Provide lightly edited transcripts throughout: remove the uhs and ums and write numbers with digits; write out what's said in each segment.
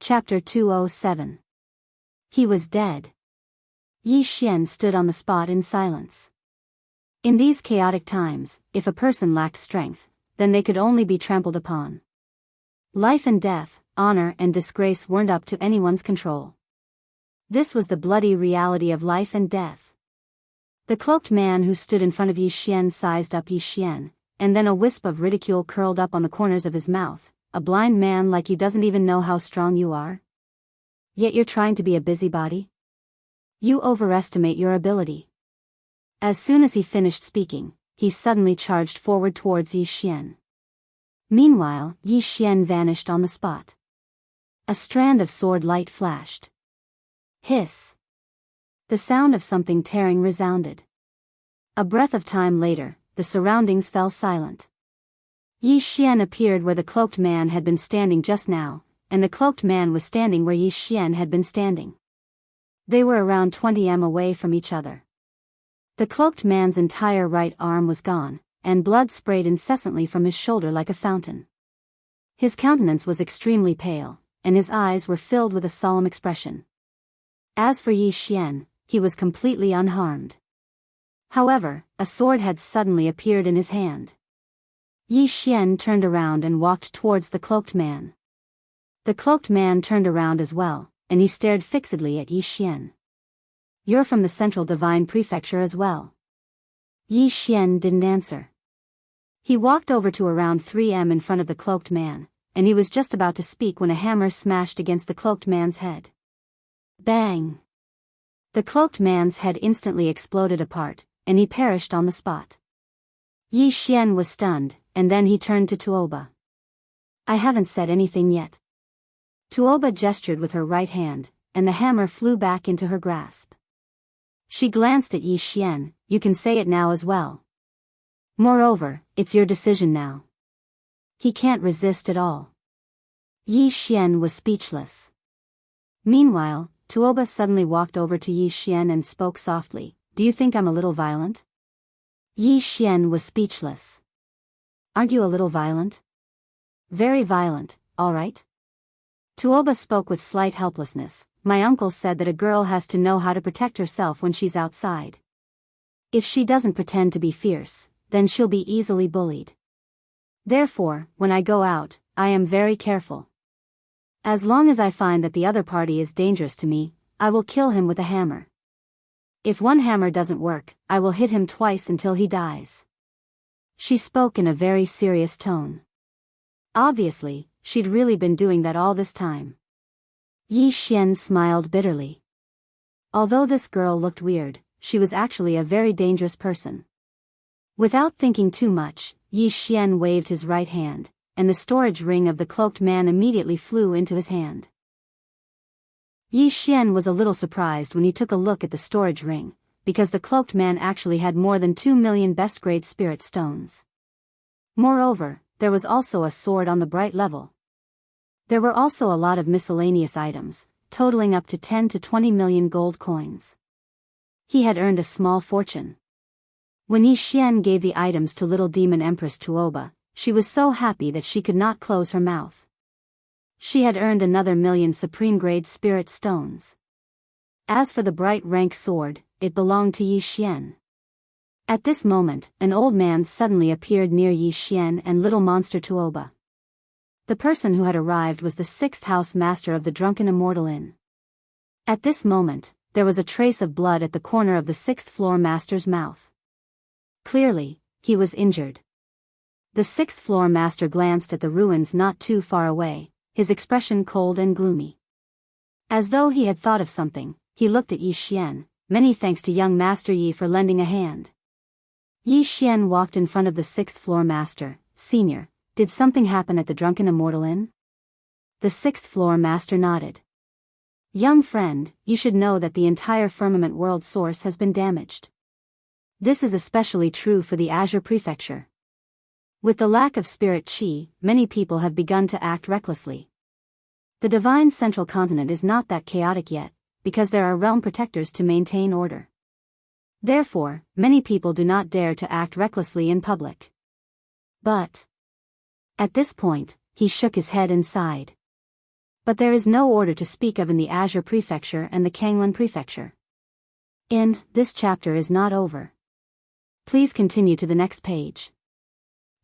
Chapter 207. He was dead. Yi Xian stood on the spot in silence. In these chaotic times, if a person lacked strength, then they could only be trampled upon. Life and death, honor and disgrace weren't up to anyone's control. This was the bloody reality of life and death. The cloaked man who stood in front of Yi Xian sized up Yi Xian, and then a wisp of ridicule curled up on the corners of his mouth. A blind man like you doesn't even know how strong you are? Yet you're trying to be a busybody? You overestimate your ability. As soon as he finished speaking, he suddenly charged forward towards Yi Xian. Meanwhile, Yi Xian vanished on the spot. A strand of sword light flashed. Hiss. The sound of something tearing resounded. A breath of time later, the surroundings fell silent. Yi Xian appeared where the cloaked man had been standing just now, and the cloaked man was standing where Yi Xian had been standing. They were around 20 m away from each other. The cloaked man's entire right arm was gone, and blood sprayed incessantly from his shoulder like a fountain. His countenance was extremely pale, and his eyes were filled with a solemn expression. As for Yi Xian, he was completely unharmed. However, a sword had suddenly appeared in his hand. Yi Xian turned around and walked towards the cloaked man. The cloaked man turned around as well, and he stared fixedly at Yi Xian. You're from the Central Divine Prefecture as well. Yi Xian didn't answer. He walked over to around 3 m in front of the cloaked man, and he was just about to speak when a hammer smashed against the cloaked man's head. Bang! The cloaked man's head instantly exploded apart, and he perished on the spot. Yi Xian was stunned, and then he turned to Tuoba. I haven't said anything yet. Tuoba gestured with her right hand, and the hammer flew back into her grasp. She glanced at Yi Xian. You can say it now as well. Moreover, it's your decision now. He can't resist at all. Yi Xian was speechless. Meanwhile, Tuoba suddenly walked over to Yi Xian and spoke softly. Do you think I'm a little violent? Yi Xian was speechless. Aren't you a little violent? Very violent, all right? Tuoba spoke with slight helplessness. My uncle said that a girl has to know how to protect herself when she's outside. If she doesn't pretend to be fierce, then she'll be easily bullied. Therefore, when I go out, I am very careful. As long as I find that the other party is dangerous to me, I will kill him with a hammer. If one hammer doesn't work, I will hit him twice until he dies. She spoke in a very serious tone. Obviously, she'd really been doing that all this time. Yi Xian smiled bitterly. Although this girl looked weird, she was actually a very dangerous person. Without thinking too much, Yi Xian waved his right hand, and the storage ring of the cloaked man immediately flew into his hand. Yi Xian was a little surprised when he took a look at the storage ring, because the cloaked man actually had more than 2 million best-grade spirit stones. Moreover, there was also a sword on the bright level. There were also a lot of miscellaneous items, totaling up to 10 to 20 million gold coins. He had earned a small fortune. When Yi Xian gave the items to little demon Empress Tuoba, she was so happy that she could not close her mouth. She had earned another 1 million supreme-grade spirit stones. As for the bright rank sword, it belonged to Yi Xian. At this moment, an old man suddenly appeared near Yi Xian and little monster Tuoba. The person who had arrived was the 6th house master of the drunken Immortal Inn. At this moment, there was a trace of blood at the corner of the 6th floor master's mouth. Clearly, he was injured. The 6th floor master glanced at the ruins not too far away, his expression cold and gloomy. As though he had thought of something, he looked at Yi Xian. Many thanks to young Master Yi for lending a hand. Yi Xian walked in front of the 6th floor master. Senior, did something happen at the drunken Immortal Inn? The 6th floor master nodded. Young friend, you should know that the entire firmament world source has been damaged. This is especially true for the Azure Prefecture. With the lack of spirit qi, many people have begun to act recklessly. The divine central continent is not that chaotic yet, because there are realm protectors to maintain order. Therefore, many people do not dare to act recklessly in public. But at this point, he shook his head and sighed. But there is no order to speak of in the Azure Prefecture and the Kanglan Prefecture. And this chapter is not over. Please continue to the next page.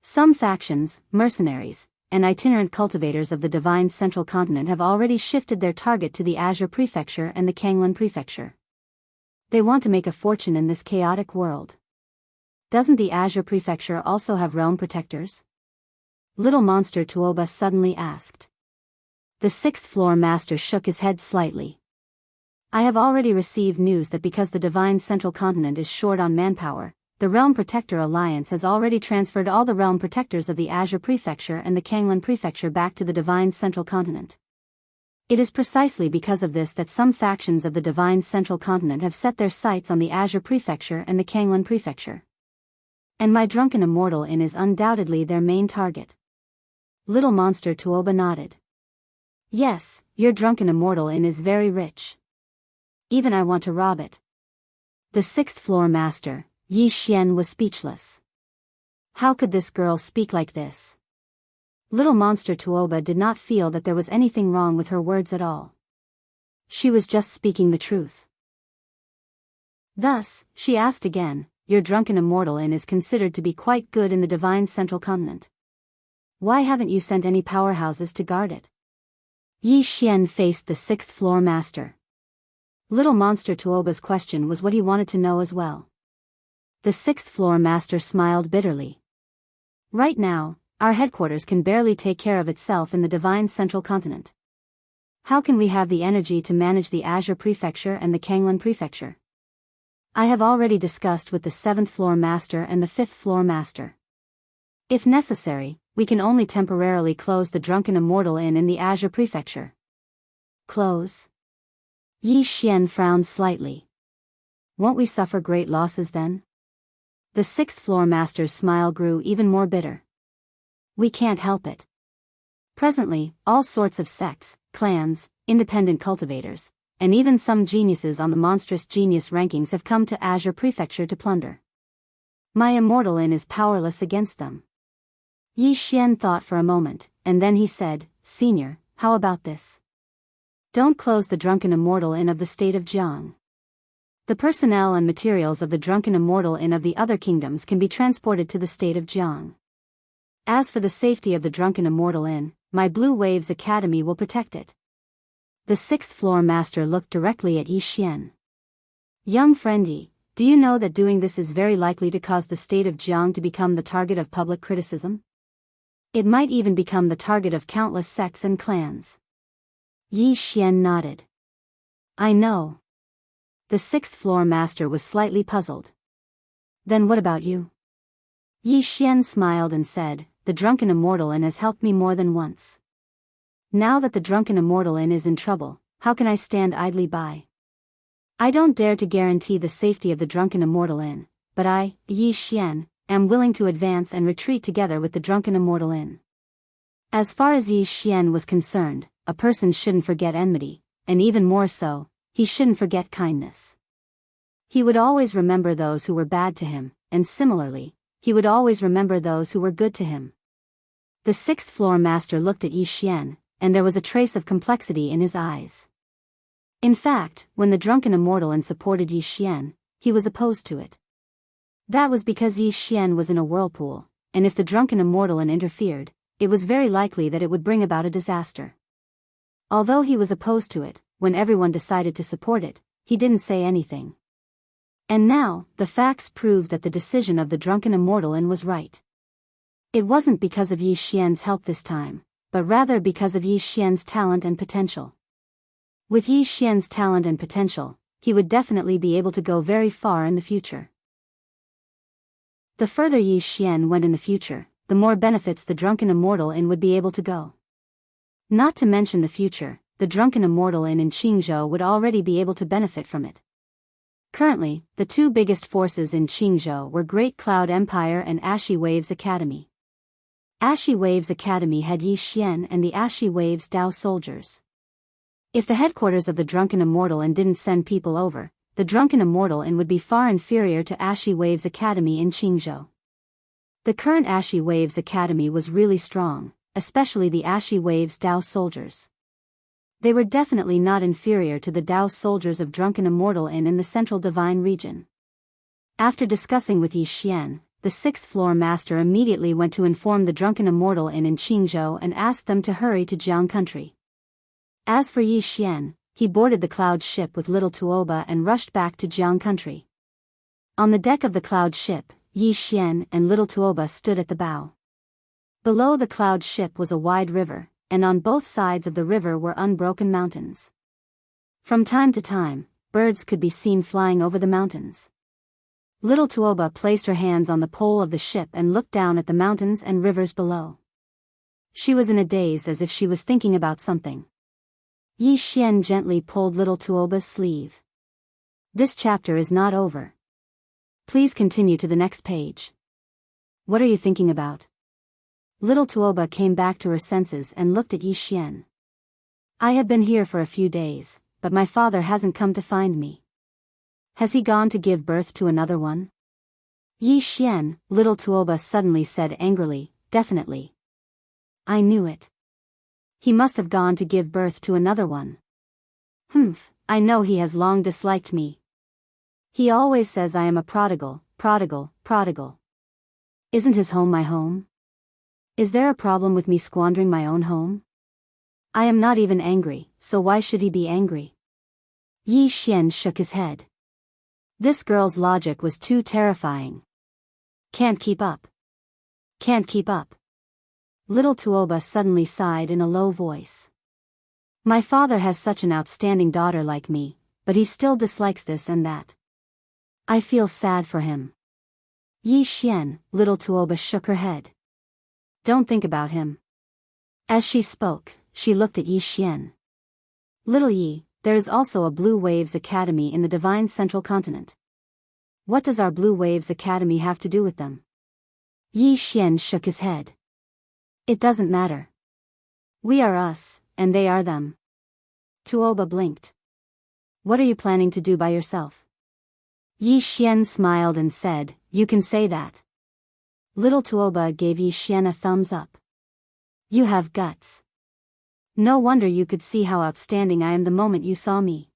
Some factions, mercenaries, and itinerant cultivators of the divine central continent have already shifted their target to the Azure Prefecture and the Kanglan Prefecture. They want to make a fortune in this chaotic world. Doesn't the Azure Prefecture also have realm protectors? Little Monster Tuoba suddenly asked. The sixth-floor master shook his head slightly. I have already received news that because the divine central continent is short on manpower, the Realm Protector Alliance has already transferred all the realm protectors of the Azure Prefecture and the Kanglan Prefecture back to the divine central continent. It is precisely because of this that some factions of the divine central continent have set their sights on the Azure Prefecture and the Kanglan Prefecture. And my drunken immortal inn is undoubtedly their main target. Little Monster Tuoba nodded. Yes, your drunken immortal inn is very rich. Even I want to rob it. The sixth-floor master, Yi Xian, was speechless. How could this girl speak like this? Little Monster Tuoba did not feel that there was anything wrong with her words at all. She was just speaking the truth. Thus, she asked again, your drunken immortal inn is considered to be quite good in the divine central continent. Why haven't you sent any powerhouses to guard it? Yi Xian faced the sixth-floor master. Little Monster Tuoba's question was what he wanted to know as well. The sixth-floor master smiled bitterly. Right now, our headquarters can barely take care of itself in the divine central continent. How can we have the energy to manage the Azure Prefecture and the Kanglan Prefecture? I have already discussed with the seventh-floor master and the fifth-floor master. If necessary, we can only temporarily close the drunken immortal inn in the Azure Prefecture. Close? Yi Xian frowned slightly. Won't we suffer great losses then? The sixth-floor master's smile grew even more bitter. We can't help it. Presently, all sorts of sects, clans, independent cultivators, and even some geniuses on the monstrous genius rankings have come to Azure Prefecture to plunder. My immortal inn is powerless against them. Yi Xian thought for a moment, and then he said, Senior, how about this? Don't close the drunken immortal inn of the state of Jianghu. The personnel and materials of the drunken immortal inn of the other kingdoms can be transported to the state of Jianghu. As for the safety of the drunken immortal inn, my Blue Waves Academy will protect it. The sixth-floor master looked directly at Yi Xian. Young friendy, do you know that doing this is very likely to cause the state of Jianghu to become the target of public criticism? It might even become the target of countless sects and clans. Yi Xian nodded. I know. The sixth-floor master was slightly puzzled. Then what about you? Yi Xian smiled and said, the drunken immortal inn has helped me more than once. Now that the drunken immortal inn is in trouble, how can I stand idly by? I don't dare to guarantee the safety of the drunken immortal inn, but I, Yi Xian, am willing to advance and retreat together with the drunken immortal inn. As far as Yi Xian was concerned, a person shouldn't forget enmity, and even more so, he shouldn't forget kindness. He would always remember those who were bad to him, and similarly, he would always remember those who were good to him. The sixth-floor master looked at Yi Xian, and there was a trace of complexity in his eyes. In fact, when the drunken immortal inn supported Yi Xian, he was opposed to it. That was because Yi Xian was in a whirlpool, and if the drunken immortal inn interfered, it was very likely that it would bring about a disaster. Although he was opposed to it, when everyone decided to support it, he didn't say anything. And now, the facts proved that the decision of the drunken immortal inn was right. It wasn't because of Yi Xian's help this time, but rather because of Yi Xian's talent and potential. With Yi Xian's talent and potential, he would definitely be able to go very far in the future. The further Yi Xian went in the future, the more benefits the drunken immortal inn would be able to go. Not to mention the future, the drunken immortal inn in Qingzhou would already be able to benefit from it. Currently, the two biggest forces in Qingzhou were Great Cloud Empire and Ashy Waves Academy. Ashy Waves Academy had Yi Xian and the Ashy Waves Dao soldiers. If the headquarters of the drunken immortal inn didn't send people over, the drunken immortal inn would be far inferior to Ashy Waves Academy in Qingzhou. The current Ashy Waves Academy was really strong, especially the Ashy Waves Dao soldiers. They were definitely not inferior to the Dao soldiers of Drunken Immortal Inn in the central divine region. After discussing with Yi Xian, the sixth-floor master immediately went to inform the Drunken Immortal Inn in Qingzhou and asked them to hurry to Jiang country. As for Yi Xian, he boarded the cloud ship with little Tuoba and rushed back to Jiang country. On the deck of the cloud ship, Yi Xian and little Tuoba stood at the bow. Below the cloud ship was a wide river, and on both sides of the river were unbroken mountains. From time to time, birds could be seen flying over the mountains. Little Tuoba placed her hands on the pole of the ship and looked down at the mountains and rivers below. She was in a daze as if she was thinking about something. Yi Xian gently pulled little Tuoba's sleeve. This chapter is not over. Please continue to the next page. What are you thinking about? Little Tuoba came back to her senses and looked at Yi Xian. I have been here for a few days, but my father hasn't come to find me. Has he gone to give birth to another one? Yi Xian, little Tuoba suddenly said angrily, definitely. I knew it. He must have gone to give birth to another one. Humph, I know he has long disliked me. He always says I am a prodigal. Isn't his home my home? Is there a problem with me squandering my own home? I am not even angry, so why should he be angry? Yi Xian shook his head. This girl's logic was too terrifying. Can't keep up. Little Tuoba suddenly sighed in a low voice. My father has such an outstanding daughter like me, but he still dislikes this and that. I feel sad for him. Yi Xian, little Tuoba shook her head. Don't think about him. As she spoke, she looked at Yi Xian. Little Yi, there is also a Blue Waves Academy in the Divine Central Continent. What does our Blue Waves Academy have to do with them? Yi Xian shook his head. It doesn't matter. We are us, and they are them. Tuoba blinked. What are you planning to do by yourself? Yi Xian smiled and said, you can say that. Little Tuoba gave Yi Xian a thumbs up. You have guts. No wonder you could see how outstanding I am the moment you saw me.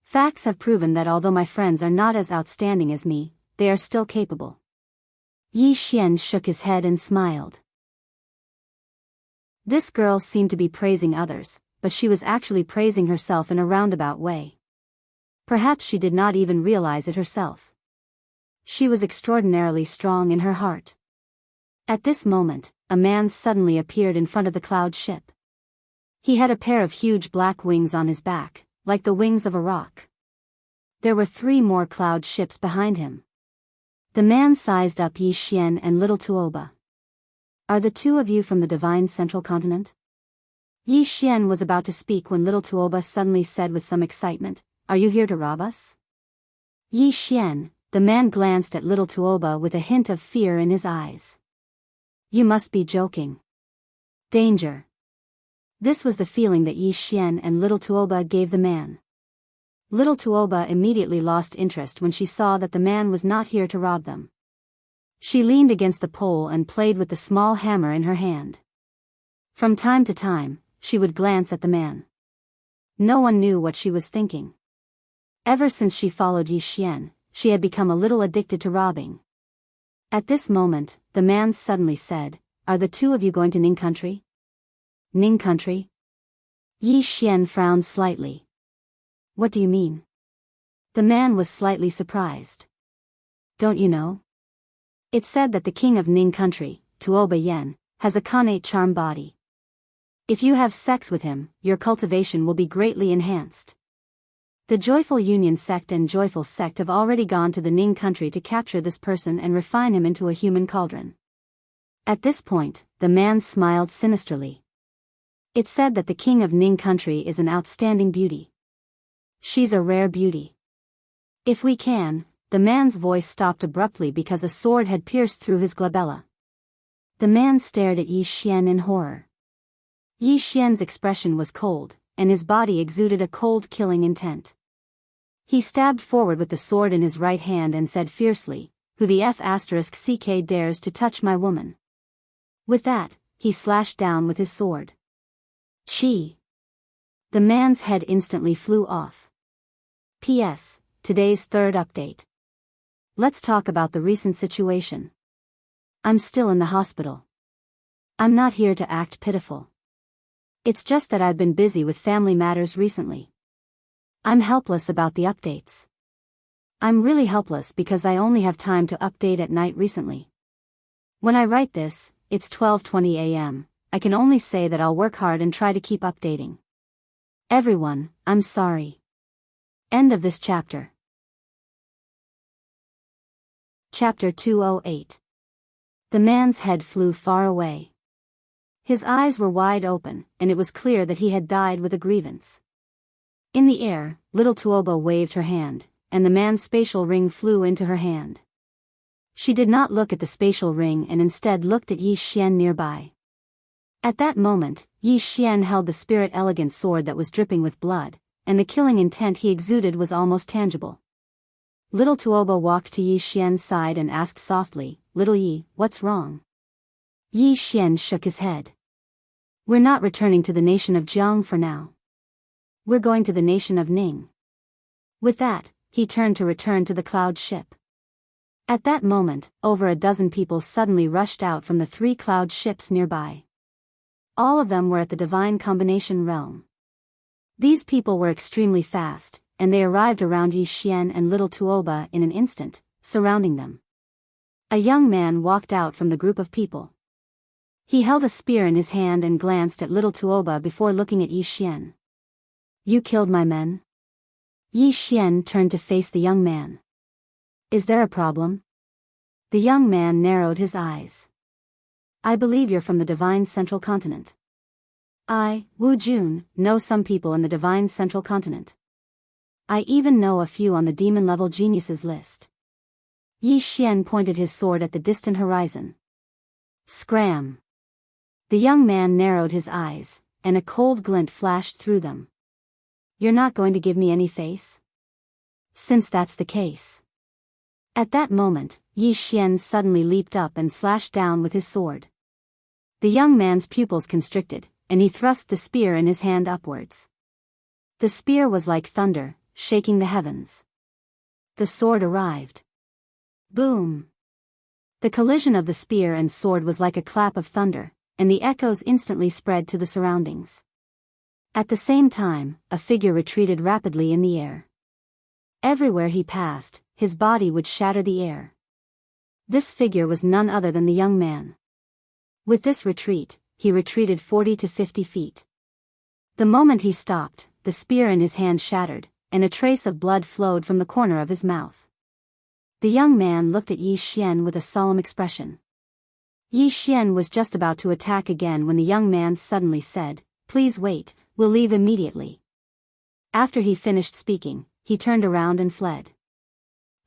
Facts have proven that although my friends are not as outstanding as me, they are still capable. Yi Xian shook his head and smiled. This girl seemed to be praising others, but she was actually praising herself in a roundabout way. Perhaps she did not even realize it herself. She was extraordinarily strong in her heart. At this moment, a man suddenly appeared in front of the cloud ship. He had a pair of huge black wings on his back, like the wings of a rock. There were 3 more cloud ships behind him. The man sized up Yi Xian and little Tuoba. Are the 2 of you from the Divine Central Continent? Yi Xian was about to speak when little Tuoba suddenly said with some excitement, Are you here to rob us? Yi Xian, the man glanced at little Tuoba with a hint of fear in his eyes. You must be joking. Danger. This was the feeling that Yi Xian and little Tuoba gave the man. Little Tuoba immediately lost interest when she saw that the man was not here to rob them. She leaned against the pole and played with the small hammer in her hand. From time to time, she would glance at the man. No one knew what she was thinking. Ever since she followed Yi Xian, she had become a little addicted to robbing. At this moment, the man suddenly said, Are the 2 of you going to Ning country? Ning country? Yi Xian frowned slightly. What do you mean? The man was slightly surprised. Don't you know? It's said that the king of Ning country, Tuoba Yen, has a connate charm body. If you have sex with him, your cultivation will be greatly enhanced. The Joyful Union sect and Joyful sect have already gone to the Ning country to capture this person and refine him into a human cauldron. At this point, the man smiled sinisterly. It's said that the king of Ning country is an outstanding beauty. She's a rare beauty. If we can, the man's voice stopped abruptly because a sword had pierced through his glabella. The man stared at Yi Xian in horror. Yi Xian's expression was cold, and his body exuded a cold killing intent. He stabbed forward with the sword in his right hand and said fiercely, Who the F***ck dares to touch my woman? With that, he slashed down with his sword. Chi! The man's head instantly flew off. P.S. Today's third update. Let's talk about the recent situation. I'm still in the hospital. I'm not here to act pitiful. It's just that I've been busy with family matters recently. I'm helpless about the updates. I'm really helpless because I only have time to update at night recently. When I write this, it's 12:20 a.m. I can only say that I'll work hard and try to keep updating. Everyone, I'm sorry. End of this chapter. Chapter 208. The man's head flew far away. His eyes were wide open, and it was clear that he had died with a grievance. In the air, little Tuoba waved her hand, and the man's spatial ring flew into her hand. She did not look at the spatial ring and instead looked at Yi Xian nearby. At that moment, Yi Xian held the spirit-elegant sword that was dripping with blood, and the killing intent he exuded was almost tangible. Little Tuoba walked to Yi Xian's side and asked softly, "Little Yi, what's wrong?" Yi Xian shook his head. "We're not returning to the nation of Jianghu for now. We're going to the nation of Ning." With that, he turned to return to the cloud ship. At that moment, over a dozen people suddenly rushed out from the 3 cloud ships nearby. All of them were at the divine combination realm. These people were extremely fast, and they arrived around Yi Xian and little Tuoba in an instant, surrounding them. A young man walked out from the group of people. He held a spear in his hand and glanced at little Tuoba before looking at Yi Xian. "You killed my men?" Yi Xian turned to face the young man. "Is there a problem?" The young man narrowed his eyes. "I believe you're from the Divine Central Continent." "I, Wu Jun, know some people in the Divine Central Continent. I even know a few on the demon-level geniuses list." Yi Xian pointed his sword at the distant horizon. Scram! The young man narrowed his eyes, and a cold glint flashed through them. "You're not going to give me any face? Since that's the case." At that moment, Yi Xian suddenly leaped up and slashed down with his sword. The young man's pupils constricted, and he thrust the spear in his hand upwards. The spear was like thunder, shaking the heavens. The sword arrived. Boom! The collision of the spear and sword was like a clap of thunder, and the echoes instantly spread to the surroundings. At the same time, a figure retreated rapidly in the air. Everywhere he passed, his body would shatter the air. This figure was none other than the young man. With this retreat, he retreated 40 to 50 feet. The moment he stopped, the spear in his hand shattered, and a trace of blood flowed from the corner of his mouth. The young man looked at Yi Xian with a solemn expression. Yi Xian was just about to attack again when the young man suddenly said, "Please wait, we'll leave immediately." After he finished speaking, he turned around and fled.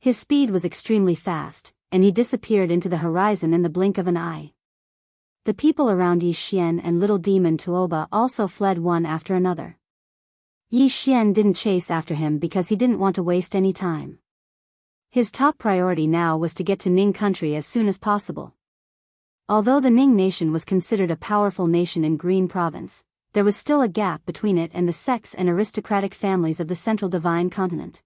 His speed was extremely fast, and he disappeared into the horizon in the blink of an eye. The people around Yi Xian and little demon Tuoba also fled one after another. Yi Xian didn't chase after him because he didn't want to waste any time. His top priority now was to get to Ning country as soon as possible. Although the Ning nation was considered a powerful nation in Green Province, there was still a gap between it and the sects and aristocratic families of the Central Divine Continent.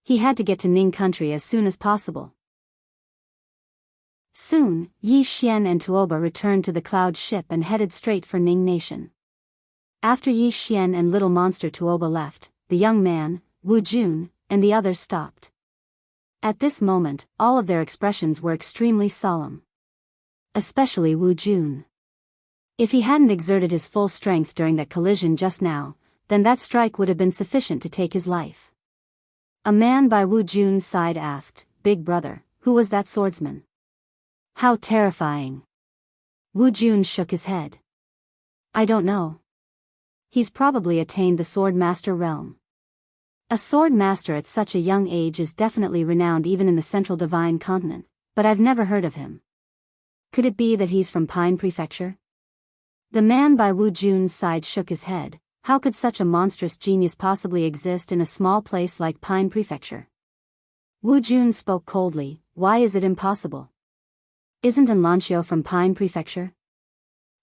He had to get to Ning country as soon as possible. Soon, Yi Xian and Tuoba returned to the cloud ship and headed straight for Ning nation. After Yi Xian and little monster Tuoba left, the young man, Wu Jun, and the others stopped. At this moment, all of their expressions were extremely solemn. Especially Wu Jun. If he hadn't exerted his full strength during that collision just now, then that strike would have been sufficient to take his life. A man by Wu Jun's side asked, "Big brother, who was that swordsman?" "How terrifying." Wu Jun shook his head. "I don't know. He's probably attained the sword master realm." A sword master at such a young age is definitely renowned even in the Central Divine Continent, but I've never heard of him. Could it be that he's from Pine Prefecture? The man by Wu Jun's side shook his head. How could such a monstrous genius possibly exist in a small place like Pine Prefecture? Wu Jun spoke coldly. "Why is it impossible? Isn't Anlanxiu from Pine Prefecture?"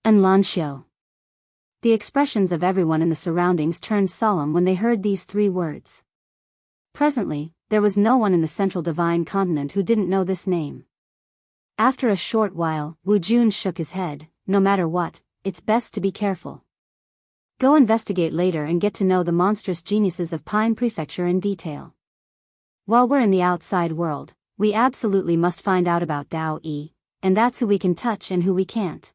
"Anlanxiu. The expressions of everyone in the surroundings turned solemn when they heard these 3 words. Presently, there was no one in the central divine continent who didn't know this name. After a short while, Wu Jun shook his head. No matter what, it's best to be careful. Go investigate later and get to know the monstrous geniuses of Pine Prefecture in detail. While we're in the outside world, we absolutely must find out about Dao Yi, and that's who we can touch and who we can't.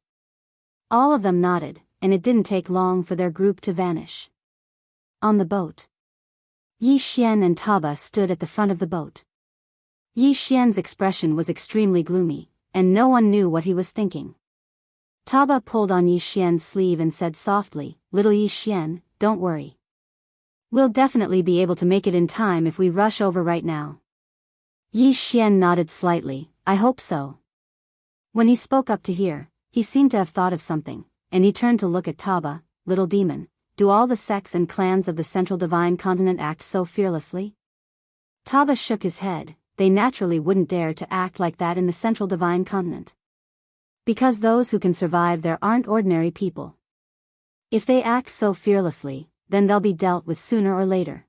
All of them nodded, and it didn't take long for their group to vanish. On the boat, Yi Xian and Taba stood at the front of the boat. Yi Xian's expression was extremely gloomy, and no one knew what he was thinking. Taba pulled on Yi Xian's sleeve and said softly, "Little Yi Xian, don't worry. We'll definitely be able to make it in time if we rush over right now." Yi Xian nodded slightly. "I hope so." When he spoke up to hear, he seemed to have thought of something, and he turned to look at Taba. "Little demon, do all the sects and clans of the Central Divine Continent act so fearlessly?" Taba shook his head. "They naturally wouldn't dare to act like that in the Central Divine Continent. Because those who can survive there aren't ordinary people. If they act so fearlessly, then they'll be dealt with sooner or later.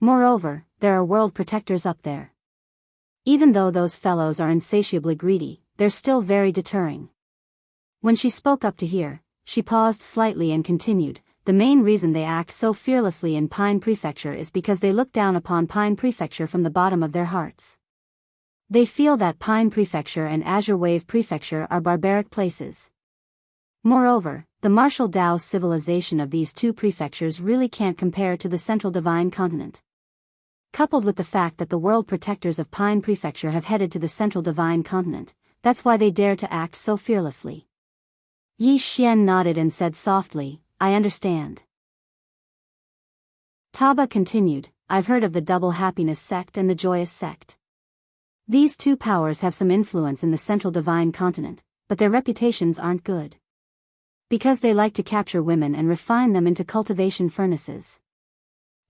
Moreover, there are world protectors up there. Even though those fellows are insatiably greedy, they're still very deterring." When she spoke up to hear, she paused slightly and continued, "The main reason they act so fearlessly in Pine Prefecture is because they look down upon Pine Prefecture from the bottom of their hearts. They feel that Pine Prefecture and Azure Wave Prefecture are barbaric places. Moreover, the martial Dao civilization of these 2 prefectures really can't compare to the Central Divine Continent. Coupled with the fact that the world protectors of Pine Prefecture have headed to the Central Divine Continent, that's why they dare to act so fearlessly." Yi Xian nodded and said softly, "I understand." Taba continued, "I've heard of the Double Happiness sect and the Joyous sect. These 2 powers have some influence in the Central Divine Continent, but their reputations aren't good. Because they like to capture women and refine them into cultivation furnaces.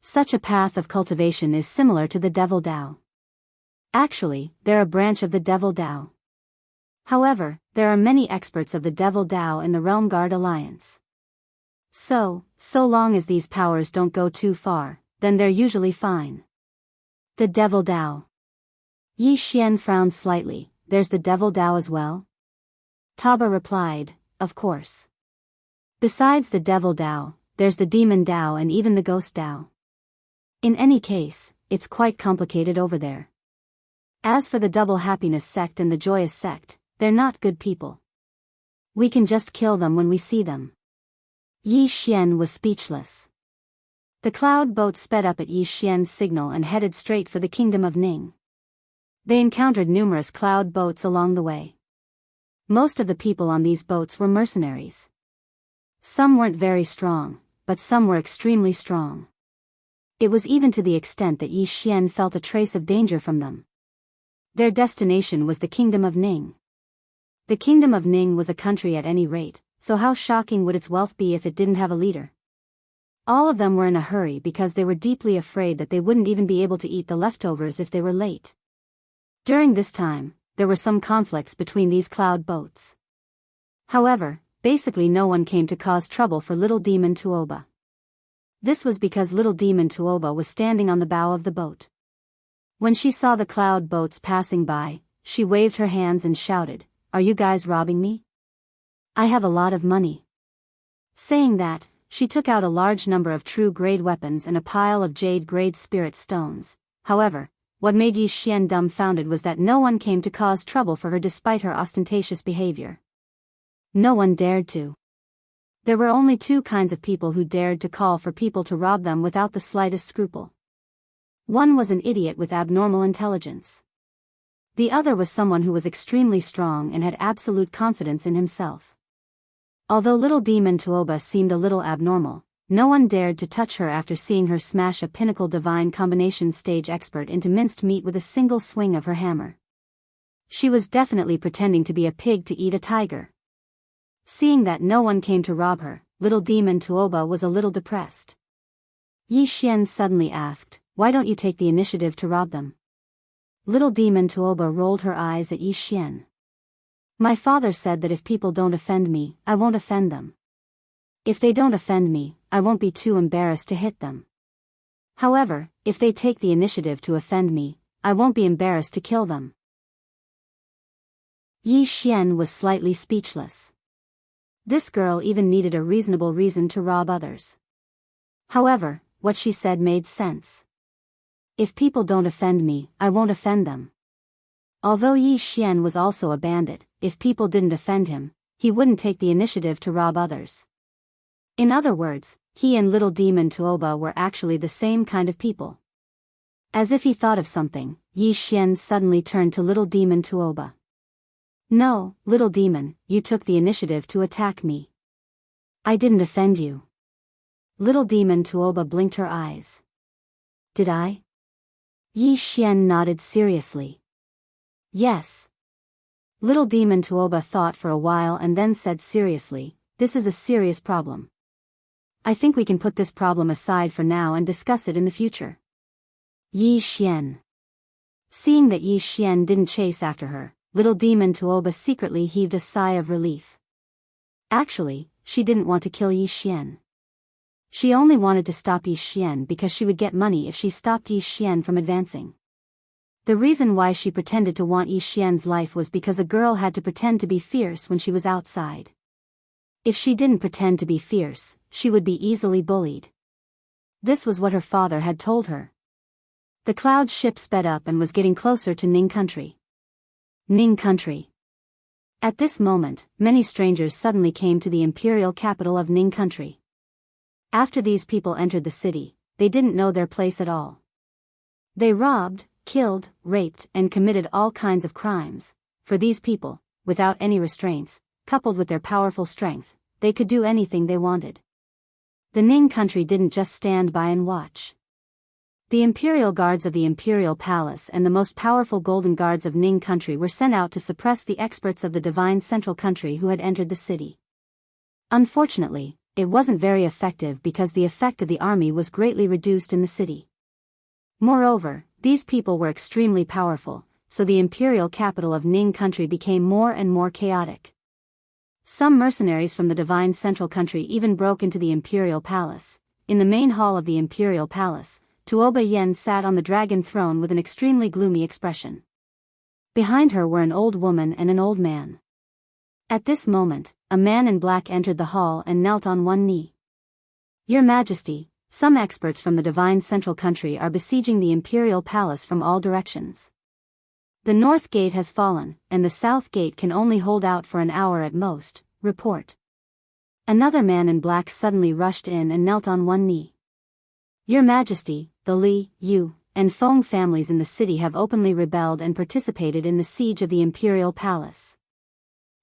Such a path of cultivation is similar to the Devil Dao. Actually, they're a branch of the Devil Dao. However, there are many experts of the Devil Dao in the Realm Guard Alliance. So long as these powers don't go too far, then they're usually fine." The Devil Dao. Yi Xian frowned slightly. "There's the Devil Dao as well?" Taba replied, "Of course. Besides the Devil Dao, there's the Demon Dao and even the Ghost Dao. In any case, it's quite complicated over there. As for the Double Happiness sect and the Joyous sect, they're not good people. We can just kill them when we see them." Yi Xian was speechless. The cloud boat sped up at Yi Xian's signal and headed straight for the kingdom of Ning. They encountered numerous cloud boats along the way. Most of the people on these boats were mercenaries. Some weren't very strong, but some were extremely strong. It was even to the extent that Yi Xian felt a trace of danger from them. Their destination was the kingdom of Ning. The kingdom of Ning was a country at any rate, so how shocking would its wealth be if it didn't have a leader? All of them were in a hurry because they were deeply afraid that they wouldn't even be able to eat the leftovers if they were late. During this time, there were some conflicts between these cloud boats. However, basically no one came to cause trouble for Little Demon Tuoba. This was because Little Demon Tuoba was standing on the bow of the boat. When she saw the cloud boats passing by, she waved her hands and shouted, "Are you guys robbing me? I have a lot of money." Saying that, she took out a large number of true-grade weapons and a pile of jade-grade spirit stones. However, what made Yi Xian dumbfounded was that no one came to cause trouble for her despite her ostentatious behavior. No one dared to. There were only 2 kinds of people who dared to call for people to rob them without the slightest scruple. One was an idiot with abnormal intelligence. The other was someone who was extremely strong and had absolute confidence in himself. Although Little Demon Tuoba seemed a little abnormal, no one dared to touch her after seeing her smash a pinnacle divine combination stage expert into minced meat with a single swing of her hammer. She was definitely pretending to be a pig to eat a tiger. Seeing that no one came to rob her, Little Demon Tuoba was a little depressed. Yi Xian suddenly asked, "Why don't you take the initiative to rob them?" Little Demon Tuoba rolled her eyes at Yi Xian. "My father said that if people don't offend me, I won't offend them. If they don't offend me, I won't be too embarrassed to hit them. However, if they take the initiative to offend me, I won't be embarrassed to kill them. Yi Xian was slightly speechless. This girl even needed a reasonable reason to rob others. However, what she said made sense. If people don't offend me, I won't offend them. Although Yi Xian was also a bandit, if people didn't offend him, he wouldn't take the initiative to rob others. In other words, he and little demon Tuoba were actually the same kind of people. As if he thought of something, Yi Xian suddenly turned to little demon Tuoba. No, little demon, you took the initiative to attack me. I didn't offend you. Little demon Tuoba blinked her eyes. Did I? Yi Xian nodded seriously. Yes. Little demon Tuoba thought for a while and then said seriously, this is a serious problem. I think we can put this problem aside for now and discuss it in the future. Yi Xian. Seeing that Yi Xian didn't chase after her, little demon Tuoba secretly heaved a sigh of relief. Actually, she didn't want to kill Yi Xian. She only wanted to stop Yi Xian because she would get money if she stopped Yi Xian from advancing. The reason why she pretended to want Yi Xian's life was because a girl had to pretend to be fierce when she was outside. If she didn't pretend to be fierce, she would be easily bullied. This was what her father had told her. The cloud ship sped up and was getting closer to Ning country. Ning country. At this moment, many strangers suddenly came to the imperial capital of Ning country. After these people entered the city, they didn't know their place at all. They robbed, killed, raped, and committed all kinds of crimes. For these people, without any restraints, coupled with their powerful strength, they could do anything they wanted. The Ning country didn't just stand by and watch. The imperial guards of the imperial palace and the most powerful golden guards of Ning country were sent out to suppress the experts of the divine central country who had entered the city. Unfortunately, it wasn't very effective because the effect of the army was greatly reduced in the city. Moreover, these people were extremely powerful, so the imperial capital of Ning country became more and more chaotic. Some mercenaries from the divine central country even broke into the imperial palace. In the main hall of the imperial palace, Tuoba Yen sat on the dragon throne with an extremely gloomy expression. Behind her were an old woman and an old man. At this moment, a man in black entered the hall and knelt on one knee. Your Majesty, some experts from the divine central country are besieging the imperial palace from all directions. The north gate has fallen, and the south gate can only hold out for an hour at most, report. Another man in black suddenly rushed in and knelt on one knee. Your Majesty, the Li, Yu, and Feng families in the city have openly rebelled and participated in the siege of the imperial palace.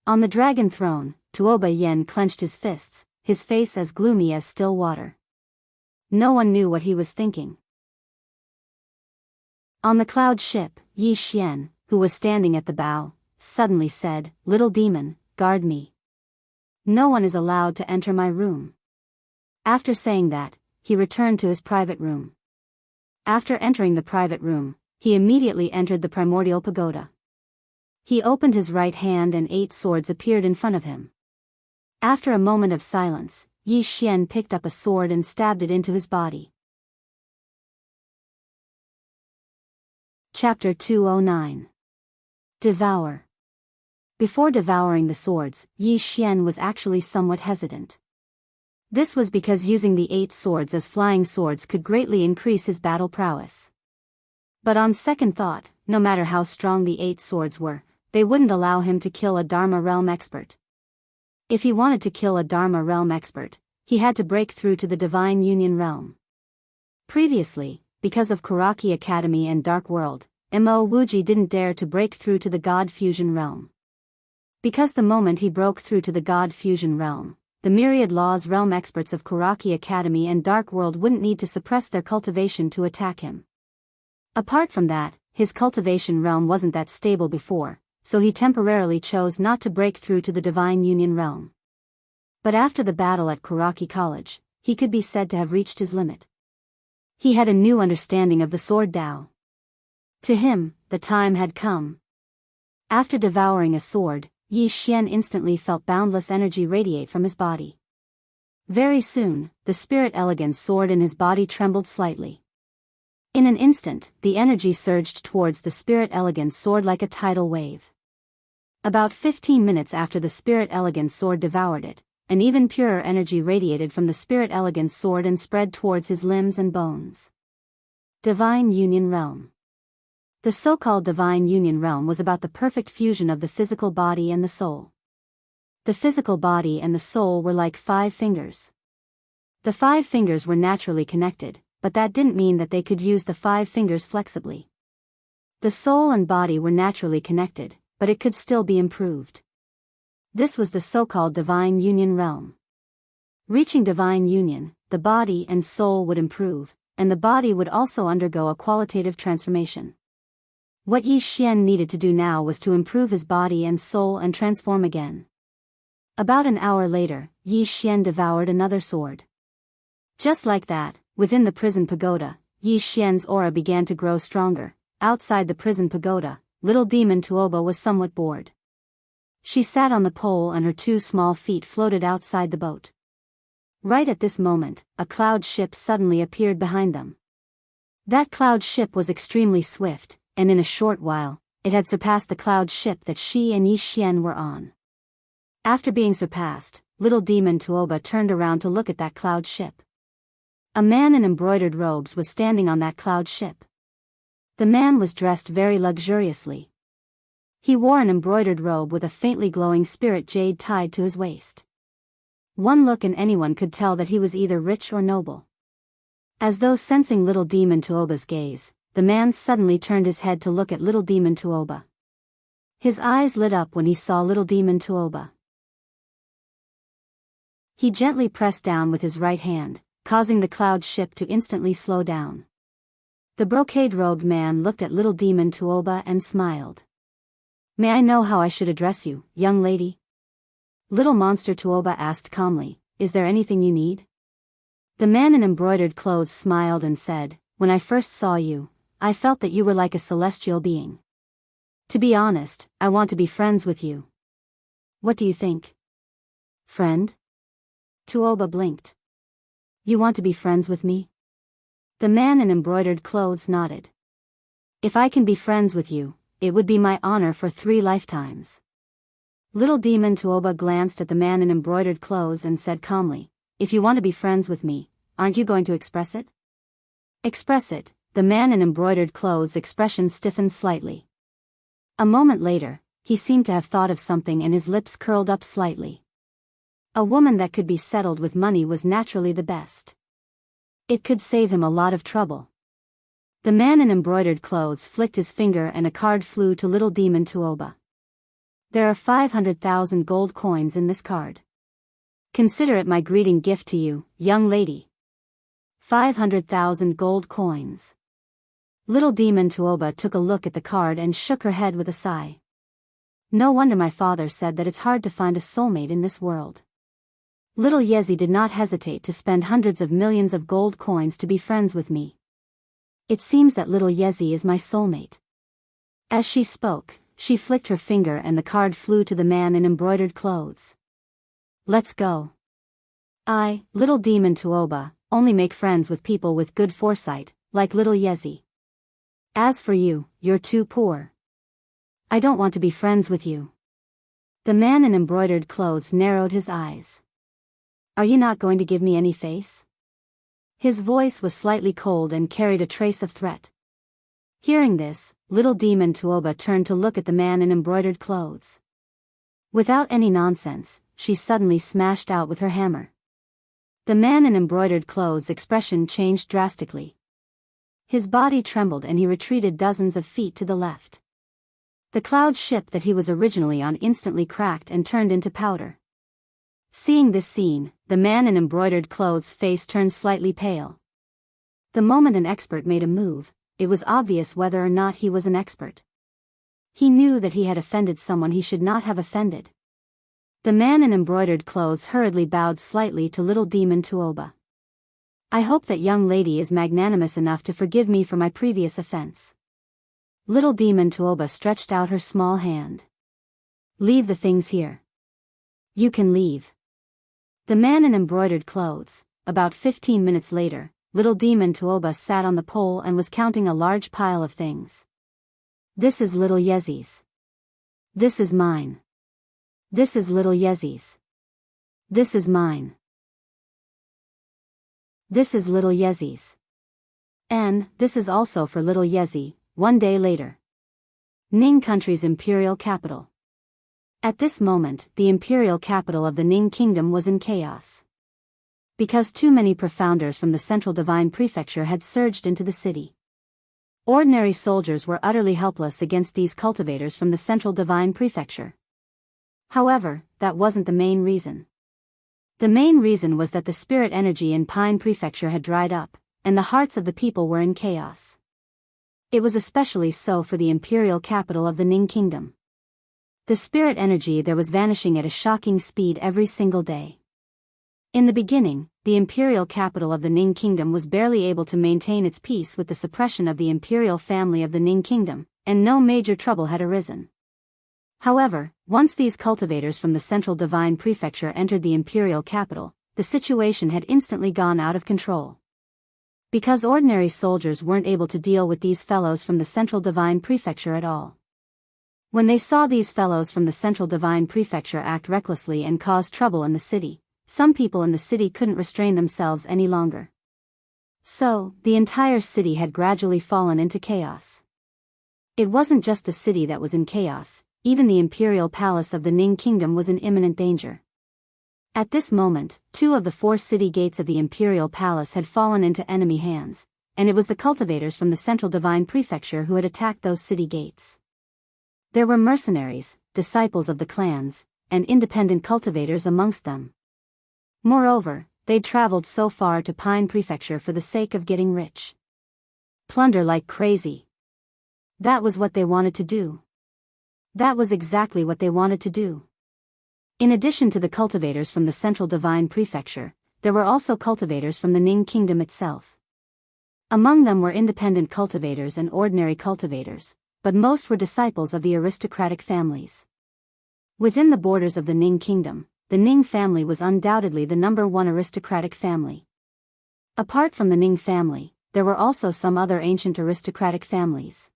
On the dragon throne, Tuoba Yen clenched his fists, his face as gloomy as still water. No one knew what he was thinking. On the cloud ship, Yi Xian, who was standing at the bow, suddenly said, Little demon, guard me. No one is allowed to enter my room. After saying that, he returned to his private room. After entering the private room, he immediately entered the primordial pagoda. He opened his right hand and 8 swords appeared in front of him. After a moment of silence, Yi Xian picked up a sword and stabbed it into his body. Chapter 209. Devour. Before devouring the swords, Yi Xian was actually somewhat hesitant. This was because using the 8 swords as flying swords could greatly increase his battle prowess. But on second thought, no matter how strong the 8 swords were, they wouldn't allow him to kill a Dharma realm expert. If he wanted to kill a Dharma realm expert, he had to break through to the Divine Union realm. Previously, because of Kuraki Academy and Dark World, Mo Wuji didn't dare to break through to the God Fusion realm. Because the moment he broke through to the God Fusion realm, the myriad laws realm experts of Kuraki Academy and Dark World wouldn't need to suppress their cultivation to attack him. Apart from that, his cultivation realm wasn't that stable before, so he temporarily chose not to break through to the Divine Union realm. But after the battle at Kuraki College, he could be said to have reached his limit. He had a new understanding of the Sword Tao. To him, the time had come. After devouring a sword, Yi Xian instantly felt boundless energy radiate from his body. Very soon, the spirit elegance sword in his body trembled slightly. In an instant, the energy surged towards the spirit elegance sword like a tidal wave. About 15 minutes after the spirit elegance sword devoured it, an even purer energy radiated from the spirit elegance sword and spread towards his limbs and bones. Divine Union Realm. The so-called Divine Union Realm was about the perfect fusion of the physical body and the soul. The physical body and the soul were like 5 fingers. The 5 fingers were naturally connected, but that didn't mean that they could use the 5 fingers flexibly. The soul and body were naturally connected, but it could still be improved. This was the so-called Divine Union Realm. Reaching Divine Union, the body and soul would improve, and the body would also undergo a qualitative transformation. What Yi Xian needed to do now was to improve his body and soul and transform again. About an hour later, Yi Xian devoured another sword. Just like that, within the prison pagoda, Yi Xian's aura began to grow stronger. Outside the prison pagoda, little demon Tuoba was somewhat bored. She sat on the pole and her 2 small feet floated outside the boat. Right at this moment, a cloud ship suddenly appeared behind them. That cloud ship was extremely swift, and in a short while, it had surpassed the cloud ship that she and Yi Xian were on. After being surpassed, little demon Tuoba turned around to look at that cloud ship. A man in embroidered robes was standing on that cloud ship. The man was dressed very luxuriously. He wore an embroidered robe with a faintly glowing spirit jade tied to his waist. One look and anyone could tell that he was either rich or noble. As though sensing little demon Tuoba's gaze, the man suddenly turned his head to look at little demon Tuoba. His eyes lit up when he saw little demon Tuoba. He gently pressed down with his right hand, causing the cloud ship to instantly slow down. The brocade-robed man looked at little demon Tuoba and smiled. "May I know how I should address you, young lady?" Little monster Tuoba asked calmly, "Is there anything you need?" The man in embroidered clothes smiled and said, "When I first saw you, I felt that you were like a celestial being. To be honest, I want to be friends with you. What do you think?" "Friend?" Tuoba blinked. "You want to be friends with me?" The man in embroidered clothes nodded. "If I can be friends with you, it would be my honor for 3 lifetimes." Little demon Tuoba glanced at the man in embroidered clothes and said calmly, "If you want to be friends with me, aren't you going to express it?" "Express it." The man in embroidered clothes' expression stiffened slightly. A moment later, he seemed to have thought of something and his lips curled up slightly. A woman that could be settled with money was naturally the best. It could save him a lot of trouble. The man in embroidered clothes flicked his finger and a card flew to little demon Tuoba. "There are 500,000 gold coins in this card. Consider it my greeting gift to you, young lady." 500,000 gold coins. Little demon Tuoba took a look at the card and shook her head with a sigh. "No wonder my father said that it's hard to find a soulmate in this world." Little Yezi did not hesitate to spend hundreds of millions of gold coins to be friends with me. It seems that little Yezi is my soulmate. As she spoke, she flicked her finger and the card flew to the man in embroidered clothes. "Let's go. I, little demon Tuoba, only make friends with people with good foresight, like little Yezi. As for you, you're too poor. I don't want to be friends with you." The man in embroidered clothes narrowed his eyes. "Are you not going to give me any face?" His voice was slightly cold and carried a trace of threat. Hearing this, little demon Tuoba turned to look at the man in embroidered clothes. Without any nonsense, she suddenly smashed out with her hammer. The man in embroidered clothes' expression changed drastically. His body trembled and he retreated dozens of feet to the left. The cloud ship that he was originally on instantly cracked and turned into powder. Seeing this scene, the man in embroidered clothes' face turned slightly pale. The moment an expert made a move, it was obvious whether or not he was an expert. He knew that he had offended someone he should not have offended. The man in embroidered clothes hurriedly bowed slightly to little demon Tuoba. "I hope that young lady is magnanimous enough to forgive me for my previous offense." Little demon Tuoba stretched out her small hand. "Leave the things here. You can leave." The man in embroidered clothes. About 15 minutes later, little demon Tuoba sat on the pole and was counting a large pile of things. This is little Yezi's. This is mine. This is little Yezi's. This is mine. This is little Yezi's. And this is also for little Yezi. One day later. Ning country's imperial capital. At this moment, the imperial capital of the Ning kingdom was in chaos. Because too many profounders from the central divine prefecture had surged into the city. Ordinary soldiers were utterly helpless against these cultivators from the central divine prefecture. However, that wasn't the main reason. The main reason was that the spirit energy in Pine Prefecture had dried up, and the hearts of the people were in chaos. It was especially so for the imperial capital of the Ning kingdom. The spirit energy there was vanishing at a shocking speed every single day. In the beginning, the imperial capital of the Ning kingdom was barely able to maintain its peace with the suppression of the imperial family of the Ning kingdom, and no major trouble had arisen. However, once these cultivators from the central divine prefecture entered the imperial capital, the situation had instantly gone out of control. Because ordinary soldiers weren't able to deal with these fellows from the central divine prefecture at all. When they saw these fellows from the central divine prefecture act recklessly and cause trouble in the city, some people in the city couldn't restrain themselves any longer. So, the entire city had gradually fallen into chaos. It wasn't just the city that was in chaos. Even the imperial palace of the Ning kingdom was in imminent danger. At this moment, 2 of the 4 city gates of the imperial palace had fallen into enemy hands, and it was the cultivators from the central divine prefecture who had attacked those city gates. There were mercenaries, disciples of the clans, and independent cultivators amongst them. Moreover, they'd traveled so far to Pine Prefecture for the sake of getting rich. Plunder like crazy. That was what they wanted to do. That was exactly what they wanted to do. In addition to the cultivators from the central divine prefecture, there were also cultivators from the Ning kingdom itself. Among them were independent cultivators and ordinary cultivators, but most were disciples of the aristocratic families. Within the borders of the Ning kingdom, the Ning family was undoubtedly the #1 aristocratic family. Apart from the Ning family, there were also some other ancient aristocratic families.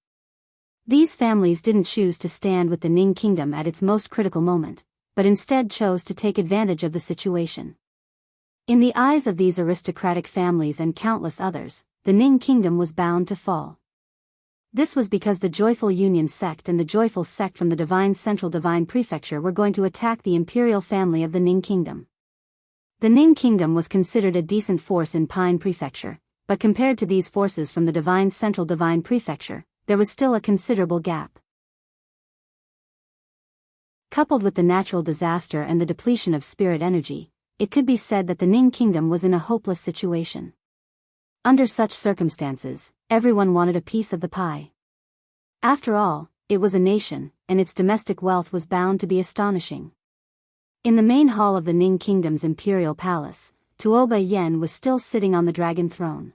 These families didn't choose to stand with the Ning kingdom at its most critical moment, but instead chose to take advantage of the situation. In the eyes of these aristocratic families and countless others, the Ning kingdom was bound to fall. This was because the Joyful Union sect and the Joyful sect from the Divine Central Divine Prefecture were going to attack the imperial family of the Ning kingdom. The Ning kingdom was considered a decent force in Pine Prefecture, but compared to these forces from the Divine Central Divine Prefecture, there was still a considerable gap. Coupled with the natural disaster and the depletion of spirit energy, it could be said that the Ning kingdom was in a hopeless situation. Under such circumstances, everyone wanted a piece of the pie. After all, it was a nation, and its domestic wealth was bound to be astonishing. In the main hall of the Ning kingdom's imperial palace, Tuoba Yen was still sitting on the dragon throne.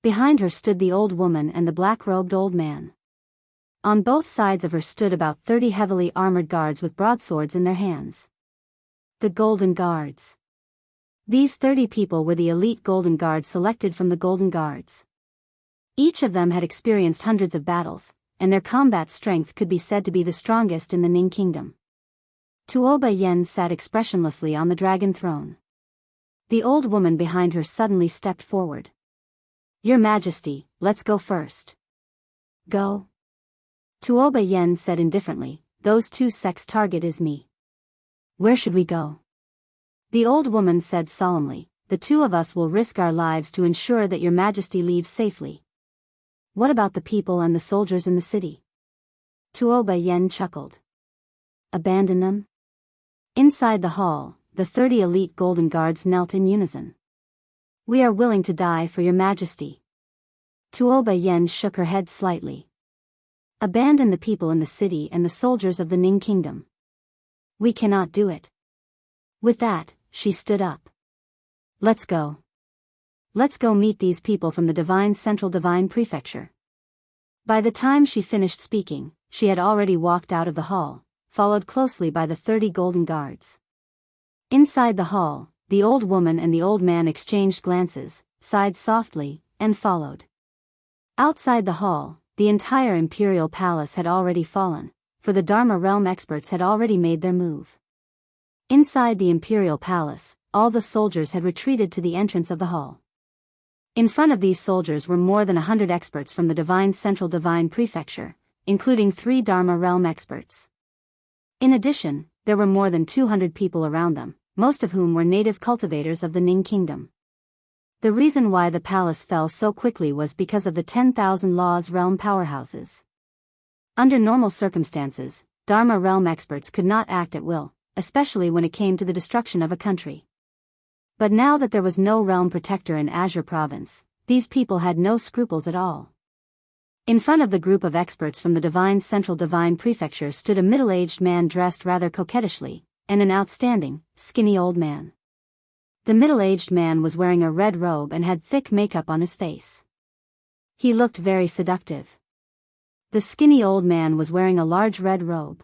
Behind her stood the old woman and the black-robed old man. On both sides of her stood about 30 heavily armored guards with broadswords in their hands. The Golden Guards. These 30 people were the elite Golden Guards selected from the Golden Guards. Each of them had experienced hundreds of battles, and their combat strength could be said to be the strongest in the Ning kingdom. Tuoba Yen sat expressionlessly on the dragon throne. The old woman behind her suddenly stepped forward. "Your Majesty, let's go first." "Go?" Tuoba Yen said indifferently, "Those 2 sects' target is me." "Where should we go?" The old woman said solemnly, "The 2 of us will risk our lives to ensure that your Majesty leaves safely." "What about the people and the soldiers in the city?" Tuoba Yen chuckled. "Abandon them?" Inside the hall, the 30 elite Golden Guards knelt in unison. "We are willing to die for your Majesty." Tuoba Yen shook her head slightly. "Abandon the people in the city and the soldiers of the Ning kingdom." "We cannot do it." With that, she stood up. "Let's go. Let's go meet these people from the Divine Central Divine Prefecture." By the time she finished speaking, she had already walked out of the hall, followed closely by the 30 Golden Guards. Inside the hall, the old woman and the old man exchanged glances, sighed softly, and followed. Outside the hall, the entire imperial palace had already fallen, for the Dharma realm experts had already made their move. Inside the imperial palace, all the soldiers had retreated to the entrance of the hall. In front of these soldiers were more than 100 experts from the Divine Central Divine Prefecture, including 3 Dharma realm experts. In addition, there were more than 200 people around them, most of whom were native cultivators of the Ning Kingdom. The reason why the palace fell so quickly was because of the 10,000 laws realm powerhouses. Under normal circumstances, Dharma realm experts could not act at will, especially when it came to the destruction of a country. But now that there was no realm protector in Azure Province, these people had no scruples at all. In front of the group of experts from the Divine Central Divine Prefecture stood a middle-aged man dressed rather coquettishly, and an outstanding, skinny old man. The middle-aged man was wearing a red robe and had thick makeup on his face. He looked very seductive. The skinny old man was wearing a large red robe.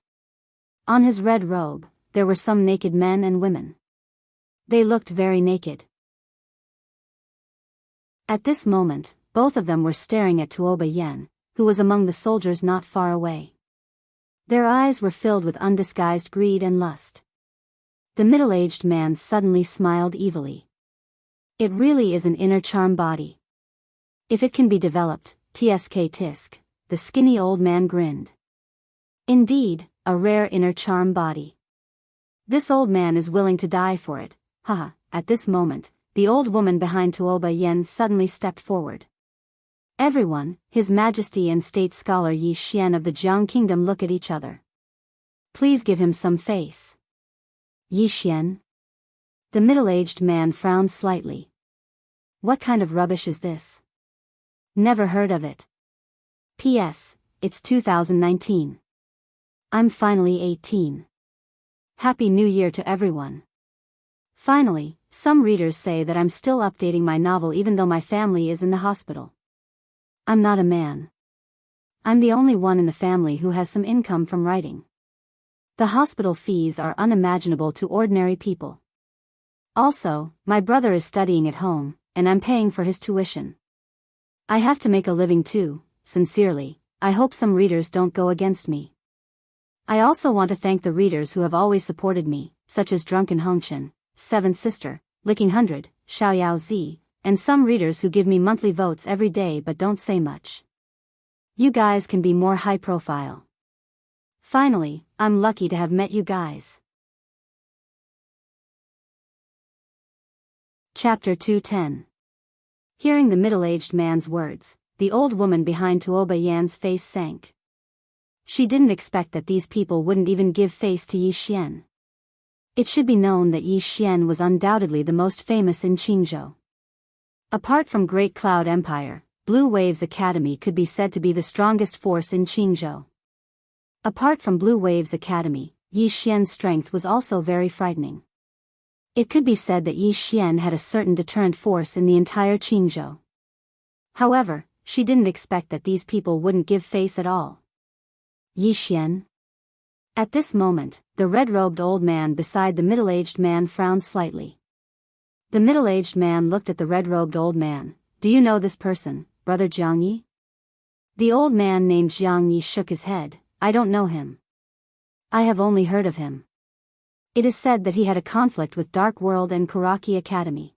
On his red robe, there were some naked men and women. They looked very naked. At this moment, both of them were staring at Tuoba Yen, who was among the soldiers not far away. Their eyes were filled with undisguised greed and lust. The middle-aged man suddenly smiled evilly. It really is an inner charm body. If it can be developed, tsk tisk, the skinny old man grinned. Indeed, a rare inner charm body. This old man is willing to die for it, haha. At this moment, the old woman behind Tuoba Yen suddenly stepped forward. Everyone, His Majesty and State Scholar Yi Xian of the Jiang Kingdom, look at each other. Please give him some face. Yi Xian? The middle-aged man frowned slightly. What kind of rubbish is this? Never heard of it. P.S. It's 2019. I'm finally 18. Happy New Year to everyone. Finally, some readers say that I'm still updating my novel even though my family is in the hospital. I'm not a man. I'm the only one in the family who has some income from writing. The hospital fees are unimaginable to ordinary people. Also, my brother is studying at home, and I'm paying for his tuition. I have to make a living too. Sincerely, I hope some readers don't go against me. I also want to thank the readers who have always supported me, such as Drunken Hongchen, Seventh Sister, Licking 100, Xiaoyao Z, and some readers who give me monthly votes every day but don't say much. You guys can be more high profile. Finally, I'm lucky to have met you guys. Chapter 210. Hearing the middle-aged man's words, the old woman behind Tuoba Yan's face sank. She didn't expect that these people wouldn't even give face to Yi Xian. It should be known that Yi Xian was undoubtedly the most famous in Qingzhou. Apart from Great Cloud Empire, Blue Waves Academy could be said to be the strongest force in Qingzhou. Apart from Blue Waves Academy, Yi Xian's strength was also very frightening. It could be said that Yi Xian had a certain deterrent force in the entire Qingzhou. However, she didn't expect that these people wouldn't give face at all. Yi Xian? At this moment, the red-robed old man beside the middle-aged man frowned slightly. The middle-aged man looked at the red-robed old man. Do you know this person, Brother Jiangyi? The old man named Jiangyi shook his head. I don't know him. I have only heard of him. It is said that he had a conflict with Dark World and Kuraki Academy.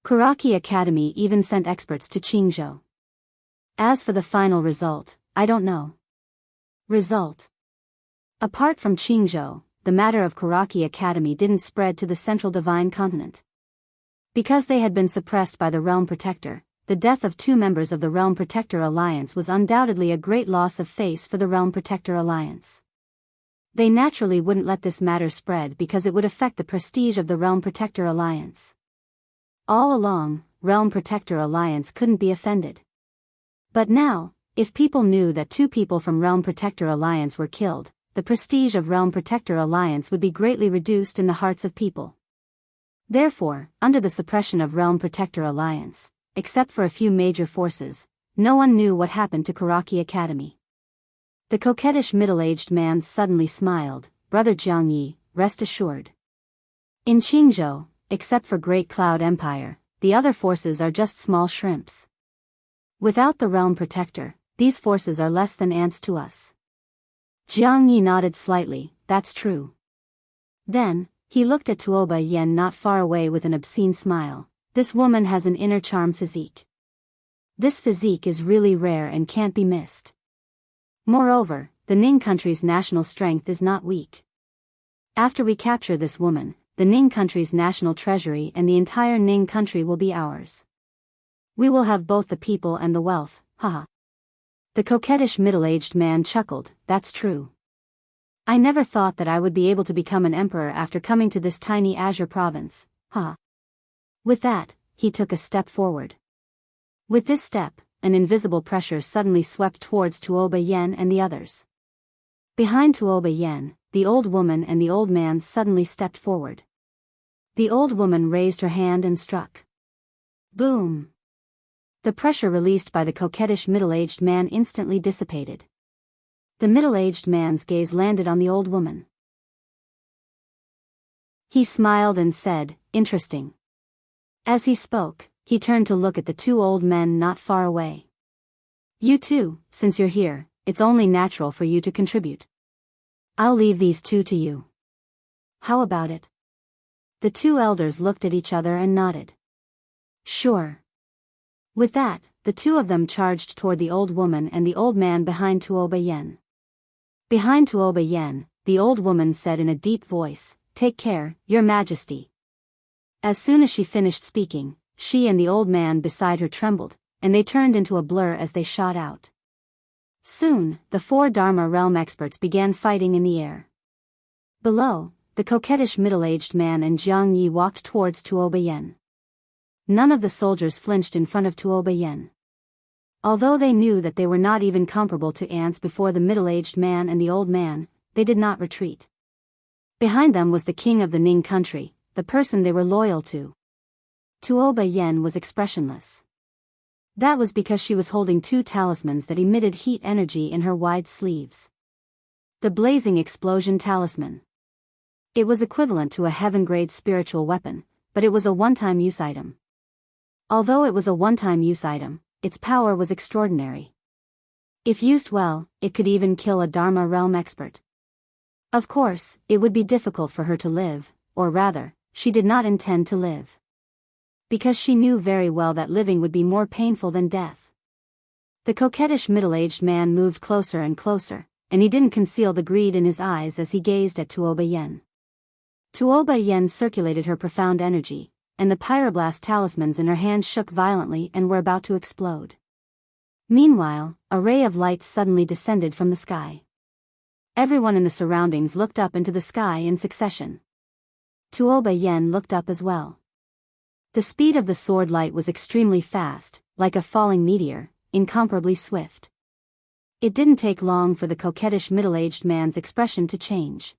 Kuraki Academy even sent experts to Qingzhou. As for the final result, I don't know. Result. Apart from Qingzhou, the matter of Kuraki Academy didn't spread to the Central Divine Continent. Because they had been suppressed by the Realm Protector, the death of 2 members of the Realm Protector Alliance was undoubtedly a great loss of face for the Realm Protector Alliance. They naturally wouldn't let this matter spread because it would affect the prestige of the Realm Protector Alliance. All along, Realm Protector Alliance couldn't be offended. But now, if people knew that 2 people from Realm Protector Alliance were killed, the prestige of Realm Protector Alliance would be greatly reduced in the hearts of people. Therefore, under the suppression of Realm Protector Alliance, except for a few major forces, no one knew what happened to Kuraki Academy. The coquettish middle-aged man suddenly smiled. Brother Jiangyi, rest assured. In Qingzhou, except for Great Cloud Empire, the other forces are just small shrimps. Without the realm protector, these forces are less than ants to us. Jianghu nodded slightly, that's true. Then, he looked at Tuoba Yen not far away with an obscene smile. This woman has an inner charm physique. This physique is really rare and can't be missed. Moreover, the Ning country's national strength is not weak. After we capture this woman, the Ning country's national treasury and the entire Ning country will be ours. We will have both the people and the wealth, haha. The coquettish middle-aged man chuckled, that's true. I never thought that I would be able to become an emperor after coming to this tiny azure province, haha. With that, he took a step forward. With this step, an invisible pressure suddenly swept towards Tuoba Yen and the others. Behind Tuoba Yen, the old woman and the old man suddenly stepped forward. The old woman raised her hand and struck. Boom! The pressure released by the coquettish middle-aged man instantly dissipated. The middle-aged man's gaze landed on the old woman. He smiled and said, interesting. As he spoke, he turned to look at the two old men not far away. You two, since you're here, it's only natural for you to contribute. I'll leave these two to you. How about it? The two elders looked at each other and nodded. Sure. With that, the two of them charged toward the old woman and the old man behind Tuoba Yen. Behind Tuoba Yen, the old woman said in a deep voice, "Take care, Your Majesty." As soon as she finished speaking, she and the old man beside her trembled, and they turned into a blur as they shot out. Soon, the four Dharma realm experts began fighting in the air. Below, the coquettish middle-aged man and Jiang Yi walked towards Tuoba Yen. None of the soldiers flinched in front of Tuoba Yen. Although they knew that they were not even comparable to ants before the middle-aged man and the old man, they did not retreat. Behind them was the king of the Ning country, the person they were loyal to. Tuoba Yen was expressionless. That was because she was holding two talismans that emitted heat energy in her wide sleeves. The blazing explosion talisman. It was equivalent to a heaven-grade spiritual weapon, but it was a one-time use item. Although it was a one-time use item, its power was extraordinary. If used well, it could even kill a Dharma realm expert. Of course, it would be difficult for her to live, or rather, she did not intend to live. Because she knew very well that living would be more painful than death. The coquettish middle-aged man moved closer and closer, and he didn't conceal the greed in his eyes as he gazed at Tuoba Yen. Tuoba Yen circulated her profound energy, and the pyroblast talismans in her hand shook violently and were about to explode. Meanwhile, a ray of light suddenly descended from the sky. Everyone in the surroundings looked up into the sky in succession. Tuoba Yen looked up as well. The speed of the sword light was extremely fast, like a falling meteor, incomparably swift. It didn't take long for the coquettish middle-aged man's expression to change.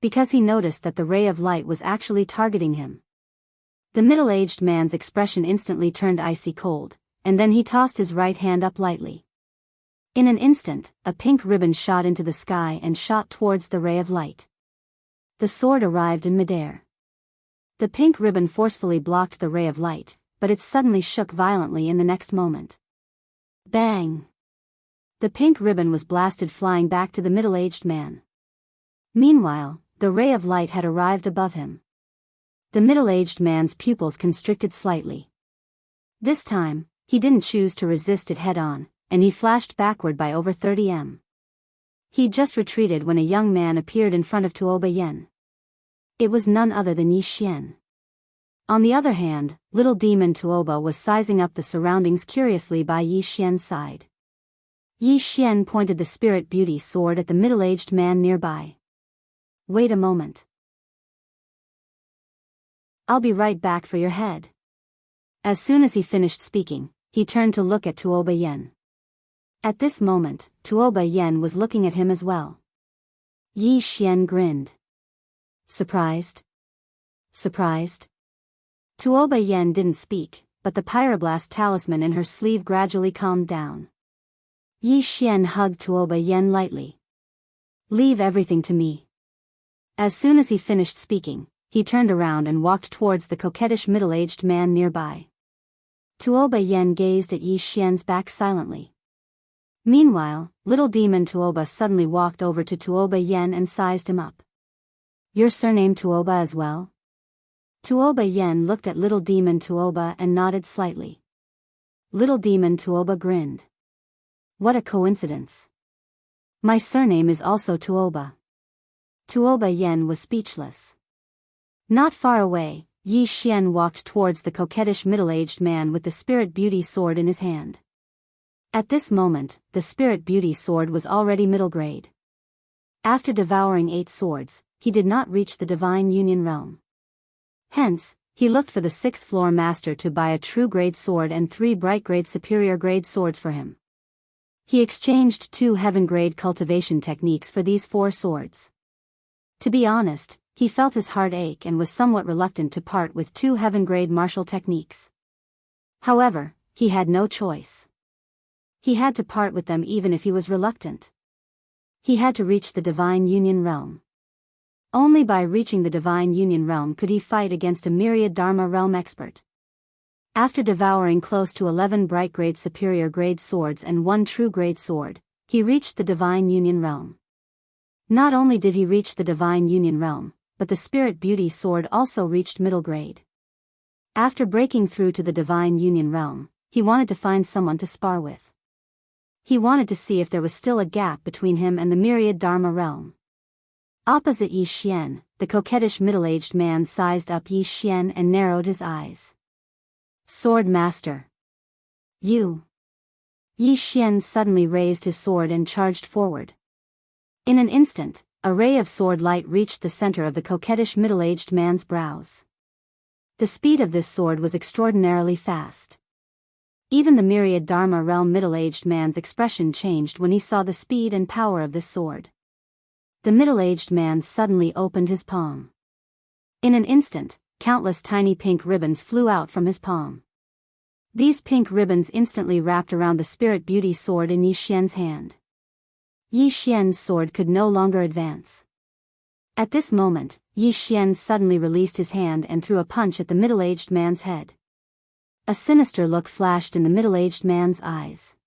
Because he noticed that the ray of light was actually targeting him. The middle-aged man's expression instantly turned icy cold, and then he tossed his right hand up lightly. In an instant, a pink ribbon shot into the sky and shot towards the ray of light. The sword arrived in midair. The pink ribbon forcefully blocked the ray of light, but it suddenly shook violently in the next moment. Bang! The pink ribbon was blasted flying back to the middle-aged man. Meanwhile, the ray of light had arrived above him. The middle-aged man's pupils constricted slightly. This time, he didn't choose to resist it head-on, and he flashed backward by over 30 m. He'd just retreated when a young man appeared in front of Tuoba Yen. It was none other than Yi Xian. On the other hand, little demon Tuoba was sizing up the surroundings curiously by Yi Xian's side. Yi Xian pointed the spirit beauty sword at the middle-aged man nearby. Wait a moment. I'll be right back for your head. As soon as he finished speaking, he turned to look at Tuoba Yen. At this moment, Tuoba Yen was looking at him as well. Yi Xian grinned. Surprised? Surprised? Tuoba Yen didn't speak, but the pyroblast talisman in her sleeve gradually calmed down. Yi Xian hugged Tuoba Yen lightly. Leave everything to me. As soon as he finished speaking, he turned around and walked towards the coquettish middle-aged man nearby. Tuoba Yen gazed at Yi Xian's back silently. Meanwhile, little demon Tuoba suddenly walked over to Tuoba Yen and sized him up. "Your surname Tuoba as well?" Tuoba Yen looked at little demon Tuoba and nodded slightly. Little demon Tuoba grinned. "What a coincidence. My surname is also Tuoba." Tuoba Yen was speechless. Not far away, Yi Xian walked towards the coquettish middle-aged man with the spirit beauty sword in his hand. At this moment, the spirit beauty sword was already middle grade. After devouring 8 swords, he did not reach the divine union realm. Hence, he looked for the 6th floor master to buy a true grade sword and 3 bright grade superior grade swords for him. He exchanged 2 heaven grade cultivation techniques for these 4 swords. To be honest, he felt his heart ache and was somewhat reluctant to part with 2 heaven grade martial techniques. However, he had no choice. He had to part with them even if he was reluctant. He had to reach the divine union realm. Only by reaching the divine union realm could he fight against a myriad Dharma realm expert. After devouring close to 11 bright grade superior grade swords and 1 true grade sword, he reached the divine union realm. Not only did he reach the divine union realm, but the spirit beauty sword also reached middle grade. After breaking through to the divine union realm, he wanted to find someone to spar with. He wanted to see if there was still a gap between him and the myriad Dharma realm. Opposite Yi Xian, the coquettish middle-aged man sized up Yi Xian and narrowed his eyes. "Sword Master. You." Yi Xian suddenly raised his sword and charged forward. In an instant, a ray of sword light reached the center of the coquettish middle-aged man's brows. The speed of this sword was extraordinarily fast. Even the myriad Dharma realm middle-aged man's expression changed when he saw the speed and power of this sword. The middle-aged man suddenly opened his palm. In an instant, countless tiny pink ribbons flew out from his palm. These pink ribbons instantly wrapped around the spirit beauty sword in Yi Xian's hand. Yi Xian's sword could no longer advance. At this moment, Yi Xian suddenly released his hand and threw a punch at the middle-aged man's head. A sinister look flashed in the middle-aged man's eyes.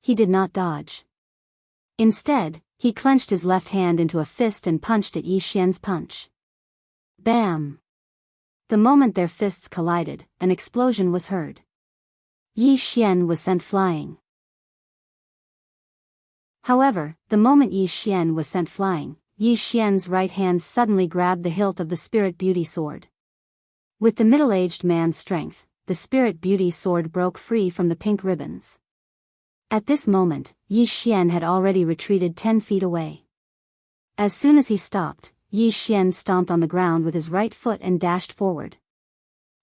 He did not dodge. Instead, he clenched his left hand into a fist and punched at Yi Xian's punch. Bam! The moment their fists collided, an explosion was heard. Yi Xian was sent flying. However, the moment Yi Xian was sent flying, Yi Xian's right hand suddenly grabbed the hilt of the spirit beauty sword. With the middle-aged man's strength, the spirit beauty sword broke free from the pink ribbons. At this moment, Yi Xian had already retreated 10 feet away. As soon as he stopped, Yi Xian stomped on the ground with his right foot and dashed forward.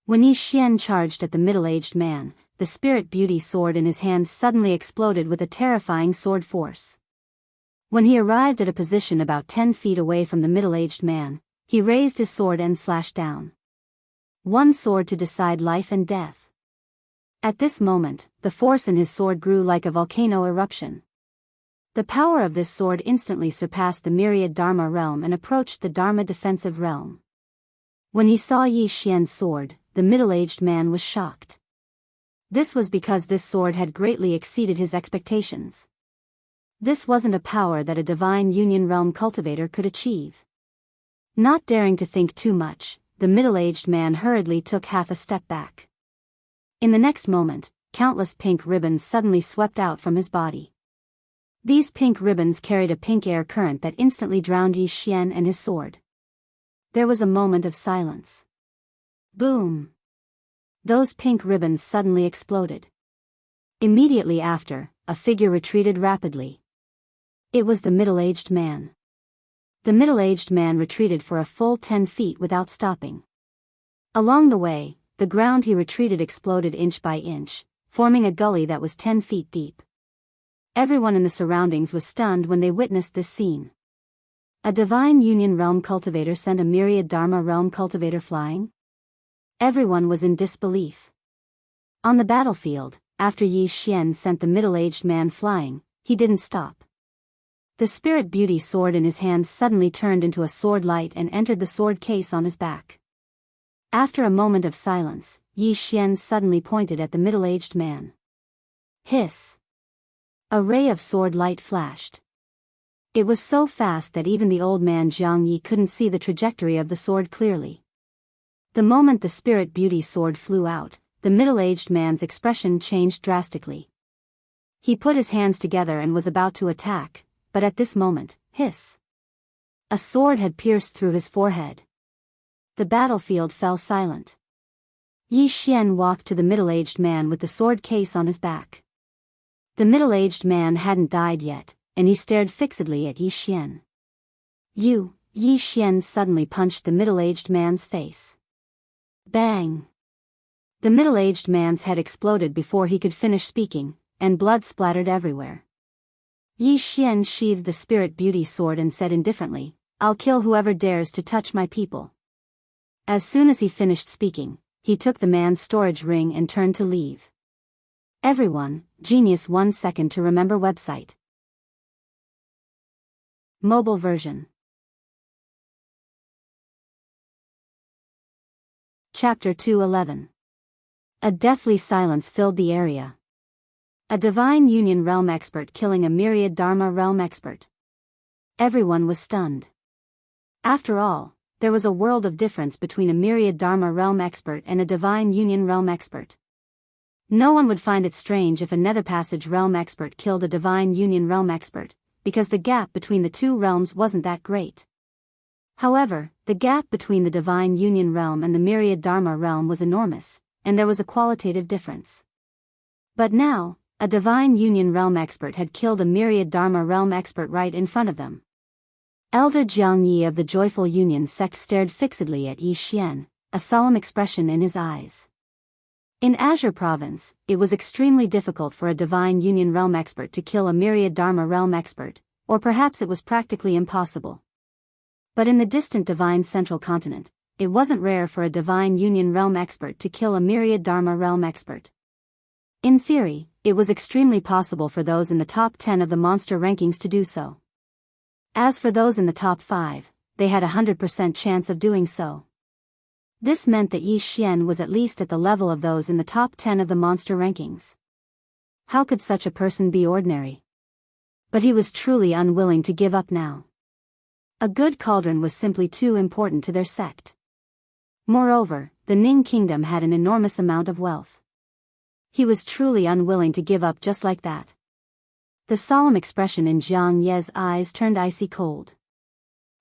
When Yi Xian charged at the middle-aged man, the spirit beauty sword in his hand suddenly exploded with a terrifying sword force. When he arrived at a position about 10 feet away from the middle-aged man, he raised his sword and slashed down. One sword to decide life and death. At this moment, the force in his sword grew like a volcano eruption. The power of this sword instantly surpassed the myriad Dharma realm and approached the Dharma defensive realm. When he saw Yi Xian's sword, the middle-aged man was shocked. This was because this sword had greatly exceeded his expectations. This wasn't a power that a divine union realm cultivator could achieve. Not daring to think too much, the middle-aged man hurriedly took half a step back. In the next moment, countless pink ribbons suddenly swept out from his body. These pink ribbons carried a pink air current that instantly drowned Yi Xian and his sword. There was a moment of silence. Boom! Those pink ribbons suddenly exploded. Immediately after, a figure retreated rapidly. It was the middle-aged man. The middle-aged man retreated for a full 10 feet without stopping. Along the way, the ground he retreated exploded inch by inch, forming a gully that was 10 feet deep. Everyone in the surroundings was stunned when they witnessed this scene. A divine union realm cultivator sent a myriad Dharma realm cultivator flying? Everyone was in disbelief. On the battlefield, after Yi Xian sent the middle-aged man flying, he didn't stop. The spirit beauty sword in his hand suddenly turned into a sword light and entered the sword case on his back. After a moment of silence, Yi Xian suddenly pointed at the middle-aged man. Hiss! A ray of sword light flashed. It was so fast that even the old man Jiang Yi couldn't see the trajectory of the sword clearly. The moment the spirit beauty sword flew out, the middle-aged man's expression changed drastically. He put his hands together and was about to attack, but at this moment, hiss! A sword had pierced through his forehead. The battlefield fell silent. Yi Xian walked to the middle-aged man with the sword case on his back. The middle-aged man hadn't died yet, and he stared fixedly at Yi Xian. Yi Xian suddenly punched the middle-aged man's face. Bang! The middle-aged man's head exploded before he could finish speaking, and blood splattered everywhere. Yi Xian sheathed the spirit beauty sword and said indifferently, "I'll kill whoever dares to touch my people." As soon as he finished speaking, he took the man's storage ring and turned to leave. Everyone, Genius 1 second to remember website. Mobile version. Chapter 211. A deathly silence filled the area. A divine union realm expert killing a myriad dharma realm expert. Everyone was stunned. After all, there was a world of difference between a myriad dharma realm expert and a divine union realm expert. No one would find it strange if a nether passage realm expert killed a divine union realm expert, because the gap between the two realms wasn't that great. However, the gap between the divine union realm and the myriad dharma realm was enormous, and there was a qualitative difference. But now, a divine union realm expert had killed a myriad dharma realm expert right in front of them. Elder Jiang Yi of the Joyful Union sect stared fixedly at Yi Xian, a solemn expression in his eyes. In Azure Province, it was extremely difficult for a divine union realm expert to kill a myriad dharma realm expert, or perhaps it was practically impossible. But in the distant divine central continent, it wasn't rare for a divine union realm expert to kill a myriad dharma realm expert. In theory, it was extremely possible for those in the top 10 of the monster rankings to do so. As for those in the top 5, they had a 100% chance of doing so. This meant that Yi Xian was at least at the level of those in the top 10 of the monster rankings. How could such a person be ordinary? But he was truly unwilling to give up now. A good cauldron was simply too important to their sect. Moreover, the Ning kingdom had an enormous amount of wealth. He was truly unwilling to give up just like that. The solemn expression in Jiang Ye's eyes turned icy cold.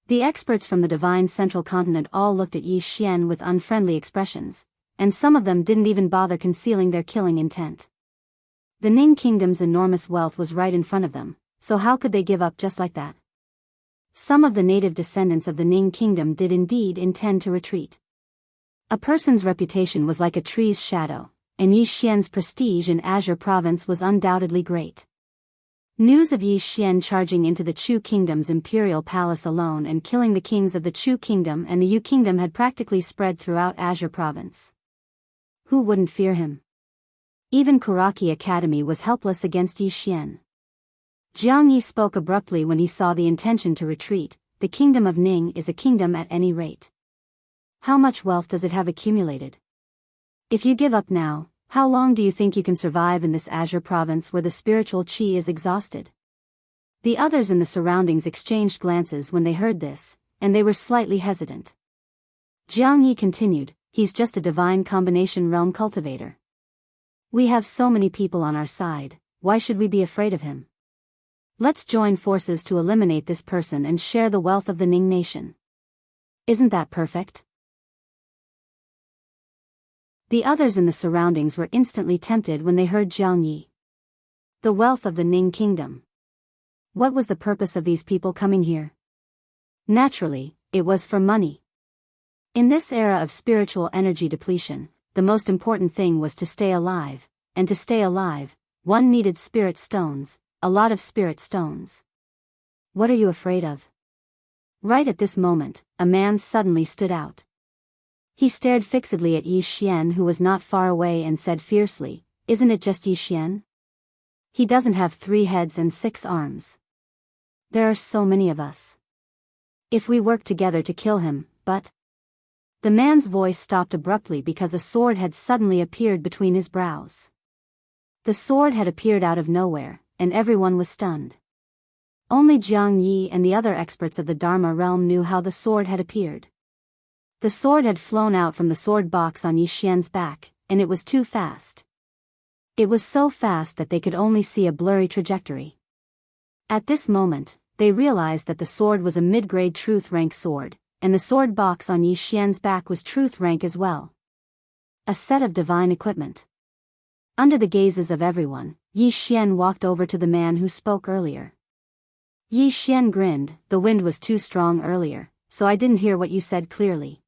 The experts from the divine central continent all looked at Yi Xian with unfriendly expressions, and some of them didn't even bother concealing their killing intent. The Ning kingdom's enormous wealth was right in front of them, so how could they give up just like that? Some of the native descendants of the Ning kingdom did indeed intend to retreat. A person's reputation was like a tree's shadow, and Yi Xian's prestige in Azure Province was undoubtedly great. News of Yi Xian charging into the Chu Kingdom's imperial palace alone and killing the kings of the Chu Kingdom and the Yu Kingdom had practically spread throughout Azure Province. Who wouldn't fear him? Even Kuraki Academy was helpless against Yi Xian. Jiang Yi spoke abruptly when he saw the intention to retreat. The kingdom of Ning is a kingdom at any rate. How much wealth does it have accumulated? If you give up now, how long do you think you can survive in this Azure Province where the spiritual qi is exhausted? The others in the surroundings exchanged glances when they heard this, and they were slightly hesitant. Jiang Yi continued, "He's just a divine combination realm cultivator. We have so many people on our side, why should we be afraid of him? Let's join forces to eliminate this person and share the wealth of the Ning nation. Isn't that perfect?" The others in the surroundings were instantly tempted when they heard Jiang Yi. The wealth of the Ning kingdom. What was the purpose of these people coming here? Naturally, it was for money. In this era of spiritual energy depletion, the most important thing was to stay alive, and to stay alive, one needed spirit stones, a lot of spirit stones. What are you afraid of? Right at this moment, a man suddenly stood out. He stared fixedly at Yi Xian, who was not far away, and said fiercely, "Isn't it just Yi Xian? He doesn't have 3 heads and 6 arms. There are so many of us. If we work together to kill him, but... The man's voice stopped abruptly because a sword had suddenly appeared between his brows. The sword had appeared out of nowhere, and everyone was stunned. Only Jiang Yi and the other experts of the Dharma realm knew how the sword had appeared. The sword had flown out from the sword box on Yi Xian's back, and it was too fast. It was so fast that they could only see a blurry trajectory. At this moment, they realized that the sword was a mid-grade truth rank sword, and the sword box on Yi Xian's back was truth rank as well. A set of divine equipment. Under the gazes of everyone, Yi Xian walked over to the man who spoke earlier. Yi Xian grinned. The wind was too strong earlier, so I didn't hear what you said clearly.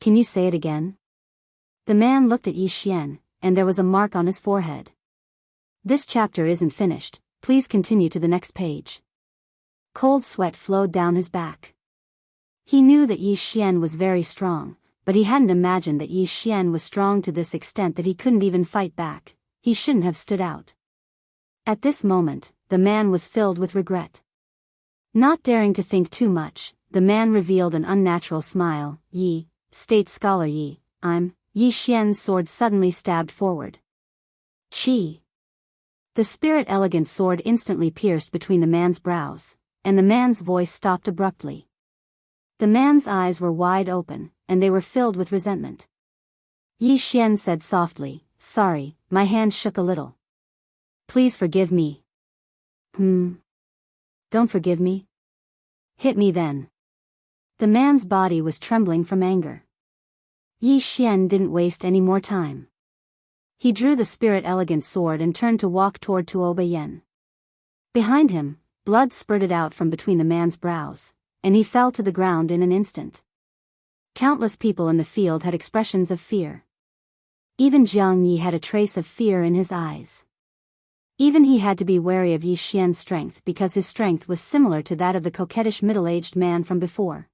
Can you say it again? The man looked at Yi Xian, and there was a mark on his forehead. This chapter isn't finished, please continue to the next page. Cold sweat flowed down his back. He knew that Yi Xian was very strong, but he hadn't imagined that Yi Xian was strong to this extent that he couldn't even fight back. He shouldn't have stood out. At this moment, the man was filled with regret. Not daring to think too much, the man revealed an unnatural smile. Yi, State Scholar Yi, Yi Xian's sword suddenly stabbed forward. Chi. The spirit elegant sword instantly pierced between the man's brows, and the man's voice stopped abruptly. The man's eyes were wide open, and they were filled with resentment. Yi Xian said softly, "Sorry, my hand shook a little. Please forgive me." Don't forgive me? Hit me then. The man's body was trembling from anger. Yi Xian didn't waste any more time. He drew the spirit elegant sword and turned to walk toward Tuo Yen. Behind him, blood spurted out from between the man's brows, and he fell to the ground in an instant. Countless people in the field had expressions of fear. Even Jiang Yi had a trace of fear in his eyes. Even he had to be wary of Yi Xian's strength because his strength was similar to that of the coquettish middle-aged man from before.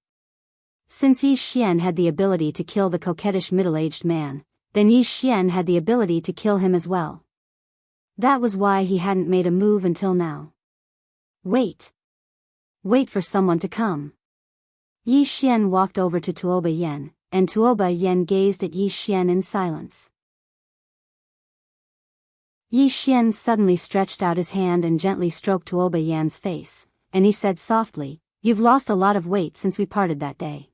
Since Yi Xian had the ability to kill the coquettish middle-aged man, then Yi Xian had the ability to kill him as well. That was why he hadn't made a move until now. Wait. Wait for someone to come. Yi Xian walked over to Tuo Yen, and Tuo Yen gazed at Yi Xian in silence. Yi Xian suddenly stretched out his hand and gently stroked Tuo Yan's face, and he said softly, "You've lost a lot of weight since we parted that day."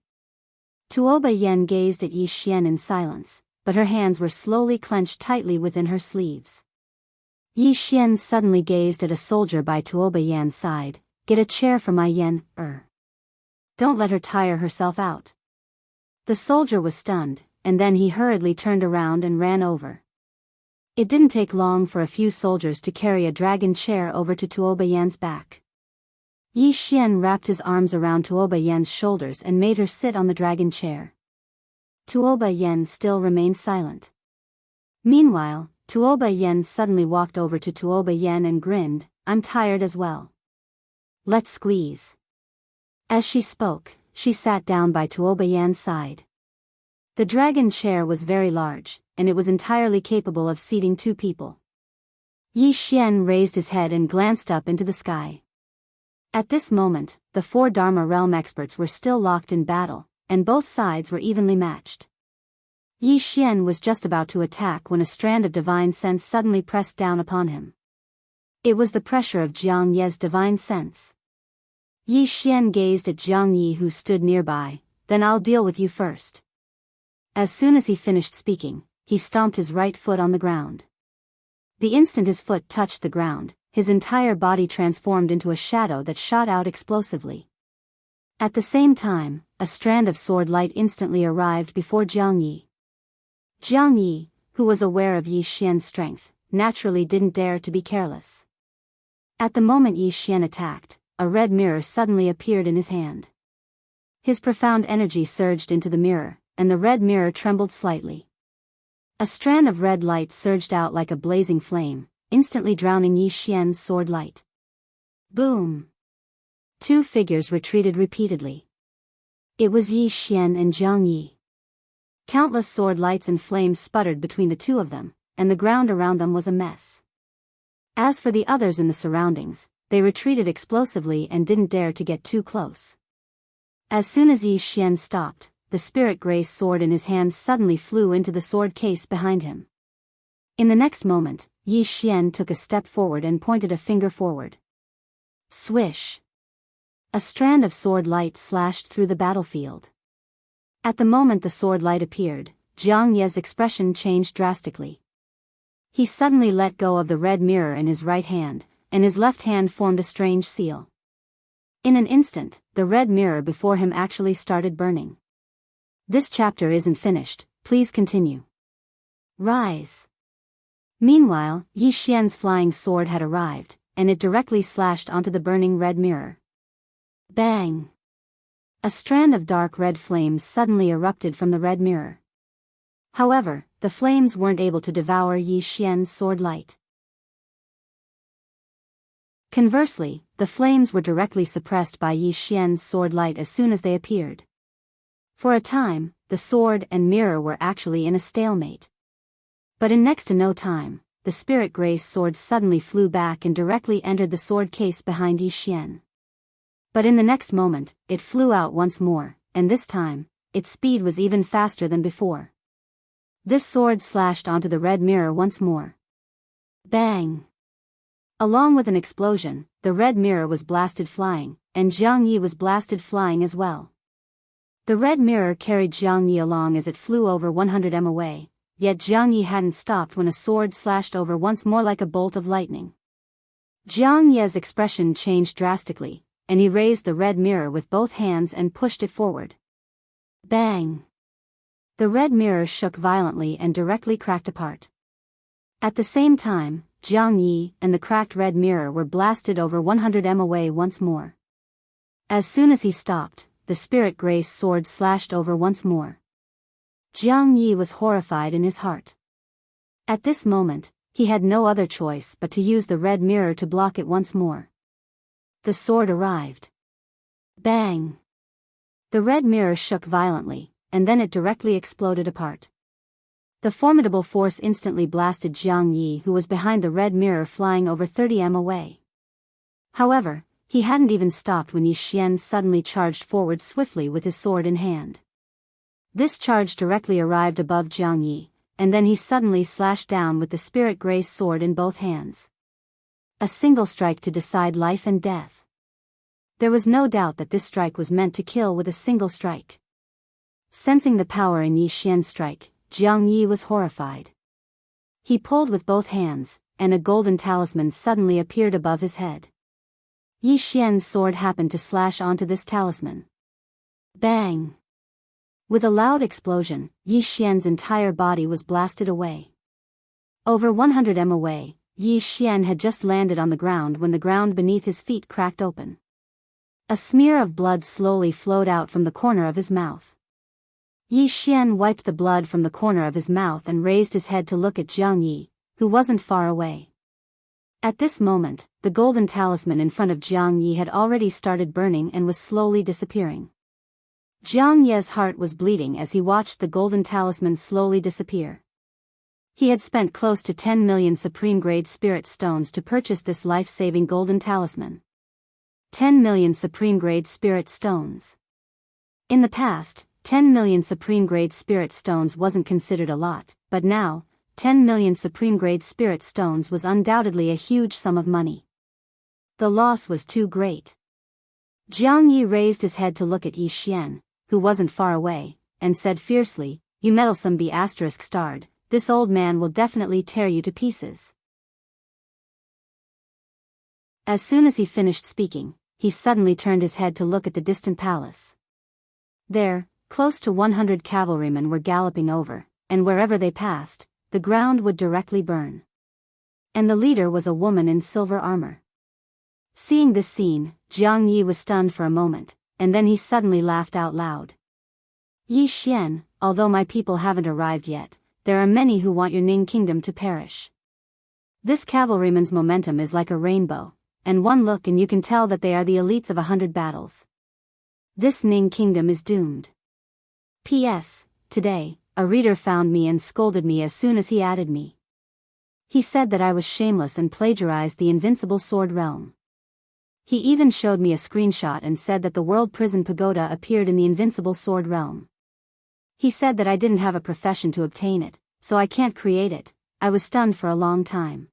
Tuo Yen gazed at Yi Xian in silence, but her hands were slowly clenched tightly within her sleeves. Yi Xian suddenly gazed at a soldier by Tuo Yan's side. "Get a chair for my Yen, Don't let her tire herself out." The soldier was stunned, and then he hurriedly turned around and ran over. It didn't take long for a few soldiers to carry a dragon chair over to Tuo Yan's back. Yi Xian wrapped his arms around Tuo Yan's shoulders and made her sit on the dragon chair. Tuo Yen still remained silent. Meanwhile, Tuo Yen suddenly walked over to Tuo Yen and grinned, "I'm tired as well. Let's squeeze." As she spoke, she sat down by Tuo Yan's side. The dragon chair was very large, and it was entirely capable of seating 2 people. Yi Xian raised his head and glanced up into the sky. At this moment, the 4 Dharma realm experts were still locked in battle, and both sides were evenly matched. Yi Xian was just about to attack when a strand of divine sense suddenly pressed down upon him. It was the pressure of Jiang Ye's divine sense. Yi Xian gazed at Jiang Yi who stood nearby. "Then I'll deal with you first." As soon as he finished speaking, he stomped his right foot on the ground. The instant his foot touched the ground, his entire body transformed into a shadow that shot out explosively. At the same time, a strand of sword light instantly arrived before Jiang Yi. Jiang Yi, who was aware of Yi Xian's strength, naturally didn't dare to be careless. At the moment Yi Xian attacked, a red mirror suddenly appeared in his hand. His profound energy surged into the mirror, and the red mirror trembled slightly. A strand of red light surged out like a blazing flame, instantly drowning Yi Xian's sword light. Boom! 2 figures retreated repeatedly. It was Yi Xian and Jiang Yi. Countless sword lights and flames sputtered between the 2 of them, and the ground around them was a mess. As for the others in the surroundings, they retreated explosively and didn't dare to get too close. As soon as Yi Xian stopped, the spirit grace sword in his hands suddenly flew into the sword case behind him. In the next moment, Yi Xian took a step forward and pointed a finger forward. Swish! A strand of sword light slashed through the battlefield. At the moment the sword light appeared, Jiang Ye's expression changed drastically. He suddenly let go of the red mirror in his right hand, and his left hand formed a strange seal. In an instant, the red mirror before him actually started burning. This chapter isn't finished, please continue. Rise! Meanwhile, Yi Xian's flying sword had arrived, and it directly slashed onto the burning red mirror. Bang! A strand of dark red flames suddenly erupted from the red mirror. However, the flames weren't able to devour Yi Xian's sword light. Conversely, the flames were directly suppressed by Yi Xian's sword light as soon as they appeared. For a time, the sword and mirror were actually in a stalemate. But in next to no time, the spirit grace sword suddenly flew back and directly entered the sword case behind Yi Xian. But in the next moment, it flew out once more, and this time, its speed was even faster than before. This sword slashed onto the red mirror once more. Bang! Along with an explosion, the red mirror was blasted flying, and Jiang Yi was blasted flying as well. The red mirror carried Jiang Yi along as it flew over 100 m away, yet Jiang Yi hadn't stopped when a sword slashed over once more like a bolt of lightning. Jiang Yi's expression changed drastically, and he raised the red mirror with both hands and pushed it forward. Bang! The red mirror shook violently and directly cracked apart. At the same time, Jiang Yi and the cracked red mirror were blasted over 100 m away once more. As soon as he stopped, the spirit grace sword slashed over once more. Jiang Yi was horrified in his heart. At this moment, he had no other choice but to use the red mirror to block it once more. The sword arrived. Bang! The red mirror shook violently, and then it directly exploded apart. The formidable force instantly blasted Jiang Yi, who was behind the red mirror flying over 30 m away. However, he hadn't even stopped when Yi Xian suddenly charged forward swiftly with his sword in hand. This charge directly arrived above Jiang Yi, and then he suddenly slashed down with the spirit grace sword in both hands. A single strike to decide life and death. There was no doubt that this strike was meant to kill with a single strike. Sensing the power in Yi Xian's strike, Jiang Yi was horrified. He pulled with both hands, and a golden talisman suddenly appeared above his head. Yi Xian's sword happened to slash onto this talisman. Bang! With a loud explosion, Yi Xian's entire body was blasted away. Over 100 m away, Yi Xian had just landed on the ground when the ground beneath his feet cracked open. A smear of blood slowly flowed out from the corner of his mouth. Yi Xian wiped the blood from the corner of his mouth and raised his head to look at Jiang Yi, who wasn't far away. At this moment, the golden talisman in front of Jiang Yi had already started burning and was slowly disappearing. Jiang Yi's heart was bleeding as he watched the golden talisman slowly disappear. He had spent close to 10 million supreme-grade spirit stones to purchase this life-saving golden talisman. 10 million supreme-grade spirit stones. In the past, 10 million supreme-grade spirit stones wasn't considered a lot, but now, 10 million supreme-grade spirit stones was undoubtedly a huge sum of money. The loss was too great. Jiang Yi raised his head to look at Yi Xian, who wasn't far away, and said fiercely, "You meddlesome be***starred, this old man will definitely tear you to pieces." As soon as he finished speaking, he suddenly turned his head to look at the distant palace. There, close to 100 cavalrymen were galloping over, and wherever they passed, the ground would directly burn. And the leader was a woman in silver armor. Seeing this scene, Jiang Yi was stunned for a moment, and then he suddenly laughed out loud. "Yi Xian, although my people haven't arrived yet, there are many who want your Ning kingdom to perish. This cavalryman's momentum is like a rainbow, and one look and you can tell that they are the elites of 100 battles. This Ning kingdom is doomed. P.S. Today, a reader found me and scolded me as soon as he added me. He said that I was shameless and plagiarized the invincible sword realm. He even showed me a screenshot and said that the World Prison Pagoda appeared in the Invincible Sword realm. He said that I didn't have a profession to obtain it, so I can't create it. I was stunned for a long time.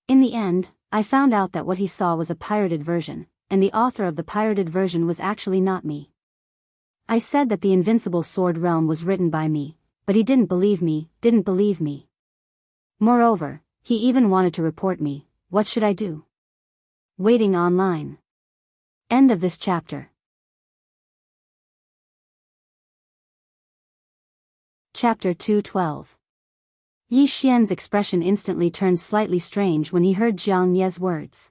In the end, I found out that what he saw was a pirated version, and the author of the pirated version was actually not me. I said that the Invincible Sword realm was written by me, but he didn't believe me. Moreover, he even wanted to report me. What should I do? Waiting online. End of this chapter. Chapter 212. Yi Xian's expression instantly turned slightly strange when he heard Jiang Ye's words.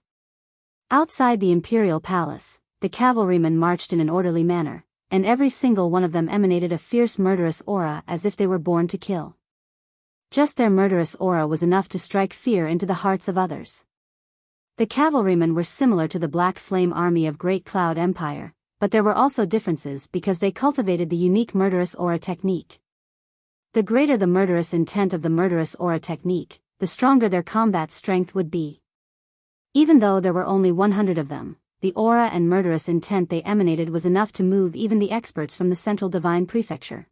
Outside the imperial palace, the cavalrymen marched in an orderly manner, and every single one of them emanated a fierce murderous aura as if they were born to kill. Just their murderous aura was enough to strike fear into the hearts of others. The cavalrymen were similar to the Black Flame Army of Great Cloud Empire, but there were also differences because they cultivated the unique murderous aura technique. The greater the murderous intent of the murderous aura technique, the stronger their combat strength would be. Even though there were only 100 of them, the aura and murderous intent they emanated was enough to move even the experts from the Central Divine Prefecture.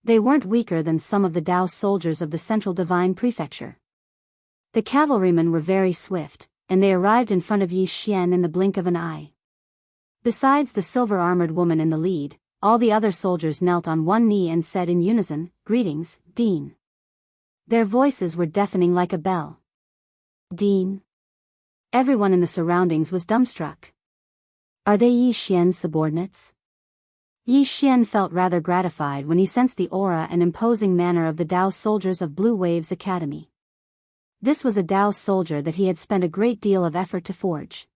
They weren't weaker than some of the Dao soldiers of the Central Divine Prefecture. The cavalrymen were very swift, and they arrived in front of Yi Xian in the blink of an eye. Besides the silver-armored woman in the lead, all the other soldiers knelt on one knee and said in unison, "Greetings, Dean." Their voices were deafening like a bell. Dean? Everyone in the surroundings was dumbstruck. Are they Yi Xian's subordinates? Yi Xian felt rather gratified when he sensed the aura and imposing manner of the Dao soldiers of Blue Waves Academy. This was a Dao soldier that he had spent a great deal of effort to forge.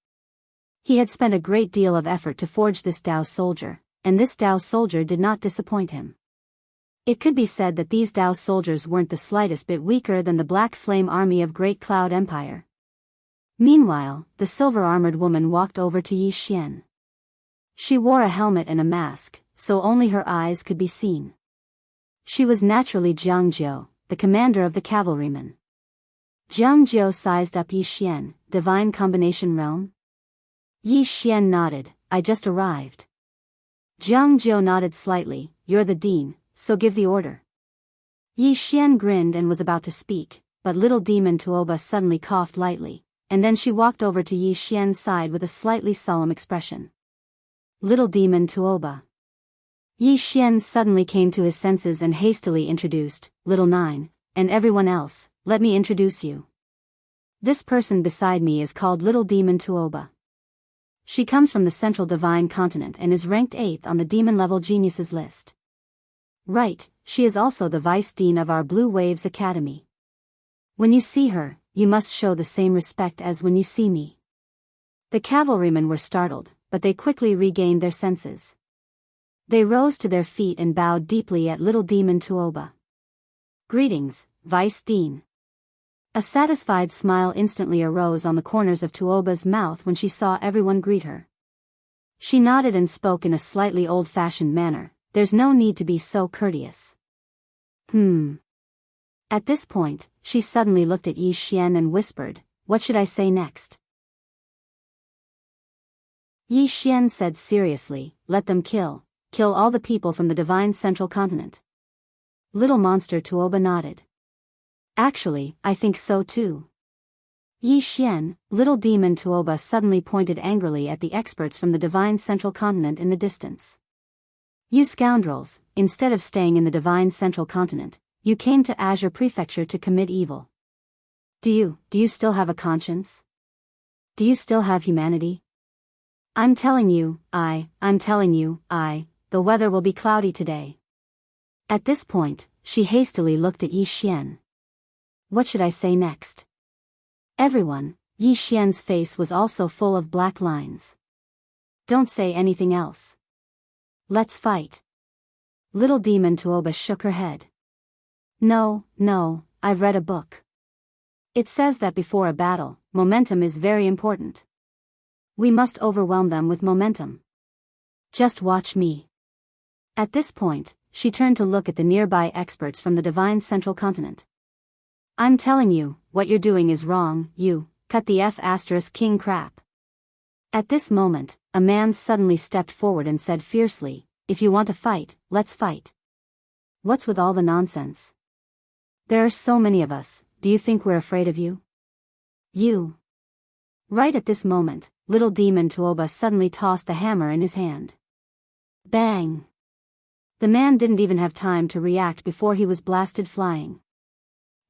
He had spent a great deal of effort to forge this Dao soldier, and this Dao soldier did not disappoint him. It could be said that these Dao soldiers weren't the slightest bit weaker than the Black Flame Army of Great Cloud Empire. Meanwhile, the silver-armored woman walked over to Yi Xian. She wore a helmet and a mask, so only her eyes could be seen. She was naturally Jianghu, the commander of the cavalrymen. Jianghu sized up Yi Xian. Divine Combination Realm? Yi Xian nodded. I just arrived. Jianghu nodded slightly. You're the dean, so give the order. Yi Xian grinned and was about to speak, but little demon Tuoba suddenly coughed lightly, and then she walked over to Yi Xian's side with a slightly solemn expression. Little demon Tuoba. Yi Xian suddenly came to his senses and hastily introduced, Little Nine, and everyone else, let me introduce you. This person beside me is called Little Demon Tuoba. She comes from the Central Divine Continent and is ranked 8th on the demon-level geniuses list. Right, she is also the Vice Dean of our Blue Waves Academy. When you see her, you must show the same respect as when you see me. The cavalrymen were startled, but they quickly regained their senses. They rose to their feet and bowed deeply at Little Demon Tuoba. Greetings, Vice Dean. A satisfied smile instantly arose on the corners of Tuoba's mouth when she saw everyone greet her. She nodded and spoke in a slightly old-fashioned manner. There's no need to be so courteous. At this point, she suddenly looked at Yi Xian and whispered, what should I say next? Yi Xian said seriously, let them kill all the people from the Divine Central Continent. Little monster Tuoba nodded. Actually, I think so too. Yi Xian, Little Demon Tuoba suddenly pointed angrily at the experts from the Divine Central Continent in the distance. You scoundrels, instead of staying in the Divine Central Continent, you came to Azure Prefecture to commit evil. Do you still have a conscience? Do you still have humanity? I'm telling you, the weather will be cloudy today. At this point, she hastily looked at Yi Xian. What should I say next? Everyone, Yi Xian's face was also full of black lines. Don't say anything else. Let's fight. Little Demon Tuoba shook her head. No, I've read a book. It says that before a battle, momentum is very important. We must overwhelm them with momentum. Just watch me. At this point, she turned to look at the nearby experts from the Divine Central Continent. I'm telling you, what you're doing is wrong, you, cut the F** king crap. At this moment, a man suddenly stepped forward and said fiercely, "If you want to fight, let's fight. What's with all the nonsense? There are so many of us, do you think we're afraid of you? You." Right at this moment, little demon Tuoba suddenly tossed the hammer in his hand. Bang! The man didn't even have time to react before he was blasted flying.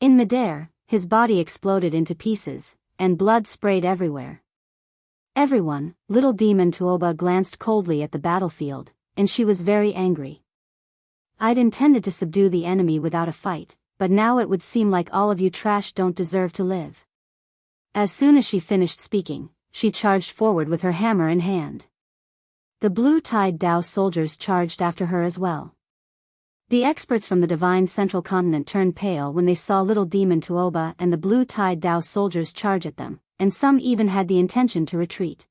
In midair, his body exploded into pieces, and blood sprayed everywhere. Everyone, little demon Tuoba glanced coldly at the battlefield, and she was very angry. "I'd intended to subdue the enemy without a fight, but now it would seem like all of you trash don't deserve to live." As soon as she finished speaking, she charged forward with her hammer in hand. The blue-tied Dao soldiers charged after her as well. The experts from the divine central continent turned pale when they saw little demon Tuoba and the blue-tied Dao soldiers charge at them, and some even had the intention to retreat.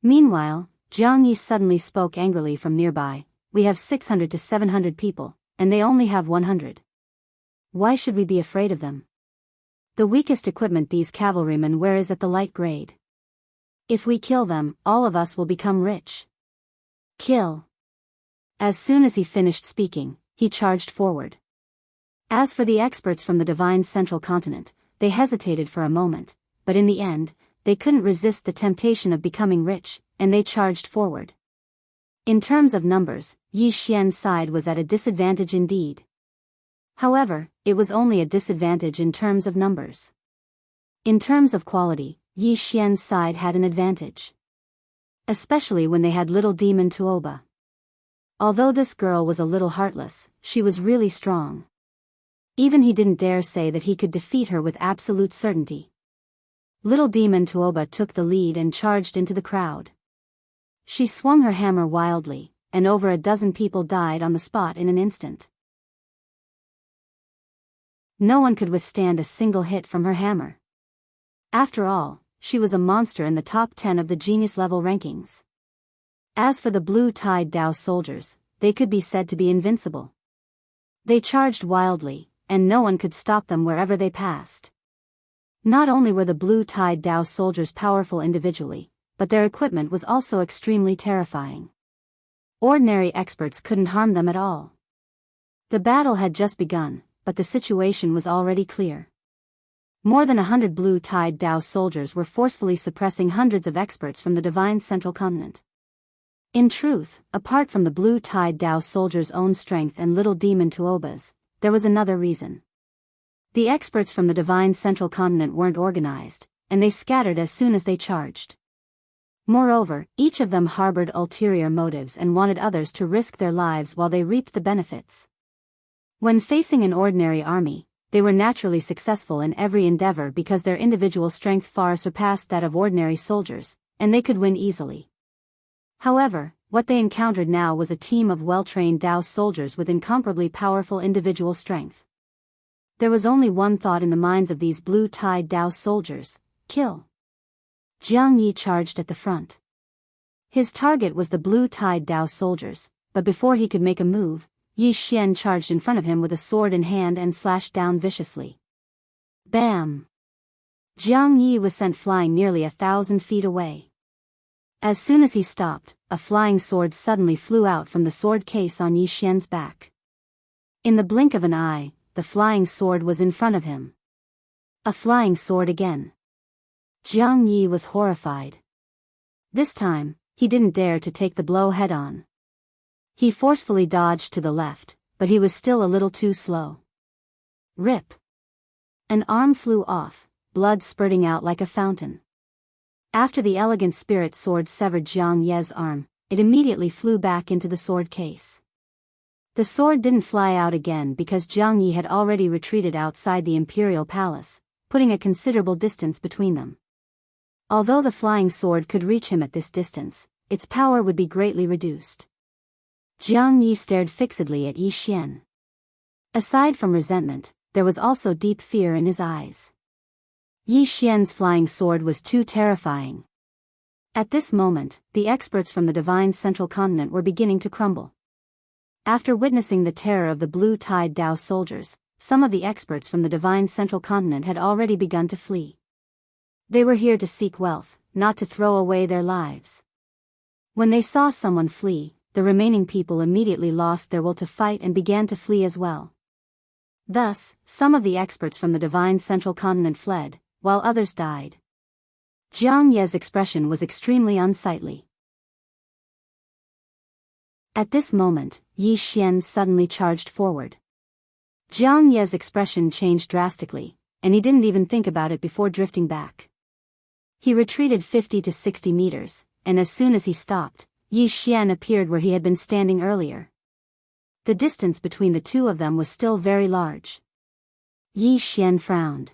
Meanwhile, Jianghu suddenly spoke angrily from nearby, "We have 600 to 700 people, and they only have 100. Why should we be afraid of them? The weakest equipment these cavalrymen wear is at the light grade. If we kill them, all of us will become rich. Kill." As soon as he finished speaking, he charged forward. As for the experts from the divine central continent, they hesitated for a moment, but in the end, they couldn't resist the temptation of becoming rich, and they charged forward. In terms of numbers, Yi Xian's side was at a disadvantage indeed. However, it was only a disadvantage in terms of numbers. In terms of quality, Yi Xian's side had an advantage. Especially when they had little demon Tuoba. Although this girl was a little heartless, she was really strong. Even he didn't dare say that he could defeat her with absolute certainty. Little demon Tuoba took the lead and charged into the crowd. She swung her hammer wildly, and over a dozen people died on the spot in an instant. No one could withstand a single hit from her hammer. After all, she was a monster in the top 10 of the genius level rankings. As for the blue-tied Dao soldiers, they could be said to be invincible. They charged wildly, and no one could stop them wherever they passed. Not only were the blue-tied Dao soldiers powerful individually, but their equipment was also extremely terrifying. Ordinary experts couldn't harm them at all. The battle had just begun, but the situation was already clear. More than 100 blue-tied Dao soldiers were forcefully suppressing hundreds of experts from the divine central continent. In truth, apart from the blue-tied Dao soldiers' own strength and little demon Tuoba's, there was another reason. The experts from the divine central continent weren't organized, and they scattered as soon as they charged. Moreover, each of them harbored ulterior motives and wanted others to risk their lives while they reaped the benefits. When facing an ordinary army, they were naturally successful in every endeavor because their individual strength far surpassed that of ordinary soldiers, and they could win easily. However, what they encountered now was a team of well-trained Dao soldiers with incomparably powerful individual strength. There was only one thought in the minds of these blue-tied Dao soldiers: kill. Jianghu charged at the front. His target was the blue-tied Dao soldiers, but before he could make a move, Yi Xian charged in front of him with a sword in hand and slashed down viciously. Bam! Jianghu was sent flying nearly 1,000 feet away. As soon as he stopped, a flying sword suddenly flew out from the sword case on Yi Xian's back. In the blink of an eye, the flying sword was in front of him. A flying sword again. Jianghu was horrified. This time, he didn't dare to take the blow head-on. He forcefully dodged to the left, but he was still a little too slow. Rip! An arm flew off, blood spurting out like a fountain. After the elegant spirit sword severed Jiang Ye's arm, it immediately flew back into the sword case. The sword didn't fly out again because Jiang Yi had already retreated outside the imperial palace, putting a considerable distance between them. Although the flying sword could reach him at this distance, its power would be greatly reduced. Jiang Yi stared fixedly at Yi Xian. Aside from resentment, there was also deep fear in his eyes. Yi Xian's flying sword was too terrifying. At this moment, the experts from the divine central continent were beginning to crumble. After witnessing the terror of the blue-tied Dao soldiers, some of the experts from the divine central continent had already begun to flee. They were here to seek wealth, not to throw away their lives. When they saw someone flee, the remaining people immediately lost their will to fight and began to flee as well. Thus, some of the experts from the divine central continent fled, while others died. Jiang Ye's expression was extremely unsightly. At this moment, Yi Xian suddenly charged forward. Jiang Ye's expression changed drastically, and he didn't even think about it before drifting back. He retreated 50 to 60 meters, and as soon as he stopped, Yi Xian appeared where he had been standing earlier. The distance between the two of them was still very large. Yi Xian frowned.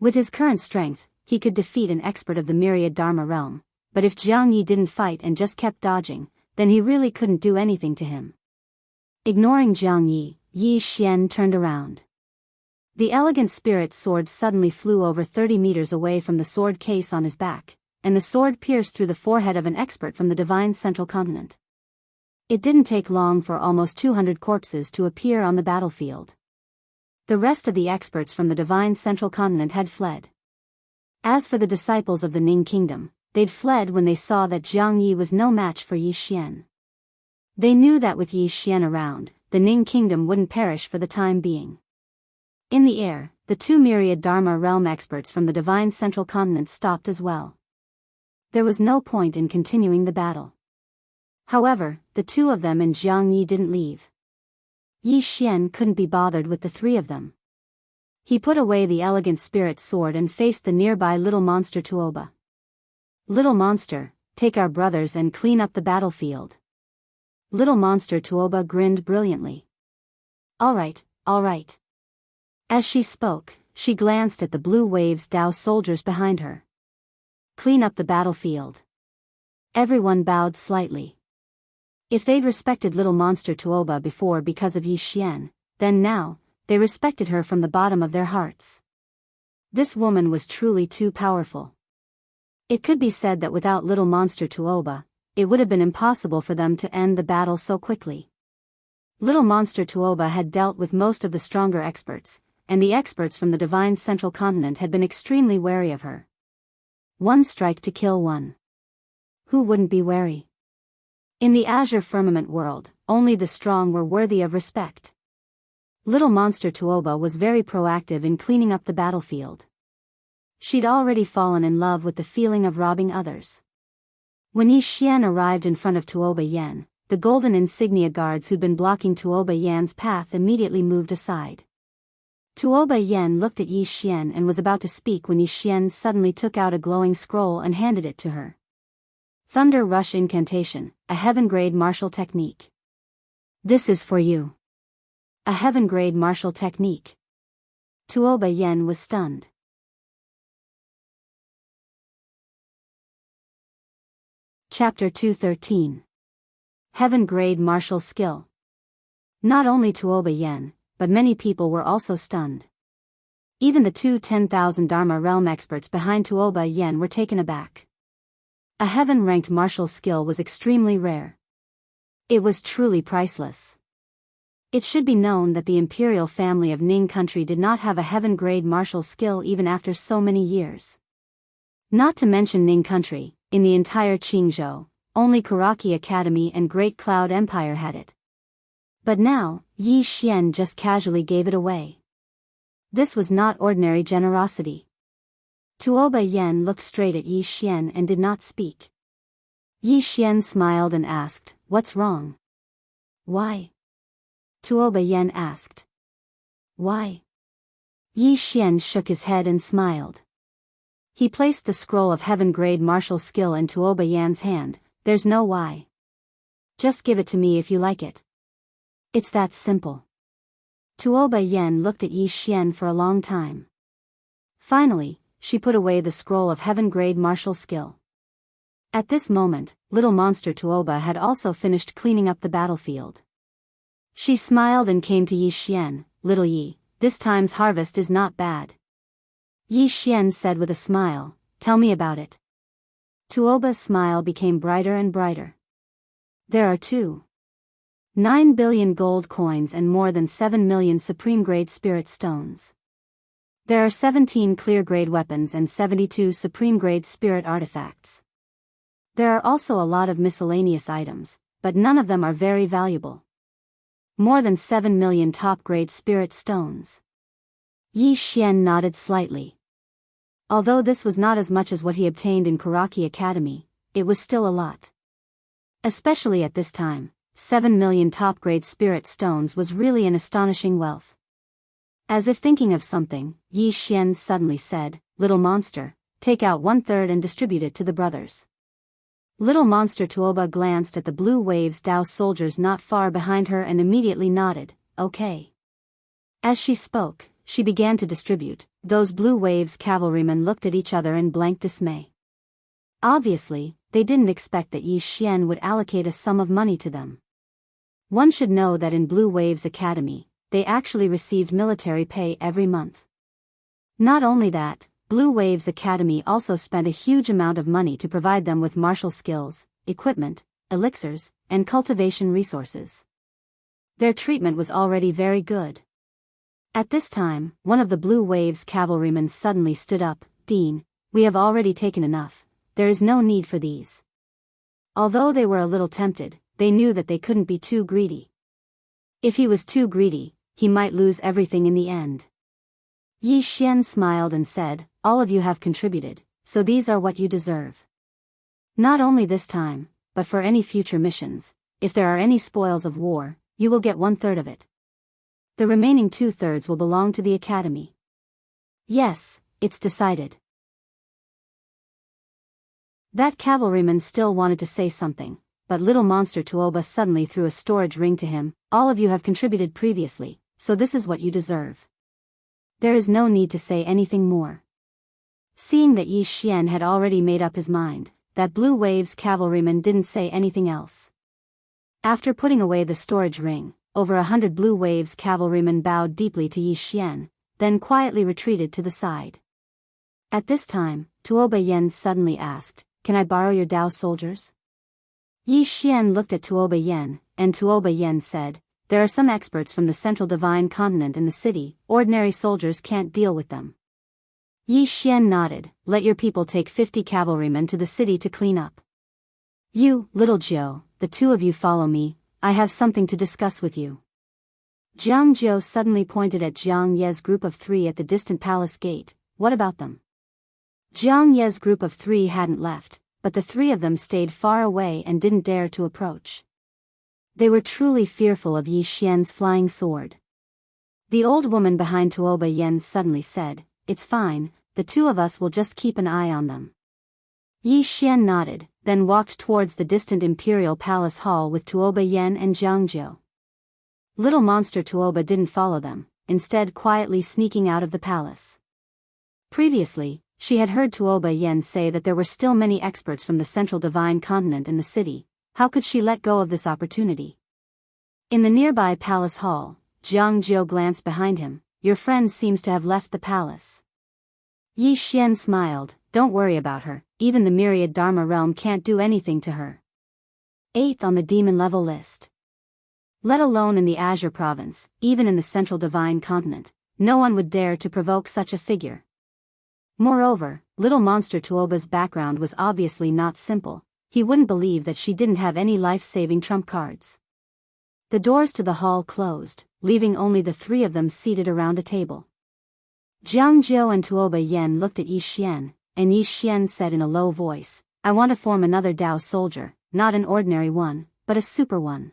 With his current strength, he could defeat an expert of the myriad Dharma realm, but if Jiang Yi didn't fight and just kept dodging, then he really couldn't do anything to him. Ignoring Jiang Yi, Yi Xian turned around. The elegant spirit sword suddenly flew over 30 meters away from the sword case on his back, and the sword pierced through the forehead of an expert from the divine central continent. It didn't take long for almost 200 corpses to appear on the battlefield. The rest of the experts from the divine central continent had fled. As for the disciples of the Ning kingdom, they'd fled when they saw that Jiang Yi was no match for Yi Xian. They knew that with Yi Xian around, the Ning kingdom wouldn't perish for the time being. In the air, the two myriad Dharma realm experts from the divine central continent stopped as well. There was no point in continuing the battle. However, the two of them and Jiang Yi didn't leave. Yi Xian couldn't be bothered with the three of them. He put away the elegant spirit sword and faced the nearby little monster Tuoba. Little monster, take our brothers and clean up the battlefield. Little monster Tuoba grinned brilliantly. All right. As she spoke, she glanced at the Blue Waves Dao soldiers behind her. Clean up the battlefield. Everyone bowed slightly. If they'd respected little monster Tuoba before because of Yi Xian, then now, they respected her from the bottom of their hearts. This woman was truly too powerful. It could be said that without little monster Tuoba, it would have been impossible for them to end the battle so quickly. Little monster Tuoba had dealt with most of the stronger experts, and the experts from the divine central continent had been extremely wary of her. One strike to kill one. Who wouldn't be wary? In the azure firmament world, only the strong were worthy of respect. Little monster Tuoba was very proactive in cleaning up the battlefield. She'd already fallen in love with the feeling of robbing others. When Yi Xian arrived in front of Tuoba Yan, the golden insignia guards who'd been blocking Tuoba Yan's path immediately moved aside. Tuoba Yan looked at Yi Xian and was about to speak when Yi Xian suddenly took out a glowing scroll and handed it to her. Thunder Rush Incantation, a heaven-grade martial technique. This is for you. A heaven-grade martial technique. Tuoba Yan was stunned. Chapter 213. Heaven-grade martial skill. Not only Tuoba Yan, but many people were also stunned. Even the two 10,000 Dharma realm experts behind Tuoba Yan were taken aback. A heaven-ranked martial skill was extremely rare. It was truly priceless. It should be known that the imperial family of Ning country did not have a heaven-grade martial skill even after so many years. Not to mention Ning country, in the entire Qingzhou, only Kuraki Academy and Great Cloud Empire had it. But now, Yi Xian just casually gave it away. This was not ordinary generosity. Tuoba Yan looked straight at Yi Xian and did not speak. Yi Xian smiled and asked, "What's wrong?" "Why?" Tuoba Yan asked. "Why?" Yi Xian shook his head and smiled. He placed the scroll of heaven-grade martial skill in Tuoba Yan's hand. "There's no why. Just give it to me if you like it. It's that simple." Tuoba Yan looked at Yi Xian for a long time. Finally, she put away the scroll of heaven-grade martial skill. At this moment, little monster Tuoba had also finished cleaning up the battlefield. She smiled and came to Yi Xian. "Little Yi, this time's harvest is not bad." Yi Xian said with a smile, "Tell me about it." Tuoba's smile became brighter and brighter. "There are 2.9 billion gold coins and more than 7 million supreme-grade spirit stones. There are 17 clear-grade weapons and 72 supreme-grade spirit artifacts. There are also a lot of miscellaneous items, but none of them are very valuable. More than 7 million top-grade spirit stones. Yi Xian nodded slightly. Although this was not as much as what he obtained in Karaki Academy, it was still a lot. Especially at this time, 7 million top-grade spirit stones was really an astonishing wealth. As if thinking of something, Yi Xian suddenly said, "Little monster, take out 1/3 and distribute it to the brothers." Little monster Tuoba glanced at the Blue Waves Dao soldiers not far behind her and immediately nodded, "Okay." As she spoke, she began to distribute. Those Blue Waves cavalrymen looked at each other in blank dismay. Obviously, they didn't expect that Yi Xian would allocate a sum of money to them. One should know that in Blue Waves Academy, they actually received military pay every month. Not only that, Blue Waves Academy also spent a huge amount of money to provide them with martial skills, equipment, elixirs, and cultivation resources. Their treatment was already very good. At this time, one of the Blue Waves cavalrymen suddenly stood up, "Dean, we have already taken enough, there is no need for these." Although they were a little tempted, they knew that they couldn't be too greedy. If he was too greedy, he might lose everything in the end. Yi Xian smiled and said, "All of you have contributed, so these are what you deserve. Not only this time, but for any future missions, if there are any spoils of war, you will get 1/3 of it. The remaining 2/3 will belong to the academy." "Yes, it's decided." That cavalryman still wanted to say something, but little monster Tuoba suddenly threw a storage ring to him. "All of you have contributed previously, so this is what you deserve. There is no need to say anything more." Seeing that Yi Xian had already made up his mind, that Blue Waves cavalryman didn't say anything else. After putting away the storage ring, over 100 Blue Waves cavalrymen bowed deeply to Yi Xian, then quietly retreated to the side. At this time, Tuoba Yen suddenly asked, "Can I borrow your Dao soldiers?" Yi Xian looked at Tuoba Yen, and Tuoba Yen said, "There are some experts from the Central Divine Continent in the city, ordinary soldiers can't deal with them." Yi Xian nodded, "Let your people take 50 cavalrymen to the city to clean up. You, little Jiao, the two of you follow me, I have something to discuss with you." Jiang Jiao suddenly pointed at Jiang Ye's group of 3 at the distant palace gate. "What about them?" Jiang Ye's group of 3 hadn't left, but the 3 of them stayed far away and didn't dare to approach. They were truly fearful of Yi Xian's flying sword. The old woman behind Tuoba Yen suddenly said, "It's fine, the 2 of us will just keep an eye on them." Yi Xian nodded, then walked towards the distant imperial palace hall with Tuoba Yen and Jiang Jiao. Little monster Tuoba didn't follow them, instead quietly sneaking out of the palace. Previously, she had heard Tuoba Yen say that there were still many experts from the Central Divine Continent in the city. How could she let go of this opportunity? In the nearby palace hall, Jiang Jiao glanced behind him. "Your friend seems to have left the palace." Yi Xian smiled, "Don't worry about her, even the myriad Dharma realm can't do anything to her. 8th on the demon level list. Let alone in the Azure province, even in the Central Divine Continent, no one would dare to provoke such a figure." Moreover, little monster Tuoba's background was obviously not simple. He wouldn't believe that she didn't have any life-saving trump cards. The doors to the hall closed, leaving only the 3 of them seated around a table. Jiang Jiao and Tuoba Yen looked at Yi Xian, and Yi Xian said in a low voice, "I want to form another Dao soldier, not an ordinary one, but a super one.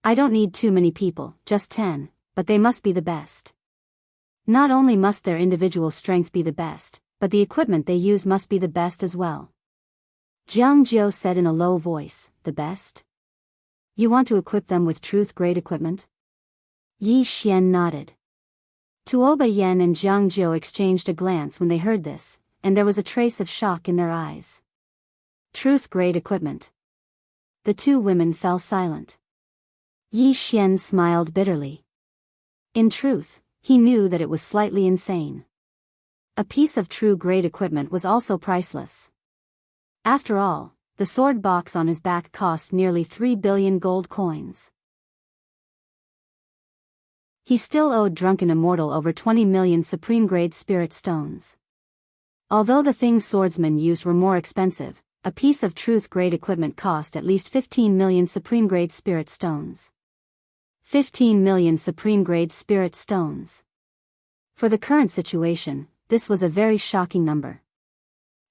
I don't need too many people, just 10, but they must be the best. Not only must their individual strength be the best, but the equipment they use must be the best as well." Jiang Jiao said in a low voice, "The best? You want to equip them with truth-grade equipment?" Yi Xian nodded. Tuoba Yen and Jiang Jiao exchanged a glance when they heard this, and there was a trace of shock in their eyes. Truth-grade equipment. The 2 women fell silent. Yi Xian smiled bitterly. In truth, he knew that it was slightly insane. A piece of true-grade equipment was also priceless. After all, the sword box on his back cost nearly 3 billion gold coins. He still owed drunken Immortal over 20 million supreme-grade spirit stones. Although the things swordsmen used were more expensive, a piece of truth-grade equipment cost at least 15 million supreme-grade spirit stones. 15 million supreme-grade spirit stones. For the current situation, this was a very shocking number.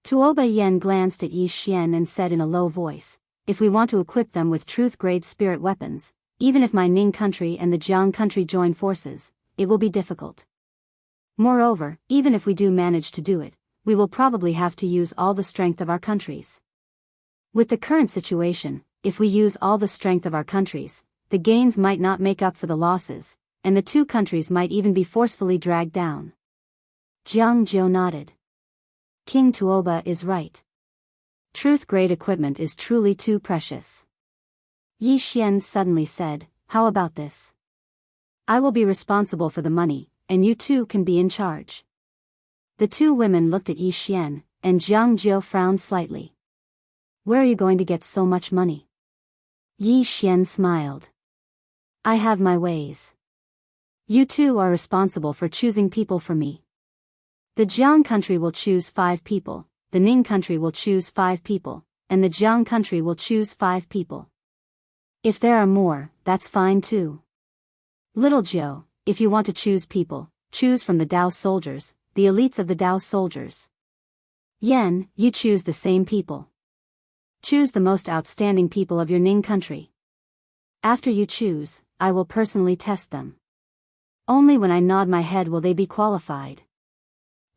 Tuoba Yen glanced at Yi Xian and said in a low voice, "If we want to equip them with truth-grade spirit weapons, even if my Ning country and the Jiang country join forces, it will be difficult. Moreover, even if we do manage to do it, we will probably have to use all the strength of our countries. With the current situation, if we use all the strength of our countries, the gains might not make up for the losses, and the two countries might even be forcefully dragged down." Jianghu nodded. King Tuoba is right. Truth-grade equipment is truly too precious. Yi Xian suddenly said, "How about this? I will be responsible for the money, and you two can be in charge." The two women looked at Yi Xian, and Jianghu frowned slightly. "Where are you going to get so much money?" Yi Xian smiled. "I have my ways. You two are responsible for choosing people for me. The Jiang country will choose 5 people, the Ning country will choose 5 people, and the Jiang country will choose 5 people. If there are more, that's fine too. Little Jiao, if you want to choose people, choose from the Dao soldiers, the elites of the Dao soldiers. Yen, you choose the same people. Choose the most outstanding people of your Ning country. After you choose, I will personally test them. Only when I nod my head will they be qualified."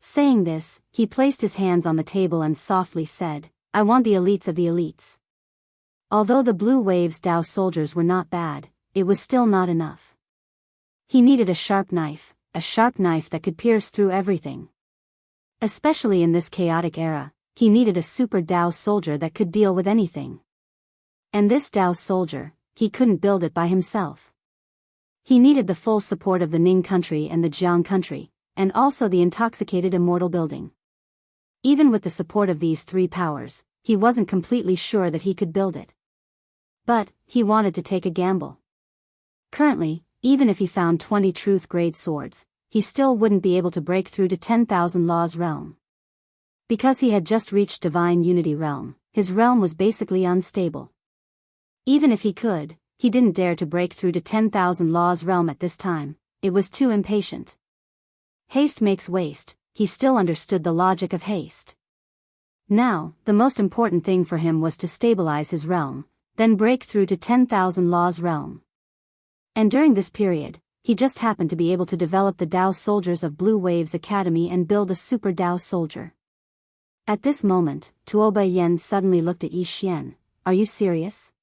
Saying this, he placed his hands on the table and softly said, "I want the elites of the elites." Although the Blue Wave's Dao soldiers were not bad, it was still not enough. He needed a sharp knife that could pierce through everything. Especially in this chaotic era, he needed a super Dao soldier that could deal with anything. And this Dao soldier, he couldn't build it by himself. He needed the full support of the Ning country and the Jiang country, and also the intoxicated Immortal building. Even with the support of these 3 powers, he wasn't completely sure that he could build it. But, he wanted to take a gamble. Currently, even if he found 20 truth-grade swords, he still wouldn't be able to break through to 10,000 Laws realm. Because he had just reached Divine Unity realm, his realm was basically unstable. Even if he could, he didn't dare to break through to 10,000 Laws realm at this time, it was too impatient. Haste makes waste, he still understood the logic of haste. Now, the most important thing for him was to stabilize his realm, then break through to 10,000 Laws realm. And during this period, he just happened to be able to develop the Dao soldiers of Blue Wave's Academy and build a super Dao soldier. At this moment, Tuoba Yen suddenly looked at Yi Xian. "Are you serious?"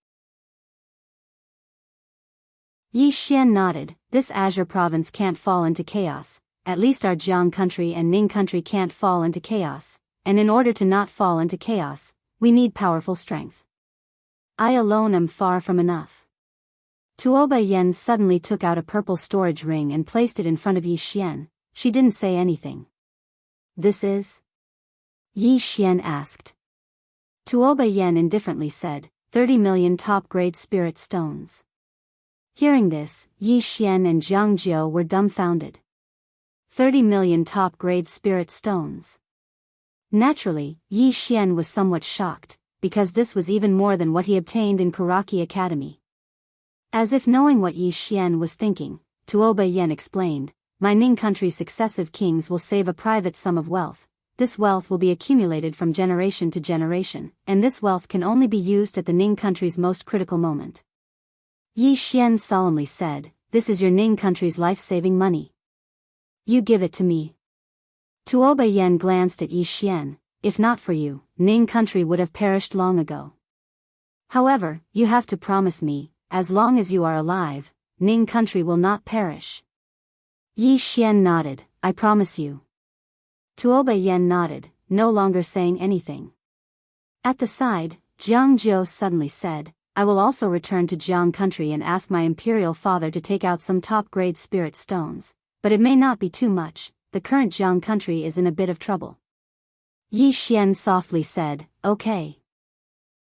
Yi Xian nodded. "This Azure province can't fall into chaos. At least our Jiang country and Ning country can't fall into chaos, and in order to not fall into chaos, we need powerful strength. I alone am far from enough." Tuoba Yen suddenly took out a purple storage ring and placed it in front of Yi Xian. She didn't say anything. "This is?" Yi Xian asked. Tuoba Yen indifferently said, 30 million top-grade spirit stones. Hearing this, Yi Xian and Jianghu were dumbfounded. 30 million top-grade spirit stones. Naturally, Yi Xian was somewhat shocked, because this was even more than what he obtained in Karaki Academy. As if knowing what Yi Xian was thinking, Tuoba Yen explained, "My Ning country's successive kings will save a private sum of wealth. This wealth will be accumulated from generation to generation, and this wealth can only be used at the Ning country's most critical moment." Yi Xian solemnly said, "This is your Ning country's life-saving money. You give it to me." Tuoba Yen glanced at Yi Xian. "If not for you, Ning country would have perished long ago. However, you have to promise me, as long as you are alive, Ning country will not perish." Yi Xian nodded, "I promise you." Tuoba Yen nodded, no longer saying anything. At the side, Jianghu suddenly said, "I will also return to Jiang country and ask my imperial father to take out some top-grade spirit stones, but it may not be too much, the current Jiang country is in a bit of trouble." Yi Xian softly said, "Okay.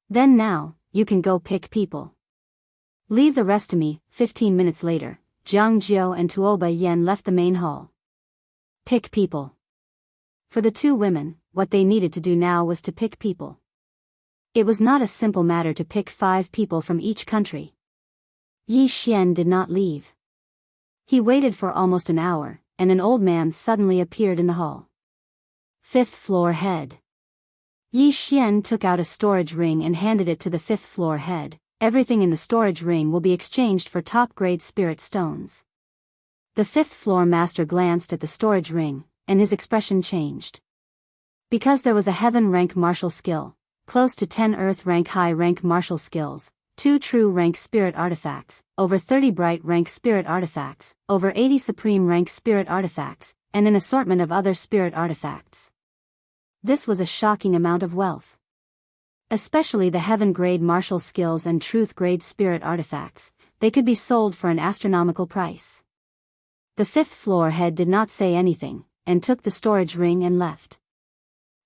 Then now, you can go pick people. Leave the rest to me." 15 minutes later, Jianghu and Tuoba Yen left the main hall. Pick people. For the two women, what they needed to do now was to pick people. It was not a simple matter to pick 5 people from each country. Yi Xian did not leave. He waited for almost an hour, and an old man suddenly appeared in the hall. 5th floor head. Yi Xian took out a storage ring and handed it to the 5th floor head. Everything in the storage ring will be exchanged for top-grade spirit stones. The 5th floor master glanced at the storage ring, and his expression changed. Because there was a heaven rank martial skill, close to 10 earth rank high rank martial skills, 2 true rank spirit artifacts, over 30 bright rank spirit artifacts, over 80 supreme rank spirit artifacts, and an assortment of other spirit artifacts. This was a shocking amount of wealth. Especially the heaven-grade martial skills and truth-grade spirit artifacts, they could be sold for an astronomical price. The 5th floor head did not say anything, and took the storage ring and left.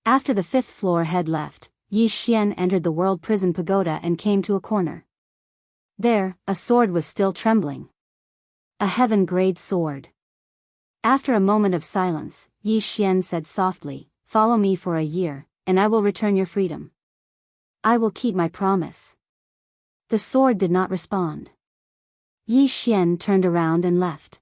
After the 5th floor head left, Yi Xian entered the world prison pagoda and came to a corner. There, a sword was still trembling. A heaven-grade sword. After a moment of silence, Yi Xian said softly, "Follow me for a year, and I will return your freedom. I will keep my promise." The sword did not respond. Yi Xian turned around and left.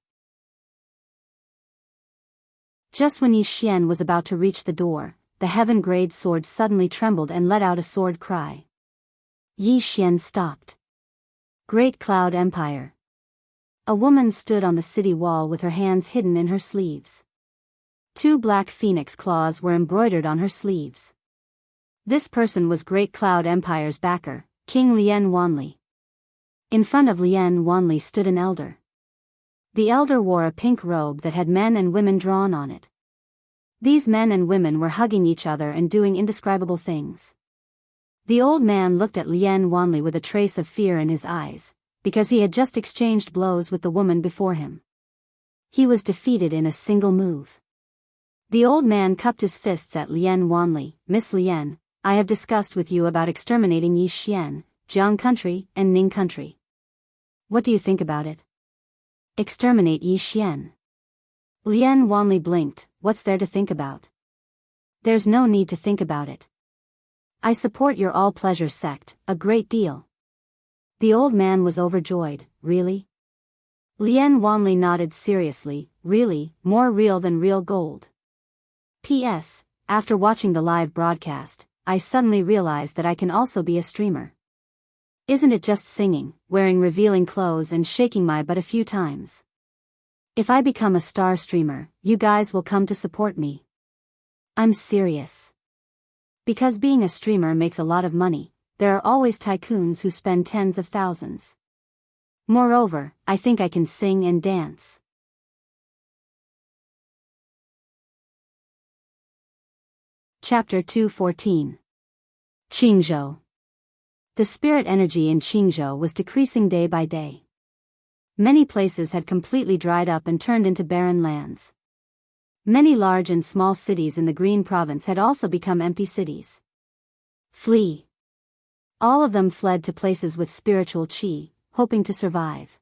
Just when Yi Xian was about to reach the door, the heaven-grade sword suddenly trembled and let out a sword cry. Yi Xian stopped. Great Cloud Empire. A woman stood on the city wall with her hands hidden in her sleeves. 2 black phoenix claws were embroidered on her sleeves. This person was Great Cloud Empire's backer, King Lian Wanli. In front of Lian Wanli stood an elder. The elder wore a pink robe that had men and women drawn on it. These men and women were hugging each other and doing indescribable things. The old man looked at Lian Wanli with a trace of fear in his eyes, because he had just exchanged blows with the woman before him. He was defeated in a single move. The old man cupped his fists at Lian Wanli. "Miss Lian, I have discussed with you about exterminating Yi Xian, Jiang country, and Ning country. What do you think about it? Exterminate Yi Xian." Lian Wanli blinked. "What's there to think about? There's no need to think about it. I support your all-pleasure sect, a great deal." The old man was overjoyed. "Really?" Lian Wanli nodded seriously. "Really, more real than real gold. P.S. After watching the live broadcast, I suddenly realized that I can also be a streamer. Isn't it just singing, wearing revealing clothes and shaking my butt a few times? If I become a star streamer, you guys will come to support me. I'm serious. Because being a streamer makes a lot of money, there are always tycoons who spend tens of thousands. Moreover, I think I can sing and dance." Chapter 214. Qingzhou. The spirit energy in Qingzhou was decreasing day by day. Many places had completely dried up and turned into barren lands. Many large and small cities in the Green Province had also become empty cities. Flee. All of them fled to places with spiritual qi, hoping to survive.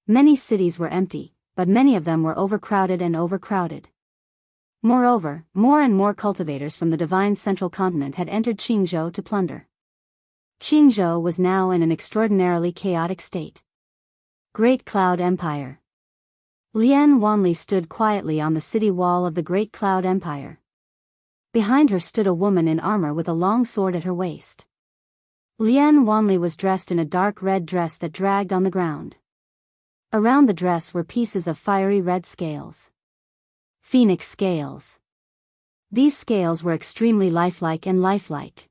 Many cities were empty, but many of them were overcrowded and overcrowded. Moreover, more and more cultivators from the divine central continent had entered Qingzhou to plunder. Qingzhou was now in an extraordinarily chaotic state. Great Cloud Empire. Lian Wanli stood quietly on the city wall of the Great Cloud Empire. Behind her stood a woman in armor with a long sword at her waist. Lian Wanli was dressed in a dark red dress that dragged on the ground. Around the dress were pieces of fiery red scales. Phoenix scales. These scales were extremely lifelike and lifelike.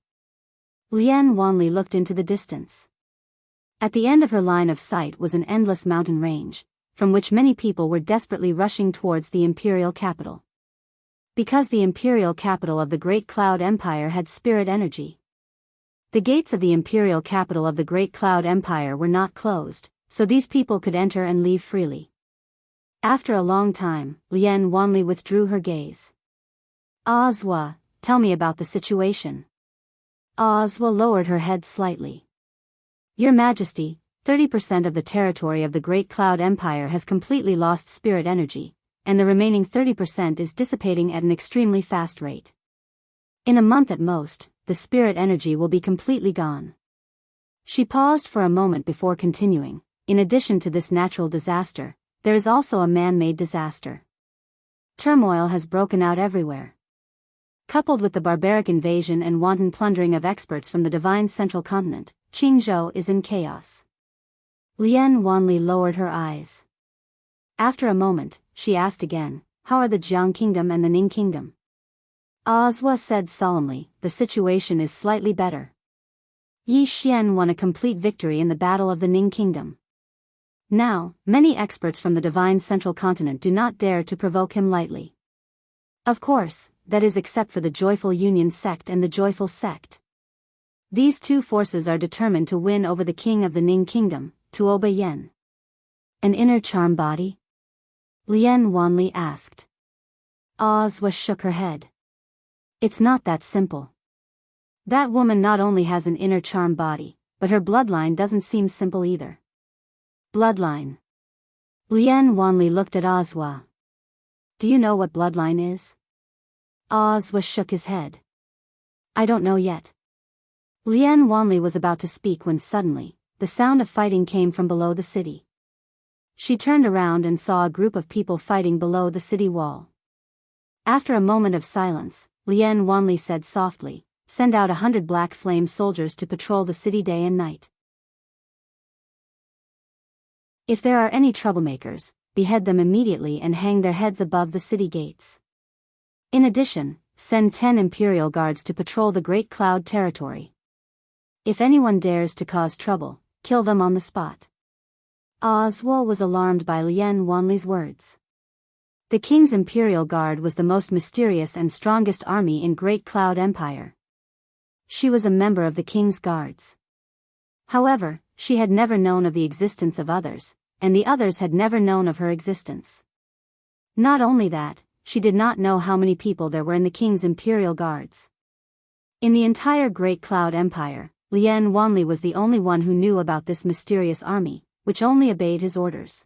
Lian Wanli looked into the distance. At the end of her line of sight was an endless mountain range, from which many people were desperately rushing towards the imperial capital. Because the imperial capital of the Great Cloud Empire had spirit energy. The gates of the imperial capital of the Great Cloud Empire were not closed, so these people could enter and leave freely. After a long time, Lian Wanli withdrew her gaze. "Ozwa, tell me about the situation." Ozwa lowered her head slightly. "Your Majesty, 30% of the territory of the Great Cloud Empire has completely lost spirit energy, and the remaining 30% is dissipating at an extremely fast rate. In a month at most, the spirit energy will be completely gone. She paused for a moment before continuing. In addition to this natural disaster, there is also a man-made disaster. Turmoil has broken out everywhere. Coupled with the barbaric invasion and wanton plundering of experts from the divine central continent, Qingzhou is in chaos. Lian Wanli lowered her eyes. After a moment, she asked again, "How are the Jiang Kingdom and the Ning Kingdom?" Ozwa said solemnly, "The situation is slightly better." Yi Xian won a complete victory in the Battle of the Ning Kingdom. Now, many experts from the divine central continent do not dare to provoke him lightly. Of course, that is except for the Joyful Union sect and the Joyful sect. These two forces are determined to win over the king of the Ning Kingdom, Tuoba Yen. An inner charm body? Lian Wanli asked. Ozwa shook her head. It's not that simple. That woman not only has an inner charm body, but her bloodline doesn't seem simple either. Bloodline. Lian Wanli looked at Ozwa. Do you know what bloodline is? Ozwa shook his head. I don't know yet. Lian Wanli was about to speak when suddenly, the sound of fighting came from below the city. She turned around and saw a group of people fighting below the city wall. After a moment of silence, Lian Wanli said softly, "Send out 100 black flame soldiers to patrol the city day and night. If there are any troublemakers, behead them immediately and hang their heads above the city gates. In addition, send 10 imperial guards to patrol the Great Cloud territory. If anyone dares to cause trouble, kill them on the spot." Ozwa was alarmed by Lian Wanli's words. The king's imperial guard was the most mysterious and strongest army in Great Cloud Empire. She was a member of the king's guards. However, she had never known of the existence of others, and the others had never known of her existence. Not only that, she did not know how many people there were in the king's imperial guards. In the entire Great Cloud Empire, Lian Wanli was the only one who knew about this mysterious army, which only obeyed his orders.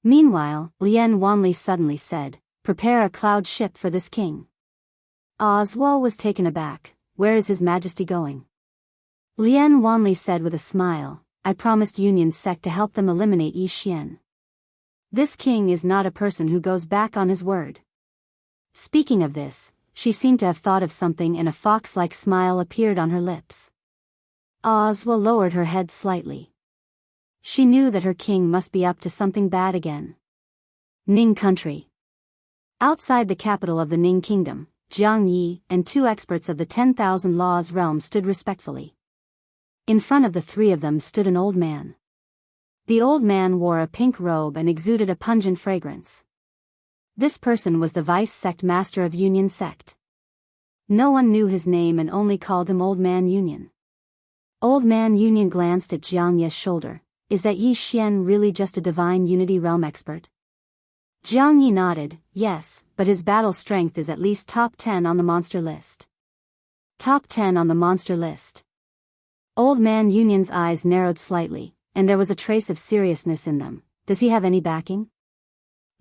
Meanwhile, Lian Wanli suddenly said, "Prepare a cloud ship for this king." Ozwa was taken aback. "Where is His Majesty going?" Lian Wanli said with a smile, "I promised Union sect to help them eliminate Yi Xian. This king is not a person who goes back on his word." Speaking of this, she seemed to have thought of something and a fox-like smile appeared on her lips. Ozwa lowered her head slightly. She knew that her king must be up to something bad again. Ning country. Outside the capital of the Ning kingdom, Jiang Yi and 2 experts of the 10,000 Laws realm stood respectfully. In front of the 3 of them stood an old man. The old man wore a pink robe and exuded a pungent fragrance. This person was the vice sect master of Union sect. No one knew his name and only called him Old Man Union. Old Man Union glanced at Jiang Yi's shoulder. "Is that Yi Xian really just a divine unity realm expert?" Jiang Yi nodded, "Yes, but his battle strength is at least top 10 on the monster list." Top 10 on the monster list. Old Man Union's eyes narrowed slightly, and there was a trace of seriousness in them. "Does he have any backing?"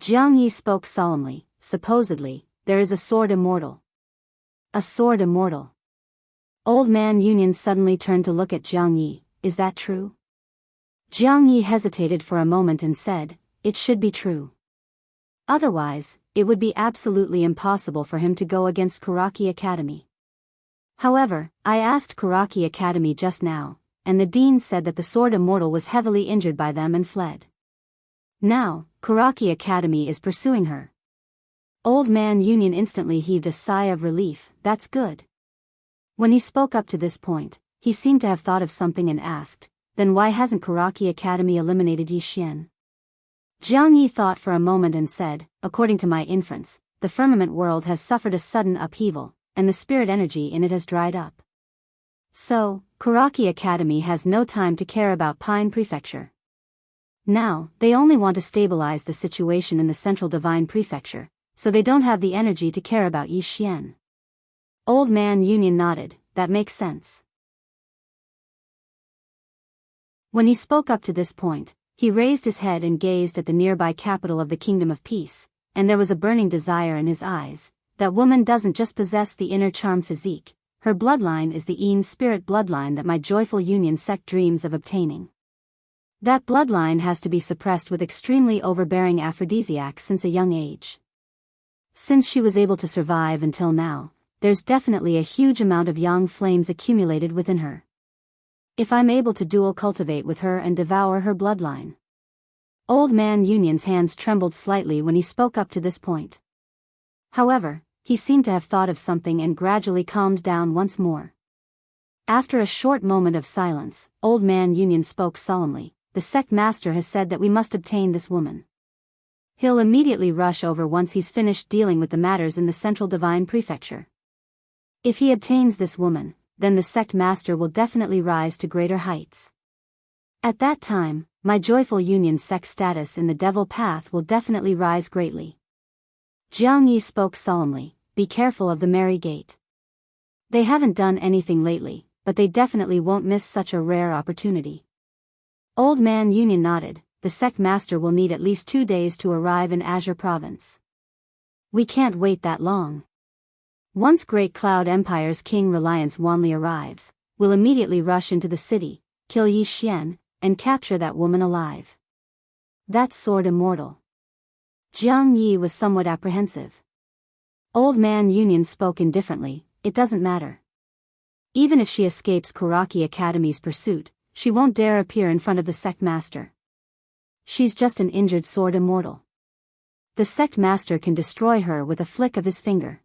Jiang Yi spoke solemnly, "Supposedly, there is a sword immortal." A sword immortal. Old Man Union suddenly turned to look at Jiang Yi. "Is that true?" Jiang Yi hesitated for a moment and said, "It should be true. Otherwise, it would be absolutely impossible for him to go against Kuraki Academy. However, I asked Kuraki Academy just now, and the dean said that the sword immortal was heavily injured by them and fled. Now, Kuraki Academy is pursuing her." Old Man Union instantly heaved a sigh of relief. "That's good." When he spoke up to this point, he seemed to have thought of something and asked, "Then why hasn't Kuraki Academy eliminated Yi Xian?" Jiang Yi thought for a moment and said, "According to my inference, the firmament world has suffered a sudden upheaval, and the spirit energy in it has dried up. So, Kuraki Academy has no time to care about Pine Prefecture. Now, they only want to stabilize the situation in the Central Divine Prefecture, so they don't have the energy to care about Yi Xian." Old Man Union nodded, "That makes sense." When he spoke up to this point, he raised his head and gazed at the nearby capital of the Kingdom of Peace, and there was a burning desire in his eyes. That woman doesn't just possess the inner charm physique, her bloodline is the Yin spirit bloodline that my joyful union sect dreams of obtaining. That bloodline has to be suppressed with extremely overbearing aphrodisiacs since a young age. Since she was able to survive until now, there's definitely a huge amount of yang flames accumulated within her. If I'm able to dual cultivate with her and devour her bloodline. Old Man Union's hands trembled slightly when he spoke up to this point. However, he seemed to have thought of something and gradually calmed down once more. After a short moment of silence, Old Man Union spoke solemnly. The sect master has said that we must obtain this woman. He'll immediately rush over once he's finished dealing with the matters in the Central Divine Prefecture. If he obtains this woman, then the sect master will definitely rise to greater heights. At that time, my joyful union sect status in the devil path will definitely rise greatly. Jianghu spoke solemnly. Be careful of the Merry Gate. They haven't done anything lately, but they definitely won't miss such a rare opportunity. Old Man Union nodded. The sect master will need at least 2 days to arrive in Azure Province. We can't wait that long. Once Great Cloud Empire's King Reliance Wanli arrives, we'll immediately rush into the city, kill Yi Xian, and capture that woman alive. That sword Immortal. Jiang Yi was somewhat apprehensive. Old Man Union spoke indifferently. It doesn't matter. Even if she escapes Kuraki Academy's pursuit, she won't dare appear in front of the sect master. She's just an injured sword Immortal. The sect master can destroy her with a flick of his finger.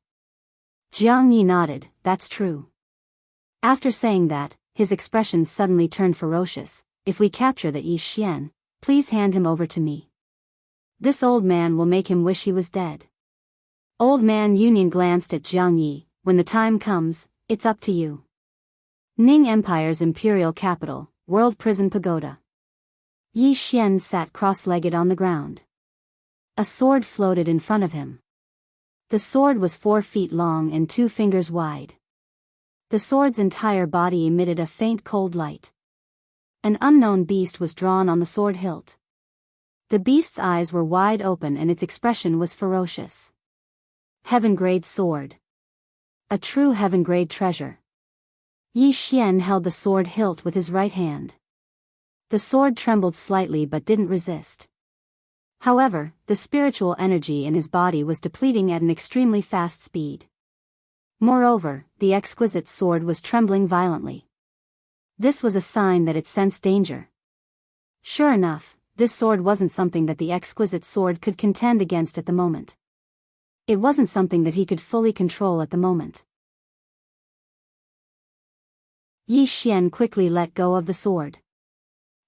Jiang Yi nodded. That's true. After saying that, his expression suddenly turned ferocious. If we capture the Yi Xian, please hand him over to me. This old man will make him wish he was dead. Old Man Union glanced at Jiang Yi. When the time comes, it's up to you. Ning Empire's imperial capital, World Prison Pagoda. Yi Xian sat cross-legged on the ground. A sword floated in front of him. The sword was 4 feet long and 2 fingers wide. The sword's entire body emitted a faint cold light. An unknown beast was drawn on the sword hilt. The beast's eyes were wide open and its expression was ferocious. Heaven-grade sword. A true heaven-grade treasure. Yi Xian held the sword hilt with his right hand. The sword trembled slightly but didn't resist. However, the spiritual energy in his body was depleting at an extremely fast speed. Moreover, the exquisite sword was trembling violently. This was a sign that it sensed danger. Sure enough, this sword wasn't something that the exquisite sword could contend against at the moment. It wasn't something that he could fully control at the moment. Yi Xian quickly let go of the sword.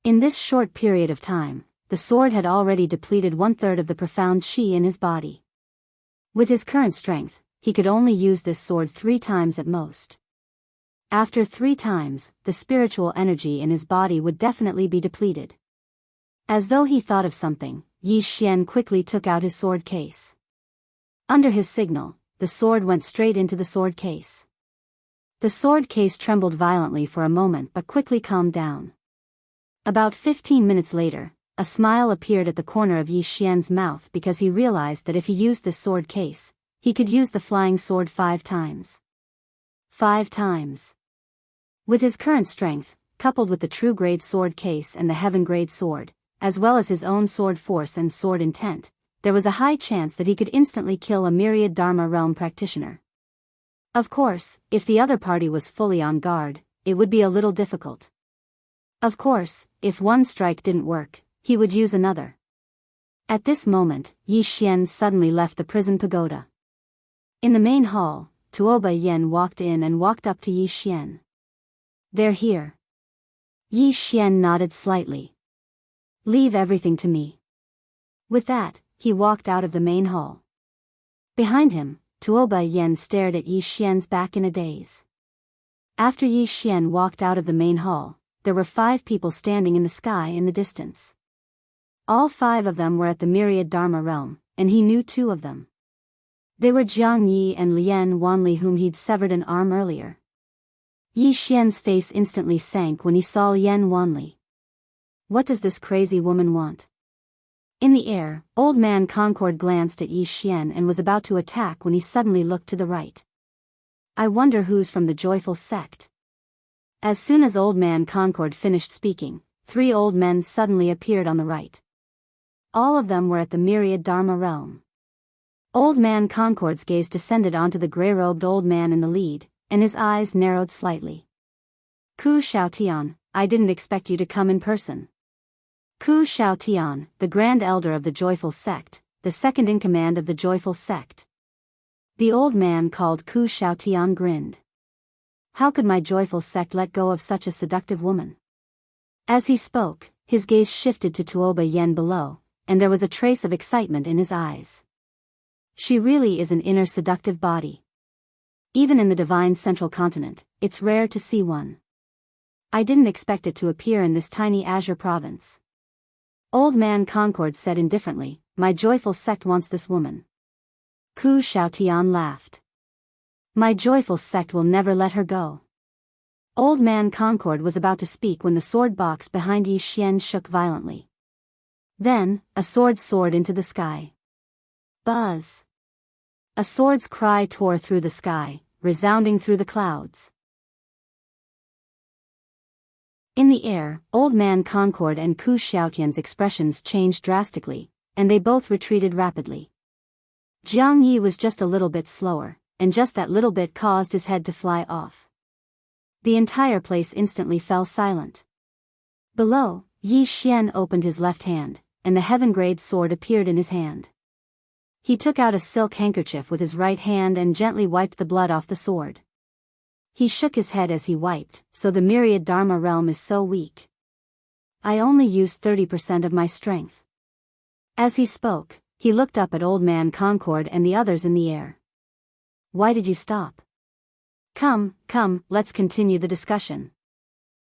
In this short period of time, the sword had already depleted 1/3 of the profound qi in his body. With his current strength, he could only use this sword 3 times at most. After 3 times, the spiritual energy in his body would definitely be depleted. As though he thought of something, Yi Xian quickly took out his sword case. Under his signal, the sword went straight into the sword case. The sword case trembled violently for a moment but quickly calmed down. About 15 minutes later, a smile appeared at the corner of Yi Xian's mouth because he realized that if he used this sword case, he could use the flying sword 5 times. 5 times. With his current strength, coupled with the true grade sword case and the heaven grade sword, as well as his own sword force and sword intent, there was a high chance that he could instantly kill a myriad Dharma realm practitioner. Of course, if the other party was fully on guard, it would be a little difficult. Of course, if one strike didn't work, he would use another. At this moment, Yi Xian suddenly left the prison pagoda. In the main hall, Tuoba Yen walked in and walked up to Yi Xian. They're here. Yi Xian nodded slightly. Leave everything to me. With that, he walked out of the main hall. Behind him, Tuoba Yen stared at Yi Xian's back in a daze. After Yi Xian walked out of the main hall, there were 5 people standing in the sky in the distance. All 5 of them were at the myriad Dharma realm, and he knew 2 of them. They were Jiang Yi and Lian Wanli, whom he'd severed an arm earlier. Yi Xian's face instantly sank when he saw Lian Wanli. What does this crazy woman want? In the air, Old Man Concord glanced at Yi Xian and was about to attack when he suddenly looked to the right. I wonder who's from the joyful sect. As soon as Old Man Concord finished speaking, 3 old men suddenly appeared on the right. All of them were at the myriad Dharma realm. Old Man Concord's gaze descended onto the gray-robed old man in the lead, and his eyes narrowed slightly. Ku Xiaotian, I didn't expect you to come in person. Ku Xiaotian, the Grand Elder of the Joyful Sect, the second in command of the Joyful Sect. The old man called Ku Xiaotian grinned. How could my Joyful Sect let go of such a seductive woman? As he spoke, his gaze shifted to Tuoba Yen below, and there was a trace of excitement in his eyes. She really is an inner seductive body. Even in the divine central continent, it's rare to see one. I didn't expect it to appear in this tiny azure province. Old Man Concord said indifferently, my Joyful Sect wants this woman. Ku Xiaotian laughed. My Joyful Sect will never let her go. Old Man Concord was about to speak when the sword box behind Yi Xian shook violently. Then, a sword soared into the sky. Buzz! A sword's cry tore through the sky, resounding through the clouds. In the air, Old Man Concord and Ku Xiaotian's expressions changed drastically, and they both retreated rapidly. Jianghu was just a little bit slower, and just that little bit caused his head to fly off. The entire place instantly fell silent. Below, Yi Xian opened his left hand, and the heaven-grade sword appeared in his hand. He took out a silk handkerchief with his right hand and gently wiped the blood off the sword. He shook his head as he wiped, so the myriad Dharma realm is so weak. I only used 30% of my strength. As he spoke, he looked up at Old Man Concord and the others in the air. Why did you stop? Come, let's continue the discussion.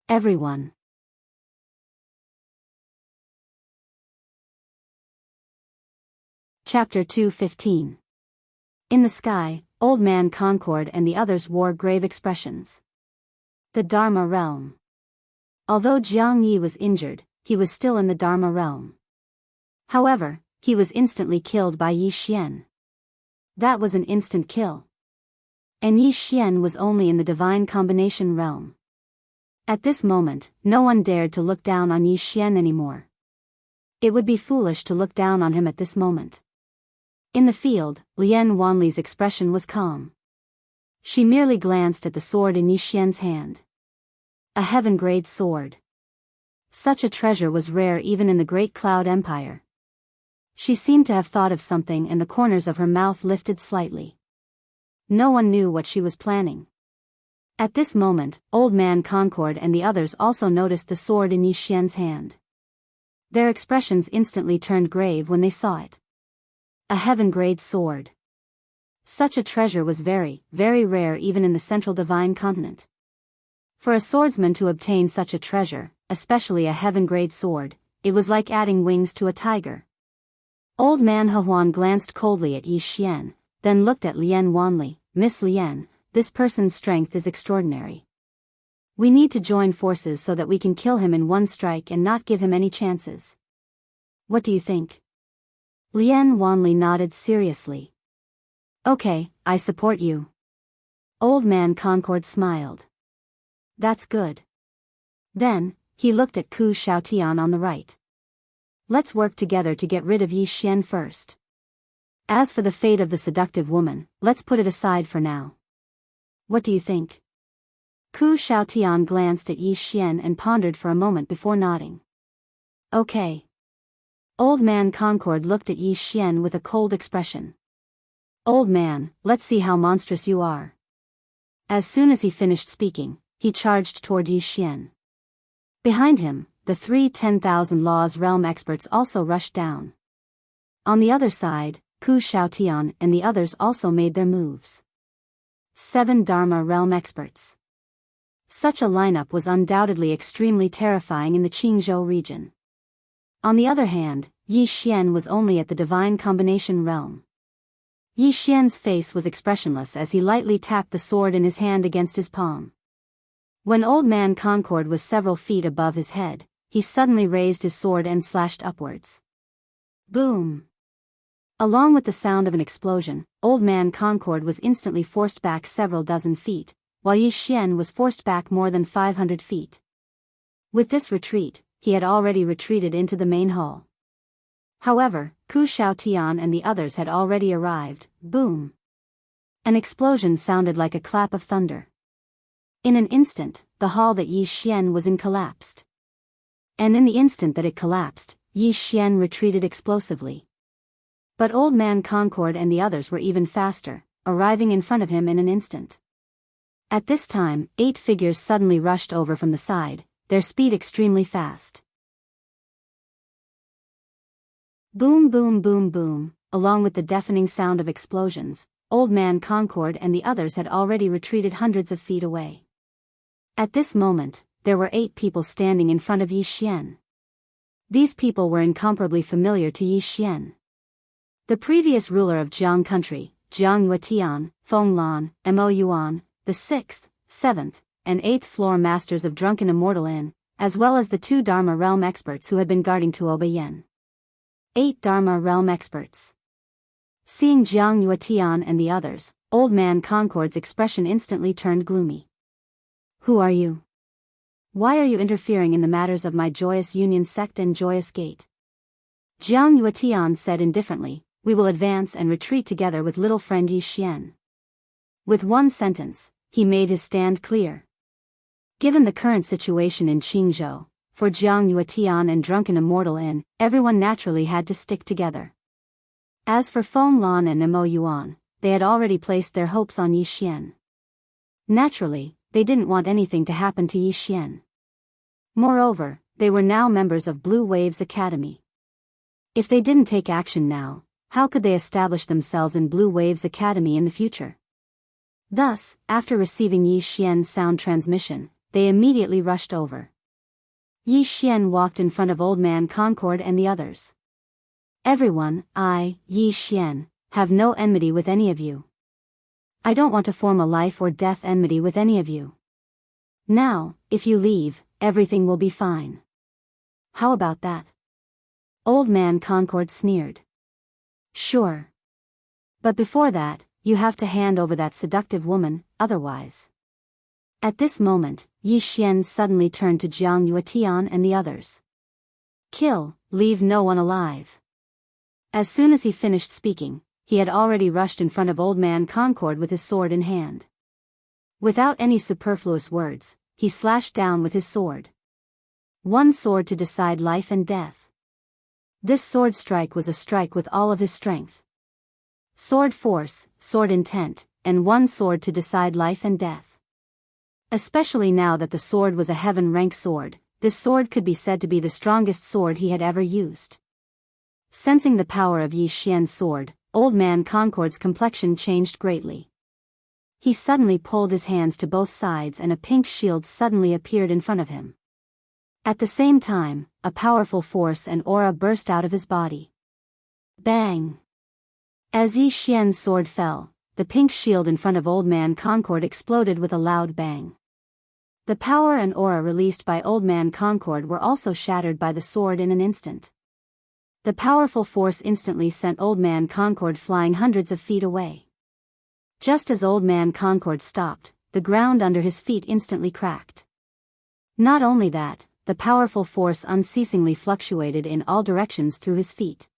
Everyone. Chapter 2:15. In the sky, Old Man Concord and the others wore grave expressions. The Dharma realm. Although Jianghu was injured, he was still in the Dharma realm. However, he was instantly killed by Yi Xian. That was an instant kill. And Yi Xian was only in the divine combination realm. At this moment, no one dared to look down on Yi Xian anymore. It would be foolish to look down on him at this moment. In the field, Lian Wanli's expression was calm. She merely glanced at the sword in Yi Xian's hand. A heaven-grade sword. Such a treasure was rare even in the Great Cloud Empire. She seemed to have thought of something and the corners of her mouth lifted slightly. No one knew what she was planning. At this moment, Old Man Concord and the others also noticed the sword in Yi Xian's hand. Their expressions instantly turned grave when they saw it. A heaven-grade sword. Such a treasure was very, very rare even in the central divine continent. For a swordsman to obtain such a treasure, especially a heaven-grade sword, it was like adding wings to a tiger. Old Man Hehuan glanced coldly at Yi Xian, then looked at Lian Wanli. Miss Lian, this person's strength is extraordinary. We need to join forces so that we can kill him in one strike and not give him any chances. What do you think? Lian Wanli nodded seriously. Okay, I support you. Old Man Concord smiled. That's good. Then, he looked at Ku Xiaotian on the right. Let's work together to get rid of Yi Xian first. As for the fate of the seductive woman, let's put it aside for now. What do you think? Ku Xiaotian glanced at Yi Xian and pondered for a moment before nodding. Okay. Old Man Concord looked at Yi Xian with a cold expression. Old man, let's see how monstrous you are. As soon as he finished speaking, he charged toward Yi Xian. Behind him, the 3 10,000 Laws realm experts also rushed down. On the other side, Ku Xiaotian and the others also made their moves. 7 Dharma realm experts. Such a lineup was undoubtedly extremely terrifying in the Qingzhou region. On the other hand, Yi Xian was only at the divine combination realm. Yi Xian's face was expressionless as he lightly tapped the sword in his hand against his palm. When Old Man Concord was several feet above his head, he suddenly raised his sword and slashed upwards. Boom! Along with the sound of an explosion, Old Man Concord was instantly forced back several dozen feet, while Yi Xian was forced back more than 500 feet. With this retreat, he had already retreated into the main hall. However, Ku Xiaotian and the others had already arrived. Boom! An explosion sounded like a clap of thunder. In an instant, the hall that Yi Xian was in collapsed. And in the instant that it collapsed, Yi Xian retreated explosively. But Old Man Concord and the others were even faster, arriving in front of him in an instant. At this time, 8 figures suddenly rushed over from the side, their speed extremely fast. Boom boom boom boom, along with the deafening sound of explosions, Old Man Concord and the others had already retreated hundreds of feet away. At this moment, there were 8 people standing in front of Yi Xian. These people were incomparably familiar to Yi Xian. The previous ruler of Jiang country, Jianghu Tian, Feng Lan, Mo Yuan, the 6th, 7th, and 8th floor masters of Drunken Immortal Inn, as well as the 2 Dharma realm experts who had been guarding Tuoba Yen. 8 Dharma realm experts. Seeing Jianghu Tian and the others, Old Man Concord's expression instantly turned gloomy. Who are you? Why are you interfering in the matters of my Joyous Union sect and Joyous Gate? Jianghu Tian said indifferently, we will advance and retreat together with little friend Yi Xian. With one sentence, he made his stand clear. Given the current situation in Qingzhou, for Jianghu Tian and Drunken Immortal Inn, everyone naturally had to stick together. As for Feng Lan and Mo Yuan, they had already placed their hopes on Yi Xian. Naturally, they didn't want anything to happen to Yi Xian. Moreover, they were now members of Blue Waves Academy. If they didn't take action now, how could they establish themselves in Blue Waves Academy in the future? Thus, after receiving Yi Xian's sound transmission, they immediately rushed over. Yi Xian walked in front of Old Man Concord and the others. Everyone, I, Yi Xian, have no enmity with any of you. I don't want to form a life or death enmity with any of you. Now, if you leave, everything will be fine. How about that? Old Man Concord sneered. Sure. But before that, you have to hand over that seductive woman, otherwise. At this moment, Yi Xian suddenly turned to Jianghu Tian and the others. Kill, leave no one alive. As soon as he finished speaking, he had already rushed in front of Old Man Concord with his sword in hand. Without any superfluous words, he slashed down with his sword. One sword to decide life and death. This sword strike was a strike with all of his strength. Sword force, sword intent, and one sword to decide life and death. Especially now that the sword was a heaven-rank sword, this sword could be said to be the strongest sword he had ever used. Sensing the power of Yi Xian's sword, Old Man Concord's complexion changed greatly. He suddenly pulled his hands to both sides and a pink shield suddenly appeared in front of him. At the same time, a powerful force and aura burst out of his body. Bang! As Yi Xian's sword fell, the pink shield in front of Old Man Concord exploded with a loud bang. The power and aura released by Old Man Concord were also shattered by the sword in an instant. The powerful force instantly sent Old Man Concord flying hundreds of feet away. Just as Old Man Concord stopped, the ground under his feet instantly cracked. Not only that, the powerful force unceasingly fluctuated in all directions through his feet.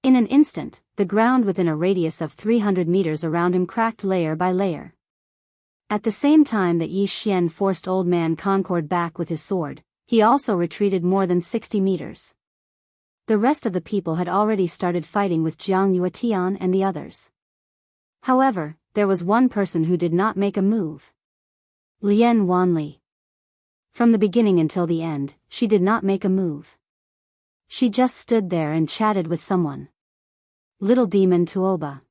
In an instant, the ground within a radius of 300 meters around him cracked layer by layer. At the same time that Yi Xian forced Old Man Concord back with his sword, he also retreated more than 60 meters. The rest of the people had already started fighting with Jianghu Tian and the others. However, there was one person who did not make a move. Lian Wanli. From the beginning until the end, she did not make a move. She just stood there and chatted with someone. Little Demon Tuoba.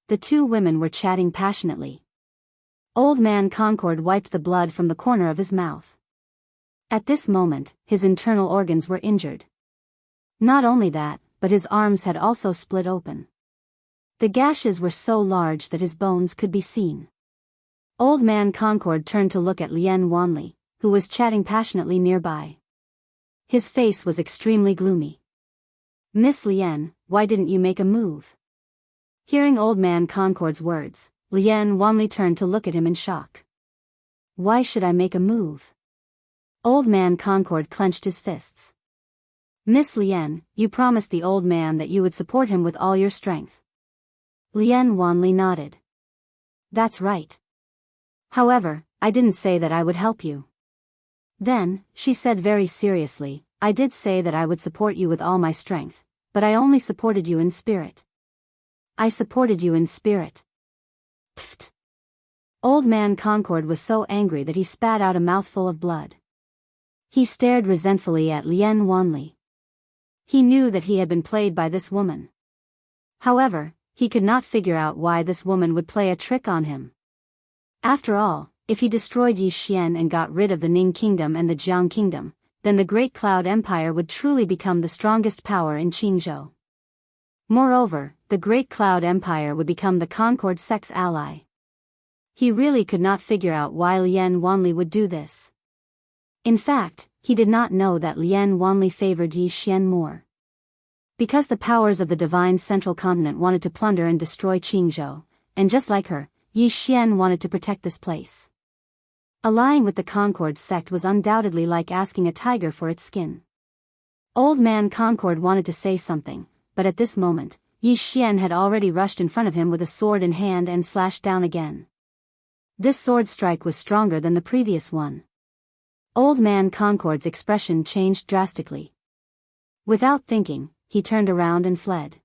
The 2 women were chatting passionately. Old Man Concord wiped the blood from the corner of his mouth. At this moment, his internal organs were injured. Not only that, but his arms had also split open. The gashes were so large that his bones could be seen. Old Man Concord turned to look at Lian Wanli, who was chatting passionately nearby. His face was extremely gloomy. "Miss Lien, why didn't you make a move?" Hearing Old Man Concord's words, Lien wanly turned to look at him in shock. "Why should I make a move?" Old Man Concord clenched his fists. "Miss Lien, you promised the old man that you would support him with all your strength." Lien wanly nodded. "That's right. However, I didn't say that I would help you." Then, she said very seriously, "I did say that I would support you with all my strength, but I only supported you in spirit." "I supported you in spirit." Pfft. Old Man Concord was so angry that he spat out a mouthful of blood. He stared resentfully at Lien Wanli. He knew that he had been played by this woman. However, he could not figure out why this woman would play a trick on him. After all, if he destroyed Yi Xian and got rid of the Ning Kingdom and the Jiang Kingdom, then the Great Cloud Empire would truly become the strongest power in Qingzhou. Moreover, the Great Cloud Empire would become the Concord sect's ally. He really could not figure out why Lien Wanli would do this. In fact, he did not know that Lien Wanli favored Yi Xian more. Because the powers of the divine central continent wanted to plunder and destroy Qingzhou, and just like her, Yi Xian wanted to protect this place. Allying with the Concord sect was undoubtedly like asking a tiger for its skin. Old Man Concord wanted to say something, but at this moment, Yi Xian had already rushed in front of him with a sword in hand and slashed down again. This sword strike was stronger than the previous one. Old Man Concord's expression changed drastically. Without thinking, he turned around and fled.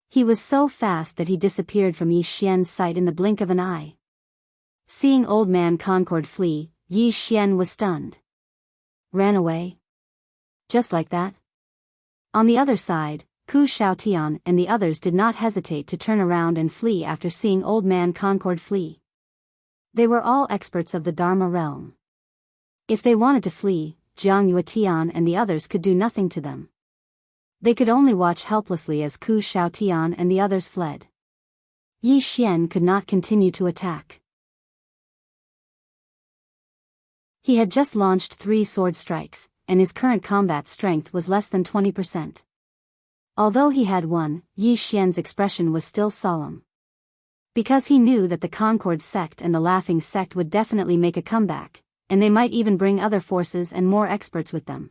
He was so fast that he disappeared from Yi Xian's sight in the blink of an eye. Seeing Old Man Concord flee, Yi Xian was stunned. Ran away? Just like that? On the other side, Ku Xiaotian and the others did not hesitate to turn around and flee after seeing Old Man Concord flee. They were all experts of the Dharma realm. If they wanted to flee, Jianghu Tian and the others could do nothing to them. They could only watch helplessly as Ku Xiaotian and the others fled. Yi Xian could not continue to attack. He had just launched 3 sword strikes, and his current combat strength was less than 20%. Although he had won, Yi Xian's expression was still solemn. Because he knew that the Concord sect and the Laughing sect would definitely make a comeback, and they might even bring other forces and more experts with them.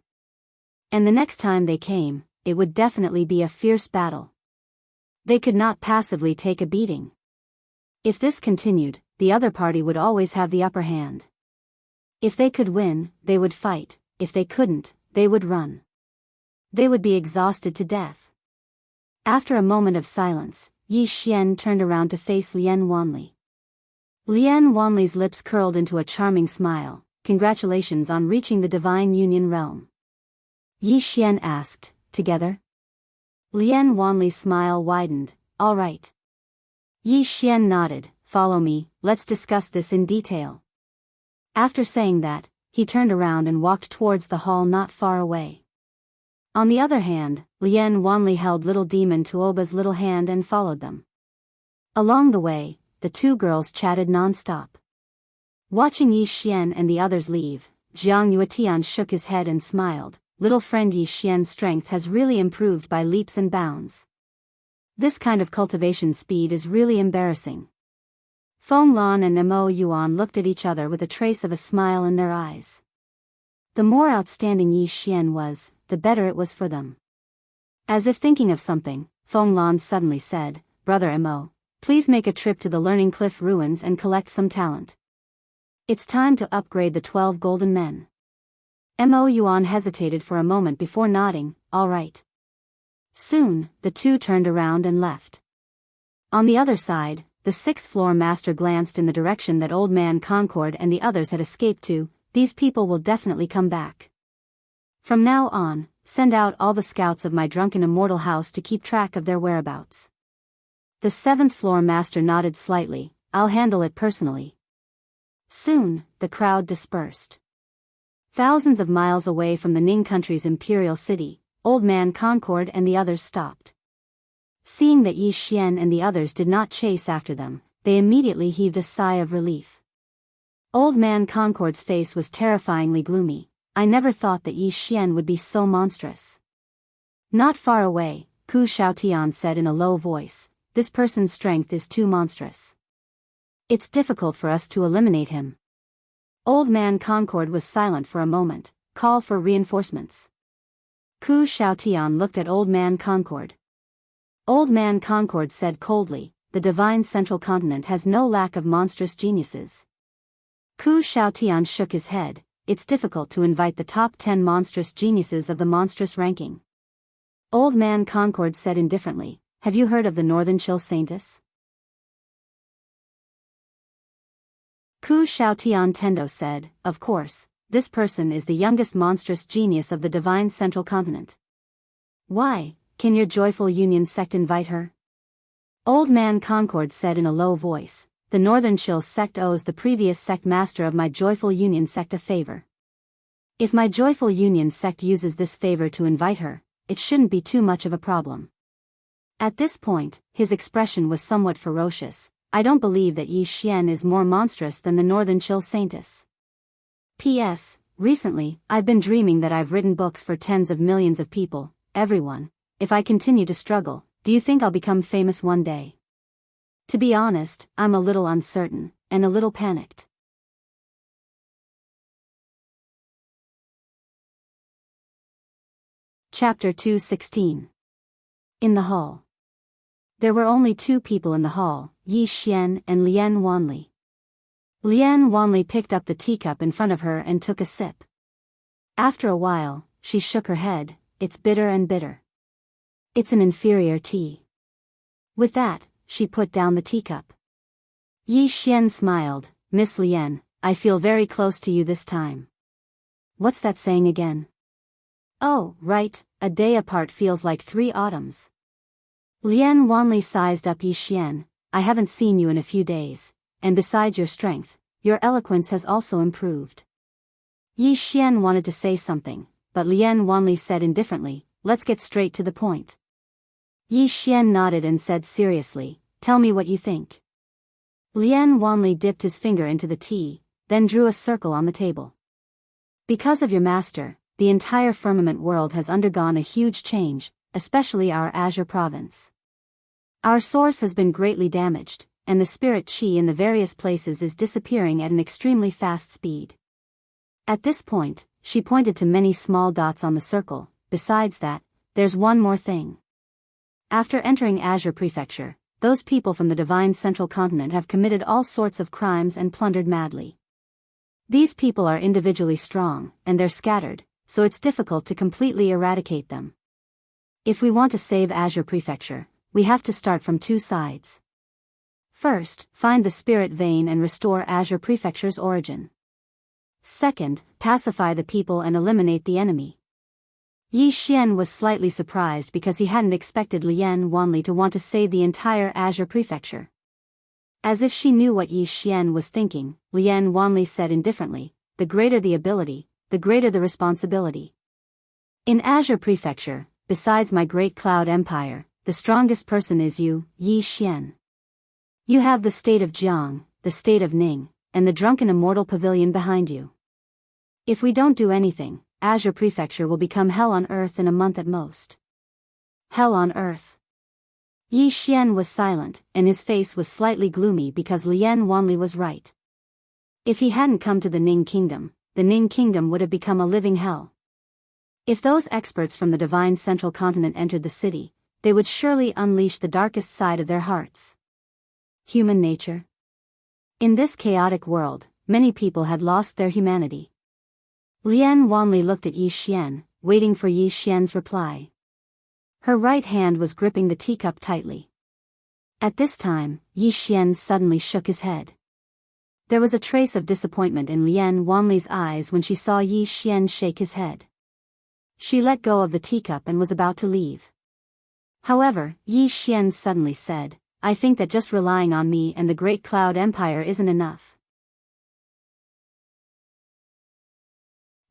And the next time they came, it would definitely be a fierce battle. They could not passively take a beating. If this continued, the other party would always have the upper hand. If they could win, they would fight; if they couldn't, they would run. They would be exhausted to death. After a moment of silence, Yi Xian turned around to face Lien Wanli. Lien Wanli's lips curled into a charming smile. "Congratulations on reaching the Divine Union realm." Yi Xian asked, "Together?" Lien Wanli's smile widened. "All right." Yi Xian nodded. "Follow me, let's discuss this in detail." After saying that, he turned around and walked towards the hall not far away. On the other hand, Lien Wanli held little demon Tuoba's little hand and followed them. Along the way, the 2 girls chatted non-stop. Watching Yi Xian and the others leave, Jiang Yuetian shook his head and smiled. "Little friend, Yi Xian's strength has really improved by leaps and bounds. This kind of cultivation speed is really embarrassing." Feng Lan and Mo Yuan looked at each other with a trace of a smile in their eyes. The more outstanding Yi Xian was, the better it was for them. As if thinking of something, Feng Lan suddenly said, "Brother Mo, please make a trip to the Learning Cliff ruins and collect some talent. It's time to upgrade the 12 golden men." Mo Yuan hesitated for a moment before nodding, "All right." Soon, the 2 turned around and left. On the other side, the 6th floor master glanced in the direction that Old Man Concord and the others had escaped to. "These people will definitely come back. From now on, send out all the scouts of my drunken immortal house to keep track of their whereabouts." The 7th floor master nodded slightly. "I'll handle it personally." Soon, the crowd dispersed. Thousands of miles away from the Ning country's imperial city, Old Man Concord and the others stopped. Seeing that Yi Xian and the others did not chase after them, they immediately heaved a sigh of relief. Old Man Concord's face was terrifyingly gloomy. I never thought that Yi Xian would be so monstrous. Not far away, Ku Xiaotian said in a low voice, this person's strength is too monstrous. It's difficult for us to eliminate him. Old Man Concord was silent for a moment. Call for reinforcements. Ku Xiaotian looked at Old Man Concord. Old Man Concord said coldly, the divine central continent has no lack of monstrous geniuses. Ku Xiaotian shook his head. It's difficult to invite the top 10 monstrous geniuses of the monstrous ranking. Old Man Concord said indifferently, have you heard of the Northern Chill Saintess? Ku Xiaotian Tendo said, of course, this person is the youngest monstrous genius of the divine central continent. Why, can your Joyful Union sect invite her? Old Man Concord said in a low voice, the Northern Chill sect owes the previous sect master of my Joyful Union sect a favor. If my Joyful Union sect uses this favor to invite her, it shouldn't be too much of a problem. At this point, his expression was somewhat ferocious. I don't believe that Yi Xian is more monstrous than the Northern Chill Saintess. P.S. Recently, I've been dreaming that I've written books for tens of millions of people, everyone. If I continue to struggle, do you think I'll become famous one day? To be honest, I'm a little uncertain, and a little panicked. Chapter 216. In the hall. There were only two people in the hall, Yi Xian and Lian Wanli. Lian Wanli picked up the teacup in front of her and took a sip. After a while, she shook her head, it's bitter and bitter. It's an inferior tea. With that, she put down the teacup. Yi Xian smiled, Miss Lian, I feel very close to you this time. What's that saying again? Oh, right, a day apart feels like 3 autumns. Lian Wanli sized up Yi Xian, I haven't seen you in a few days, and besides your strength, your eloquence has also improved. Yi Xian wanted to say something, but Lian Wanli said indifferently, let's get straight to the point. Yi Xian nodded and said seriously, tell me what you think. Lian Wanli dipped his finger into the tea, then drew a circle on the table. Because of your master, the entire firmament world has undergone a huge change, especially our Azure province. Our source has been greatly damaged, and the spirit qi in the various places is disappearing at an extremely fast speed. At this point, she pointed to many small dots on the circle. Besides that, there's one more thing. After entering Azure Prefecture, those people from the divine central continent have committed all sorts of crimes and plundered madly. These people are individually strong, and they're scattered, so it's difficult to completely eradicate them. If we want to save Azure Prefecture, we have to start from 2 sides. First, find the spirit vein and restore Azure Prefecture's origin. Second, pacify the people and eliminate the enemy. Yi Xian was slightly surprised because he hadn't expected Lian Wanli to want to save the entire Azure Prefecture. As if she knew what Yi Xian was thinking, Lian Wanli said indifferently, the greater the ability, the greater the responsibility. In Azure Prefecture, besides my great cloud empire, the strongest person is you, Yi Xian. You have the state of Jianghu, the state of Ning, and the drunken Immortal Pavilion behind you. If we don't do anything, Azure Prefecture will become hell on earth in a month at most. Hell on earth. Yi Xian was silent, and his face was slightly gloomy because Lian Wanli was right. If he hadn't come to the Ning Kingdom would have become a living hell. If those experts from the divine central continent entered the city, they would surely unleash the darkest side of their hearts. Human nature. In this chaotic world, many people had lost their humanity. Lian Wanli looked at Yi Xian, waiting for Yi Xian's reply. Her right hand was gripping the teacup tightly. At this time, Yi Xian suddenly shook his head. There was a trace of disappointment in Lian Wanli's eyes when she saw Yi Xian shake his head. She let go of the teacup and was about to leave. However, Yi Xian suddenly said, I think that just relying on me and the Great Cloud Empire isn't enough.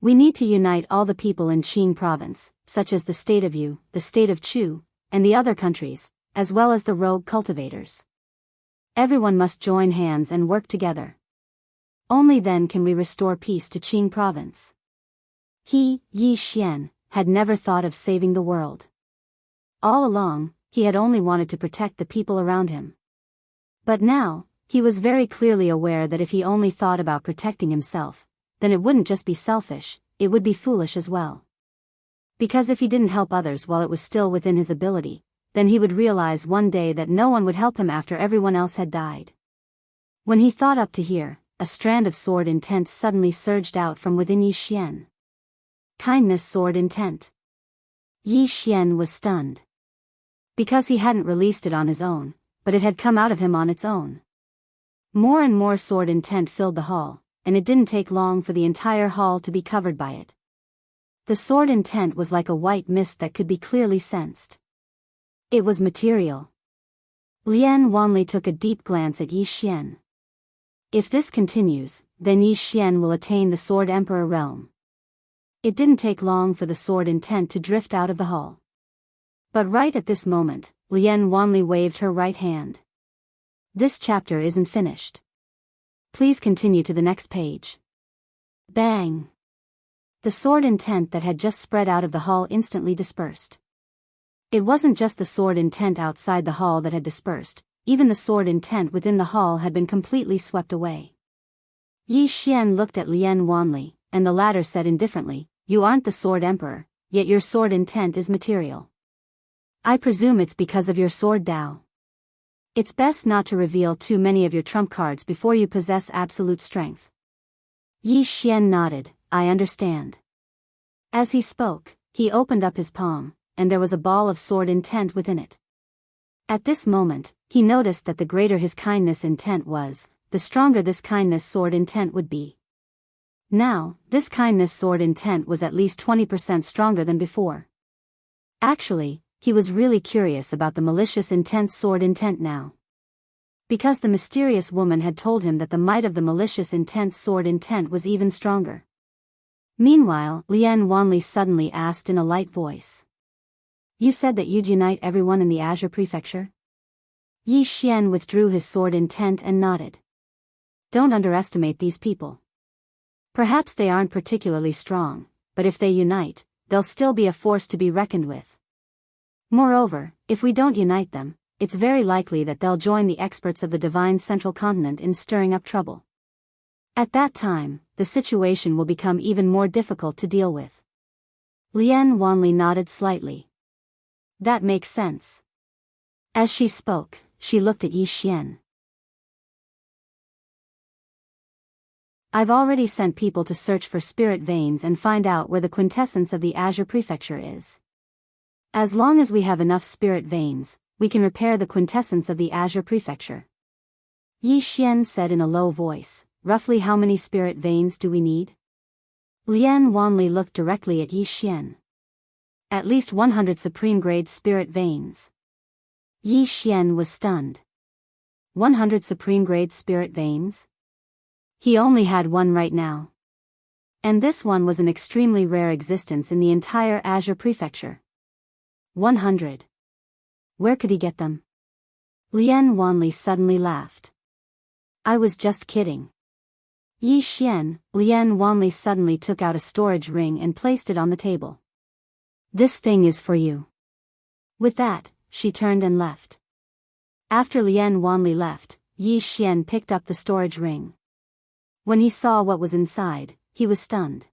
We need to unite all the people in Qing province, such as the state of Yu, the state of Chu, and the other countries, as well as the rogue cultivators. Everyone must join hands and work together. Only then can we restore peace to Qing province. He, Yi Xian, had never thought of saving the world. All along, he had only wanted to protect the people around him. But now, he was very clearly aware that if he only thought about protecting himself, then it wouldn't just be selfish, it would be foolish as well. Because if he didn't help others while it was still within his ability, then he would realize one day that no one would help him after everyone else had died. When he thought up to here, a strand of sword intent suddenly surged out from within Yi Xian. Kindness sword intent. Yi Xian was stunned. Because he hadn't released it on his own, but it had come out of him on its own. More and more sword intent filled the hall, and it didn't take long for the entire hall to be covered by it. The sword intent was like a white mist that could be clearly sensed. It was material. Lian Wanli took a deep glance at Yi Xian. If this continues, then Yi Xian will attain the Sword Emperor realm. It didn't take long for the sword intent to drift out of the hall. But right at this moment, Lian Wanli waved her right hand. This chapter isn't finished. Please continue to the next page. Bang! The sword intent that had just spread out of the hall instantly dispersed. It wasn't just the sword intent outside the hall that had dispersed, even the sword intent within the hall had been completely swept away. Yi Xian looked at Lian Wanli, and the latter said indifferently, "You aren't the Sword Emperor, yet your sword intent is material. I presume it's because of your sword Dao. It's best not to reveal too many of your trump cards before you possess absolute strength." Yi Xian nodded, "I understand." As he spoke, he opened up his palm, and there was a ball of sword intent within it. At this moment, he noticed that the greater his kindness intent was, the stronger this kindness sword intent would be. Now, this kindness sword intent was at least 20% stronger than before. Actually, he was really curious about the malicious intent sword intent now. Because the mysterious woman had told him that the might of the malicious intent sword intent was even stronger. Meanwhile, Lian Wanli suddenly asked in a light voice. "You said that you'd unite everyone in the Azure Prefecture?" Yi Xian withdrew his sword intent and nodded. "Don't underestimate these people. Perhaps they aren't particularly strong, but if they unite, they'll still be a force to be reckoned with. Moreover, if we don't unite them, it's very likely that they'll join the experts of the Divine Central Continent in stirring up trouble. At that time, the situation will become even more difficult to deal with." Lian Wanli nodded slightly. "That makes sense." As she spoke, she looked at Yi Xian. "I've already sent people to search for spirit veins and find out where the quintessence of the Azure Prefecture is. As long as we have enough spirit veins, we can repair the quintessence of the Azure Prefecture." Yi Xian said in a low voice, "Roughly how many spirit veins do we need?" Lian Wanli looked directly at Yi Xian. "At least 100 supreme-grade spirit veins." Yi Xian was stunned. 100 supreme-grade spirit veins? He only had one right now. And this one was an extremely rare existence in the entire Azure Prefecture. 100. Where could he get them? Lian Wanli suddenly laughed. "I was just kidding." Yi Xian, Lian Wanli suddenly took out a storage ring and placed it on the table. "This thing is for you." With that, she turned and left. After Lian Wanli left, Yi Xian picked up the storage ring. When he saw what was inside, he was stunned.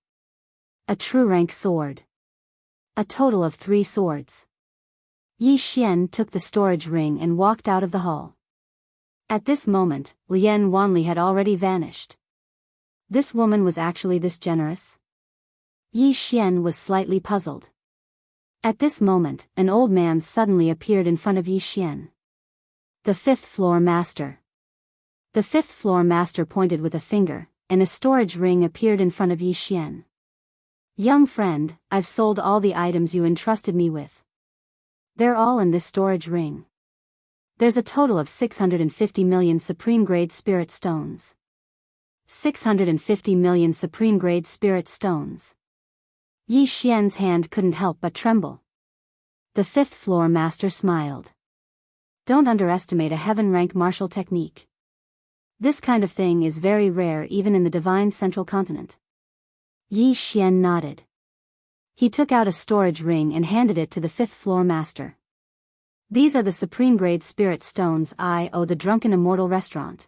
A true rank sword. A total of 3 swords. Yi Xian took the storage ring and walked out of the hall. At this moment, Lian Wanli had already vanished. This woman was actually this generous? Yi Xian was slightly puzzled. At this moment, an old man suddenly appeared in front of Yi Xian. The 5th floor master. The 5th floor master pointed with a finger, and a storage ring appeared in front of Yi Xian. "Young friend, I've sold all the items you entrusted me with. They're all in this storage ring. There's a total of 650 million supreme-grade spirit stones. 650 million supreme-grade spirit stones." Yi Xian's hand couldn't help but tremble. The 5th floor master smiled. "Don't underestimate a heaven-rank martial technique. This kind of thing is very rare even in the divine central continent. Yi Xian nodded. He took out a storage ring and handed it to the fifth-floor master. These are the supreme-grade spirit stones I owe the drunken immortal restaurant.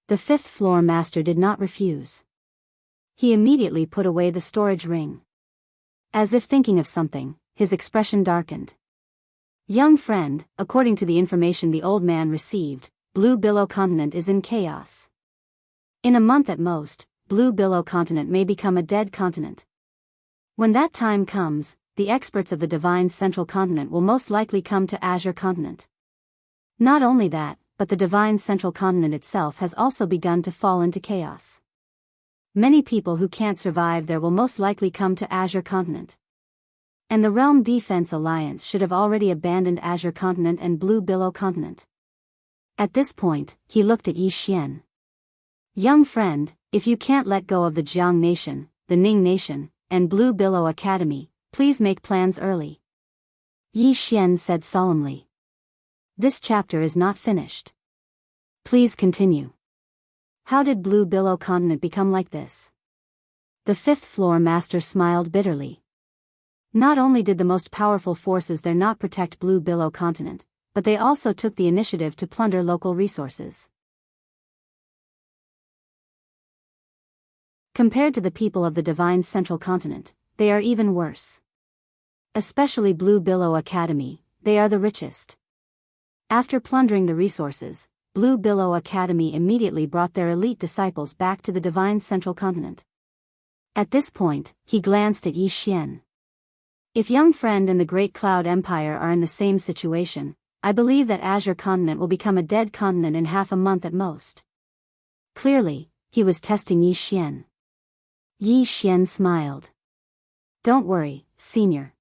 The fifth-floor master did not refuse. He immediately put away the storage ring. As if thinking of something, his expression darkened. Young friend, according to the information the old man received, Blue Billow Continent is in chaos. In a month at most, Blue Billow Continent may become a dead continent. When that time comes, the experts of the Divine Central Continent will most likely come to Azure Continent. Not only that, but the Divine Central Continent itself has also begun to fall into chaos. Many people who can't survive there will most likely come to Azure Continent. And the Realm Defense Alliance should have already abandoned Azure Continent and Blue Billow Continent. At this point, he looked at Yi Xian. Young friend, if you can't let go of the Jiang Nation, the Ning Nation, and Blue Billow Academy, please make plans early. Yi Xian said solemnly. This chapter is not finished. Please continue. How did Blue Billow Continent become like this? The fifth-floor master smiled bitterly. Not only did the most powerful forces there not protect Blue Billow Continent, but they also took the initiative to plunder local resources. Compared to the people of the Divine Central Continent, they are even worse. Especially Blue Billow Academy, they are the richest. After plundering the resources, Blue Billow Academy immediately brought their elite disciples back to the Divine Central Continent. At this point, he glanced at Yi Xian. If young friend and the Great Cloud Empire are in the same situation, I believe that Azure Continent will become a dead continent in half a month at most. Clearly, he was testing Yi Xian. Yi Xian smiled. Don't worry, senior.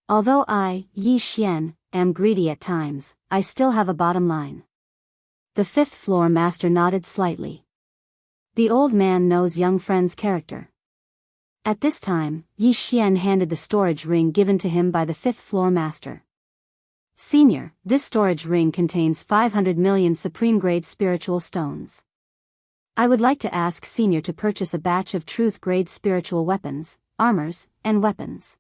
Although I, Yi Xian, am greedy at times, I still have a bottom line. The fifth-floor master nodded slightly. The old man knows young friend's character. At this time, Yi Xian handed the storage ring given to him by the fifth-floor master. Senior, this storage ring contains 500 million supreme-grade spiritual stones. I would like to ask Senior to purchase a batch of truth-grade spiritual weapons, armors, and weapons.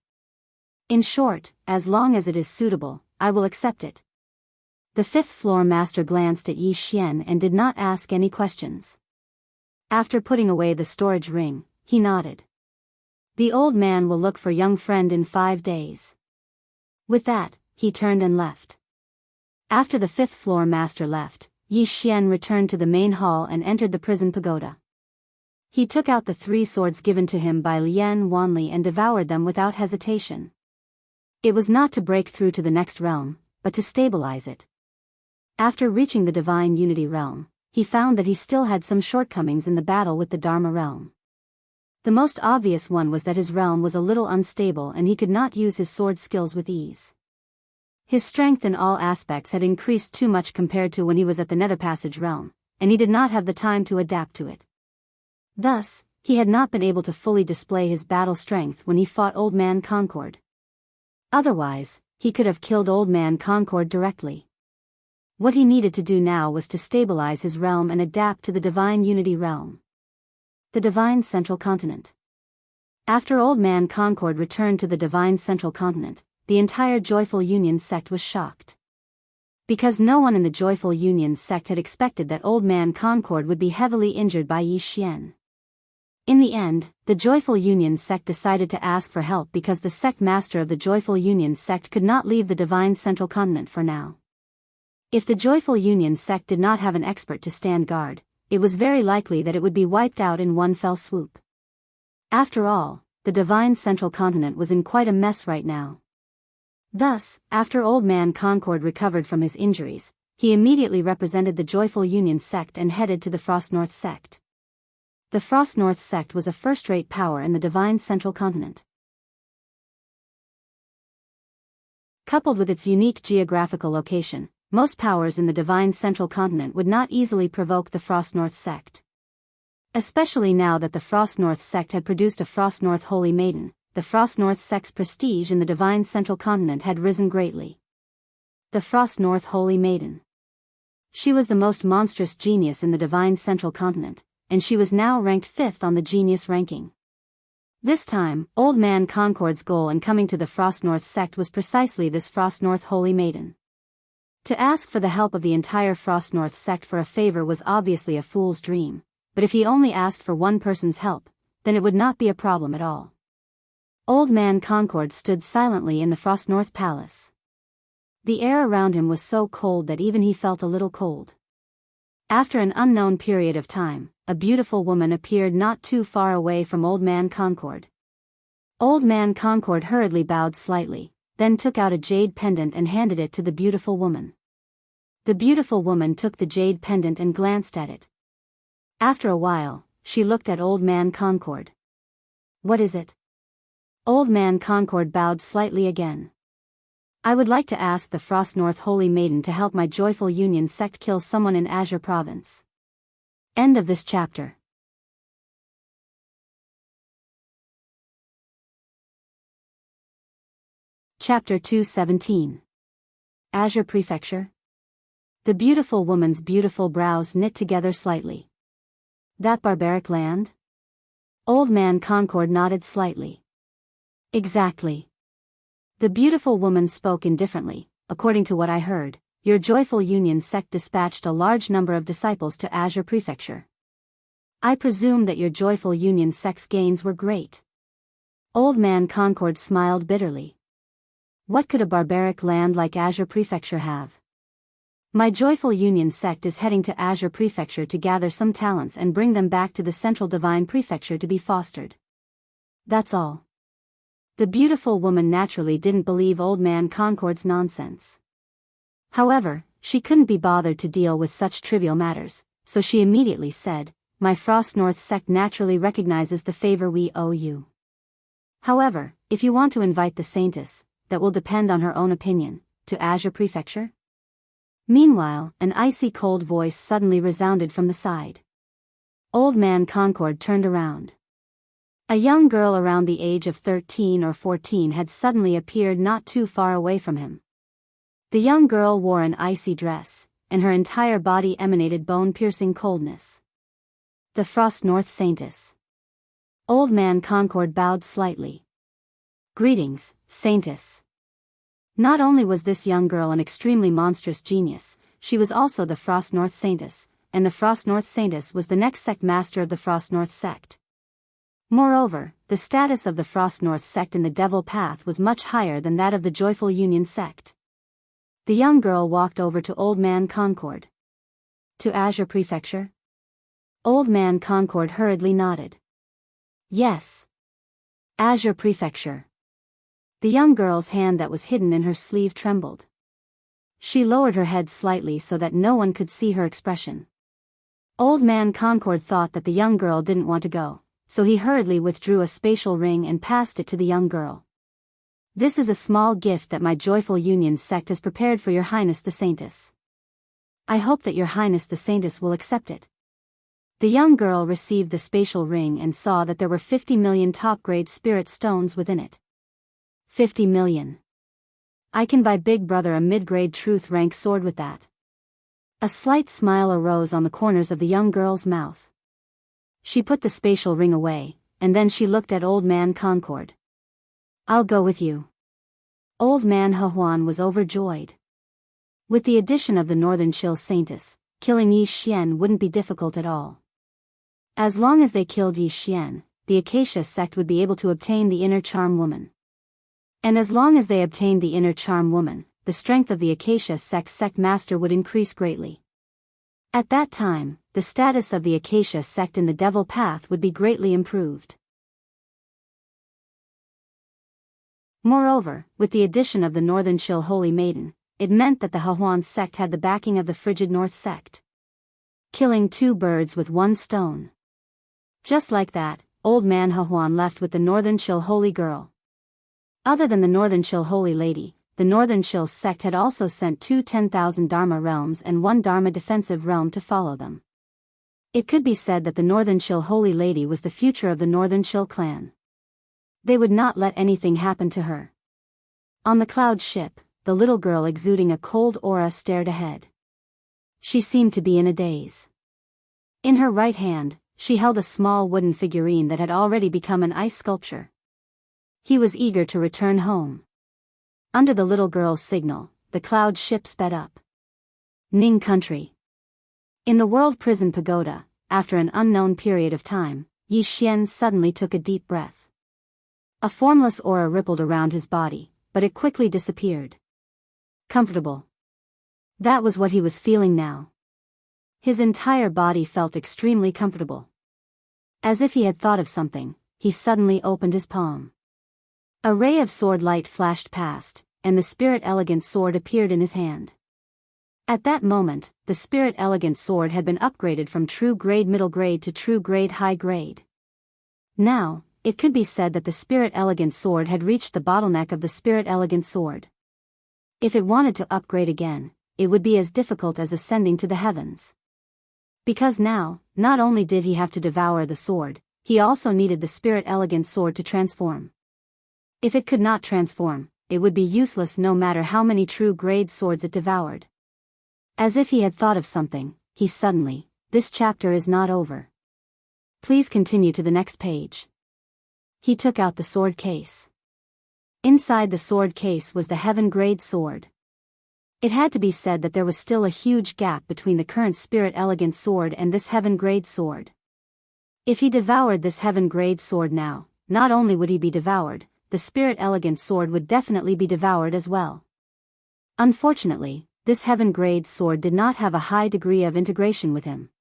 In short, as long as it is suitable, I will accept it. The fifth-floor master glanced at Yi Xian and did not ask any questions. After putting away the storage ring, he nodded. The old man will look for young friend in 5 days. With that, he turned and left. After the fifth-floor master left, Yi Xian returned to the main hall and entered the prison pagoda. He took out the 3 swords given to him by Lian Wanli and devoured them without hesitation. It was not to break through to the next realm, but to stabilize it. After reaching the Divine Unity realm, he found that he still had some shortcomings in the battle with the Dharma realm. The most obvious one was that his realm was a little unstable and he could not use his sword skills with ease. His strength in all aspects had increased too much compared to when he was at the Nether Passage realm, and he did not have the time to adapt to it. Thus, he had not been able to fully display his battle strength when he fought Old Man Concord. Otherwise, he could have killed Old Man Concord directly. What he needed to do now was to stabilize his realm and adapt to the Divine Unity realm. The Divine Central Continent. After Old Man Concord returned to the Divine Central Continent, the entire Joyful Union sect was shocked. Because no one in the Joyful Union sect had expected that Old Man Concord would be heavily injured by Yi Xian. In the end, the Joyful Union sect decided to ask for help because the sect master of the Joyful Union sect could not leave the Divine Central Continent for now. If the Joyful Union sect did not have an expert to stand guard, it was very likely that it would be wiped out in one fell swoop. After all, the Divine Central Continent was in quite a mess right now. Thus, after Old Man Concord recovered from his injuries, he immediately represented the Joyful Union sect and headed to the Frost North sect. The Frost North sect was a first-rate power in the Divine Central Continent. Coupled with its unique geographical location, most powers in the Divine Central Continent would not easily provoke the Frost North sect. Especially now that the Frost North sect had produced a Frost North Holy Maiden, the Frost North sect's prestige in the Divine Central Continent had risen greatly. The Frost North Holy Maiden. She was the most monstrous genius in the divine central continent, and she was now ranked 5th on the genius ranking. This time, Old Man Concord's goal in coming to the Frost North sect was precisely this Frost North Holy Maiden. To ask for the help of the entire Frost North sect for a favor was obviously a fool's dream, but if he only asked for one person's help, then it would not be a problem at all. Old Man Concord stood silently in the Frost North Palace. The air around him was so cold that even he felt a little cold. After an unknown period of time, a beautiful woman appeared not too far away from Old Man Concord. Old Man Concord hurriedly bowed slightly, then took out a jade pendant and handed it to the beautiful woman. The beautiful woman took the jade pendant and glanced at it. After a while, she looked at Old Man Concord. "What is it?" Old Man Concord bowed slightly again. "I would like to ask the Frost North Holy Maiden to help my Joyful Union sect kill someone in Azure Province." End of this chapter. Chapter 217. Azure Prefecture. The beautiful woman's beautiful brows knit together slightly. That barbaric land? Old Man Concord nodded slightly. Exactly. The beautiful woman spoke indifferently. "According to what I heard, your Joyful Union sect dispatched a large number of disciples to Azure Prefecture. I presume that your Joyful Union sect's gains were great." Old Man Concord smiled bitterly. "What could a barbaric land like Azure Prefecture have? My Joyful Union sect is heading to Azure Prefecture to gather some talents and bring them back to the Central Divine Prefecture to be fostered. That's all." The beautiful woman naturally didn't believe Old Man Concord's nonsense. However, she couldn't be bothered to deal with such trivial matters, so she immediately said, "My Frost North sect naturally recognizes the favor we owe you. However, if you want to invite the Saintess, that will depend on her own opinion, to Azure Prefecture." Meanwhile, an icy cold voice suddenly resounded from the side. Old Man Concord turned around. A young girl around the age of 13 or 14 had suddenly appeared not too far away from him. The young girl wore an icy dress, and her entire body emanated bone-piercing coldness. The Frost North Saintess. Old Man Concord bowed slightly. "Greetings, Saintess." Not only was this young girl an extremely monstrous genius, she was also the Frost North Saintess, and the Frost North Saintess was the next sect master of the Frost North sect. Moreover, the status of the Frost North sect in the Devil Path was much higher than that of the Joyful Union sect. The young girl walked over to Old Man Concord. "To Azure Prefecture?" Old Man Concord hurriedly nodded. "Yes. Azure Prefecture." The young girl's hand that was hidden in her sleeve trembled. She lowered her head slightly so that no one could see her expression. Old Man Concord thought that the young girl didn't want to go, so he hurriedly withdrew a spatial ring and passed it to the young girl. "This is a small gift that my Joyful Union sect has prepared for Your Highness the Saintess. I hope that Your Highness the Saintess will accept it." The young girl received the spatial ring and saw that there were 50 million top-grade spirit stones within it. 50 million. I can buy Big Brother a mid-grade truth rank sword with that. A slight smile arose on the corners of the young girl's mouth. She put the spatial ring away, and then she looked at Old Man Concord. "I'll go with you." Old Man Huan was overjoyed. With the addition of the Northern Chill Saintess, killing Yi Xian wouldn't be difficult at all. As long as they killed Yi Xian, the Acacia sect would be able to obtain the Inner Charm Woman. And as long as they obtained the Inner Charm Woman, the strength of the Acacia sect master would increase greatly. At that time, the status of the Acacia sect in the Devil Path would be greatly improved. Moreover, with the addition of the Northern Chill Holy Maiden, it meant that the Huan sect had the backing of the Frigid North sect. Killing two birds with one stone. Just like that, Old Man Huan left with the Northern Chill Holy Girl. Other than the Northern Chill Holy Lady, the Northern Chill sect had also sent two 10,000 Dharma realms and one Dharma defensive realm to follow them. It could be said that the Northern Chill Holy Lady was the future of the Northern Chill clan. They would not let anything happen to her. On the cloud ship, the little girl exuding a cold aura stared ahead. She seemed to be in a daze. In her right hand, she held a small wooden figurine that had already become an ice sculpture. He was eager to return home. Under the little girl's signal, the cloud ship sped up. Ning country. In the world prison pagoda, after an unknown period of time, Yi Xian suddenly took a deep breath. A formless aura rippled around his body, but it quickly disappeared. Comfortable. That was what he was feeling now. His entire body felt extremely comfortable. As if he had thought of something, he suddenly opened his palm. A ray of sword light flashed past, and the spirit elegant sword appeared in his hand. At that moment, the spirit elegant sword had been upgraded from true grade middle grade to true grade high grade. Now, it could be said that the spirit elegant sword had reached the bottleneck of the spirit elegant sword. If it wanted to upgrade again, it would be as difficult as ascending to the heavens. Because now, not only did he have to devour the sword, he also needed the spirit elegant sword to transform. If it could not transform, it would be useless no matter how many true grade swords it devoured. As if he had thought of something, he suddenly, this chapter is not over. Please continue to the next page. He took out the sword case. Inside the sword case was the heaven grade sword. It had to be said that there was still a huge gap between the current spirit elegant sword and this heaven grade sword. If he devoured this heaven grade sword now, not only would he be devoured, the spirit elegant sword would definitely be devoured as well. Unfortunately, this heaven grade sword did not have a high degree of integration with him.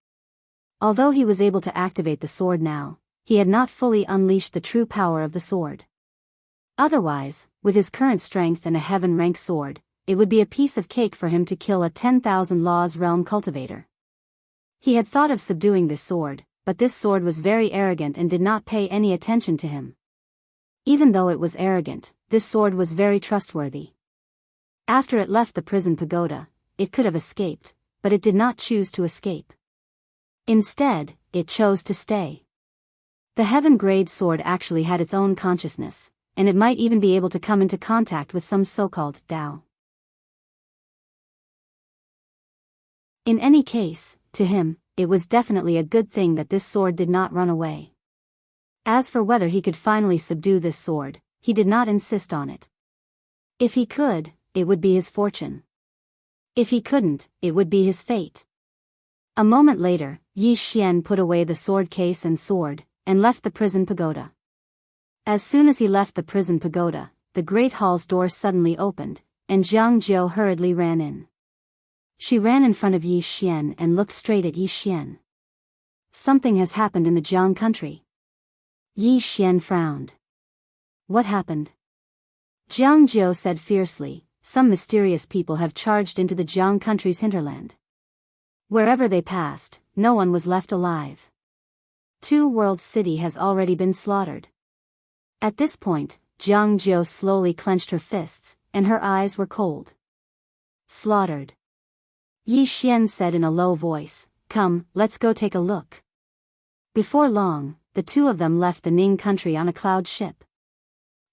Although he was able to activate the sword now, he had not fully unleashed the true power of the sword. Otherwise, with his current strength and a heaven rank sword, it would be a piece of cake for him to kill a 10,000 laws realm cultivator. He had thought of subduing this sword, but this sword was very arrogant and did not pay any attention to him. Even though it was arrogant, this sword was very trustworthy. After it left the prison pagoda, it could have escaped, but it did not choose to escape. Instead, it chose to stay. The heaven grade sword actually had its own consciousness, and it might even be able to come into contact with some so-called Tao. In any case, to him, it was definitely a good thing that this sword did not run away. As for whether he could finally subdue this sword, he did not insist on it. If he could, it would be his fortune. If he couldn't, it would be his fate. A moment later, Yi Xian put away the sword case and sword, and left the prison pagoda. As soon as he left the prison pagoda, the great hall's door suddenly opened, and Jianghu hurriedly ran in. She ran in front of Yi Xian and looked straight at Yi Xian. Something has happened in the Jiang country. Yi Xian frowned. What happened? Jianghu said fiercely, some mysterious people have charged into the Jiang country's hinterland. Wherever they passed, no one was left alive. Two World City has already been slaughtered. At this point, Jianghu slowly clenched her fists, and her eyes were cold. Slaughtered. Yi Xian said in a low voice, "Come, let's go take a look." Before long, the two of them left the Ning country on a cloud ship.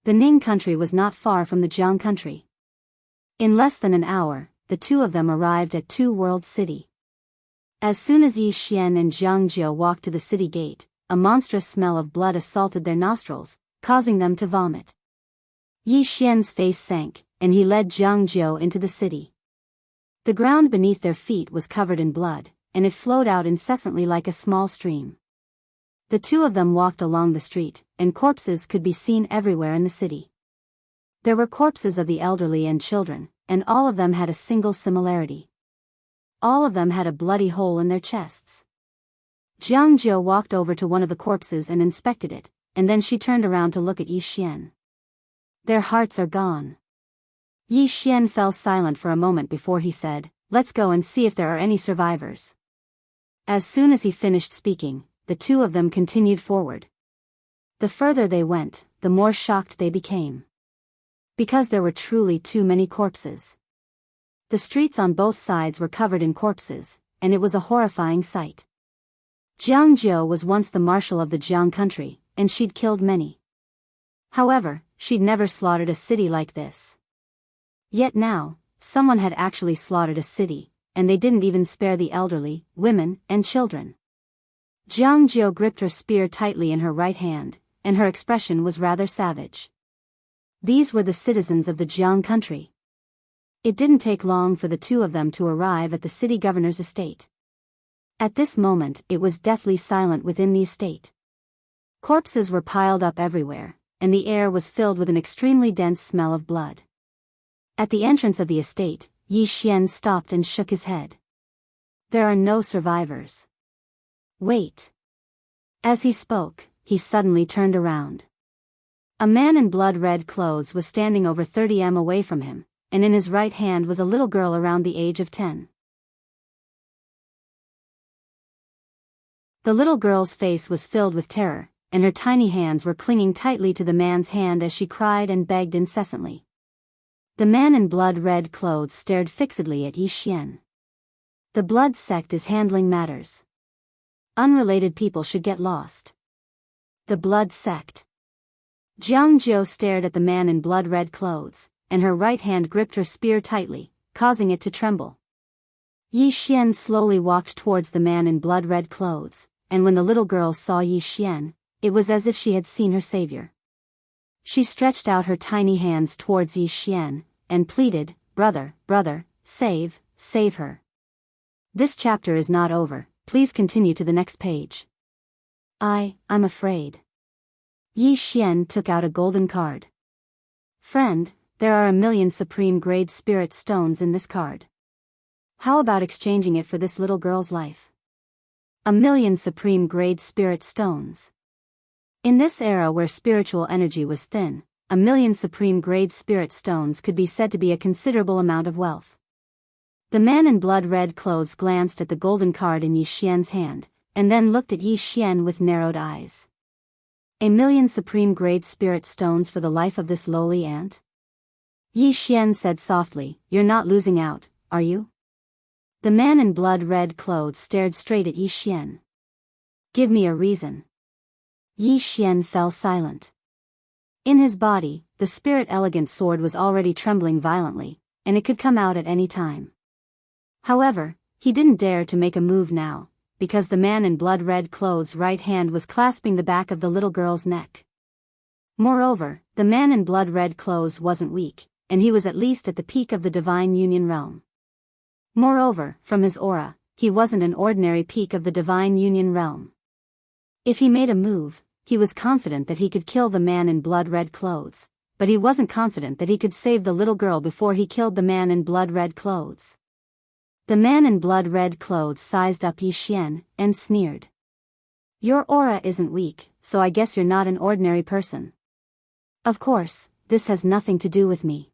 The Ning country was not far from the Jiang country. In less than an hour, the two of them arrived at Two World City. As soon as Yi Xian and Jianghu walked to the city gate, a monstrous smell of blood assaulted their nostrils, causing them to vomit. Yi Xian's face sank, and he led Jianghu into the city. The ground beneath their feet was covered in blood, and it flowed out incessantly like a small stream. The two of them walked along the street, and corpses could be seen everywhere in the city. There were corpses of the elderly and children, and all of them had a single similarity. All of them had a bloody hole in their chests. Jianghu walked over to one of the corpses and inspected it, and then she turned around to look at Yi Xian. Their hearts are gone. Yi Xian fell silent for a moment before he said, "Let's go and see if there are any survivors." As soon as he finished speaking, the two of them continued forward. The further they went, the more shocked they became. Because there were truly too many corpses. The streets on both sides were covered in corpses, and it was a horrifying sight. Jianghu was once the marshal of the Jiang country, and she'd killed many. However, she'd never slaughtered a city like this. Yet now, someone had actually slaughtered a city, and they didn't even spare the elderly, women, and children. Jianghu gripped her spear tightly in her right hand, and her expression was rather savage. These were the citizens of the Jiang country. It didn't take long for the two of them to arrive at the city governor's estate. At this moment it was deathly silent within the estate. Corpses were piled up everywhere, and the air was filled with an extremely dense smell of blood. At the entrance of the estate, Yi Xian stopped and shook his head. There are no survivors. Wait. As he spoke, he suddenly turned around. A man in blood-red clothes was standing over 30 m away from him, and in his right hand was a little girl around the age of 10. The little girl's face was filled with terror, and her tiny hands were clinging tightly to the man's hand as she cried and begged incessantly. The man in blood-red clothes stared fixedly at Yi Xian. The blood sect is handling matters. Unrelated people should get lost. The blood sect. Jianghu stared at the man in blood-red clothes, and her right hand gripped her spear tightly, causing it to tremble. Yi Xian slowly walked towards the man in blood-red clothes, and when the little girl saw Yi Xian, it was as if she had seen her savior. She stretched out her tiny hands towards Yi Xian, and pleaded, "Brother, brother, save her." This chapter is not over, please continue to the next page. I'm afraid. Yi Xian took out a golden card. Friend, there are 1,000,000 supreme grade spirit stones in this card. How about exchanging it for this little girl's life? 1,000,000 supreme grade spirit stones. In this era where spiritual energy was thin, 1,000,000 supreme grade spirit stones could be said to be a considerable amount of wealth. The man in blood-red clothes glanced at the golden card in Yi Xian's hand, and then looked at Yi Xian with narrowed eyes. 1,000,000 supreme grade spirit stones for the life of this lowly ant? Yi Xian said softly, "You're not losing out, are you?" The man in blood-red clothes stared straight at Yi Xian. "Give me a reason." Yi Xian fell silent. In his body, the spirit elegant sword was already trembling violently, and it could come out at any time. However, he didn't dare to make a move now, because the man in blood-red clothes' right hand was clasping the back of the little girl's neck. Moreover, the man in blood-red clothes wasn't weak, and he was at least at the peak of the divine union realm. Moreover, from his aura, he wasn't an ordinary peak of the divine union realm. If he made a move, he was confident that he could kill the man in blood-red clothes, but he wasn't confident that he could save the little girl before he killed the man in blood-red clothes. The man in blood-red clothes sized up Yi Xian, and sneered. "Your aura isn't weak, so I guess you're not an ordinary person. Of course, this has nothing to do with me.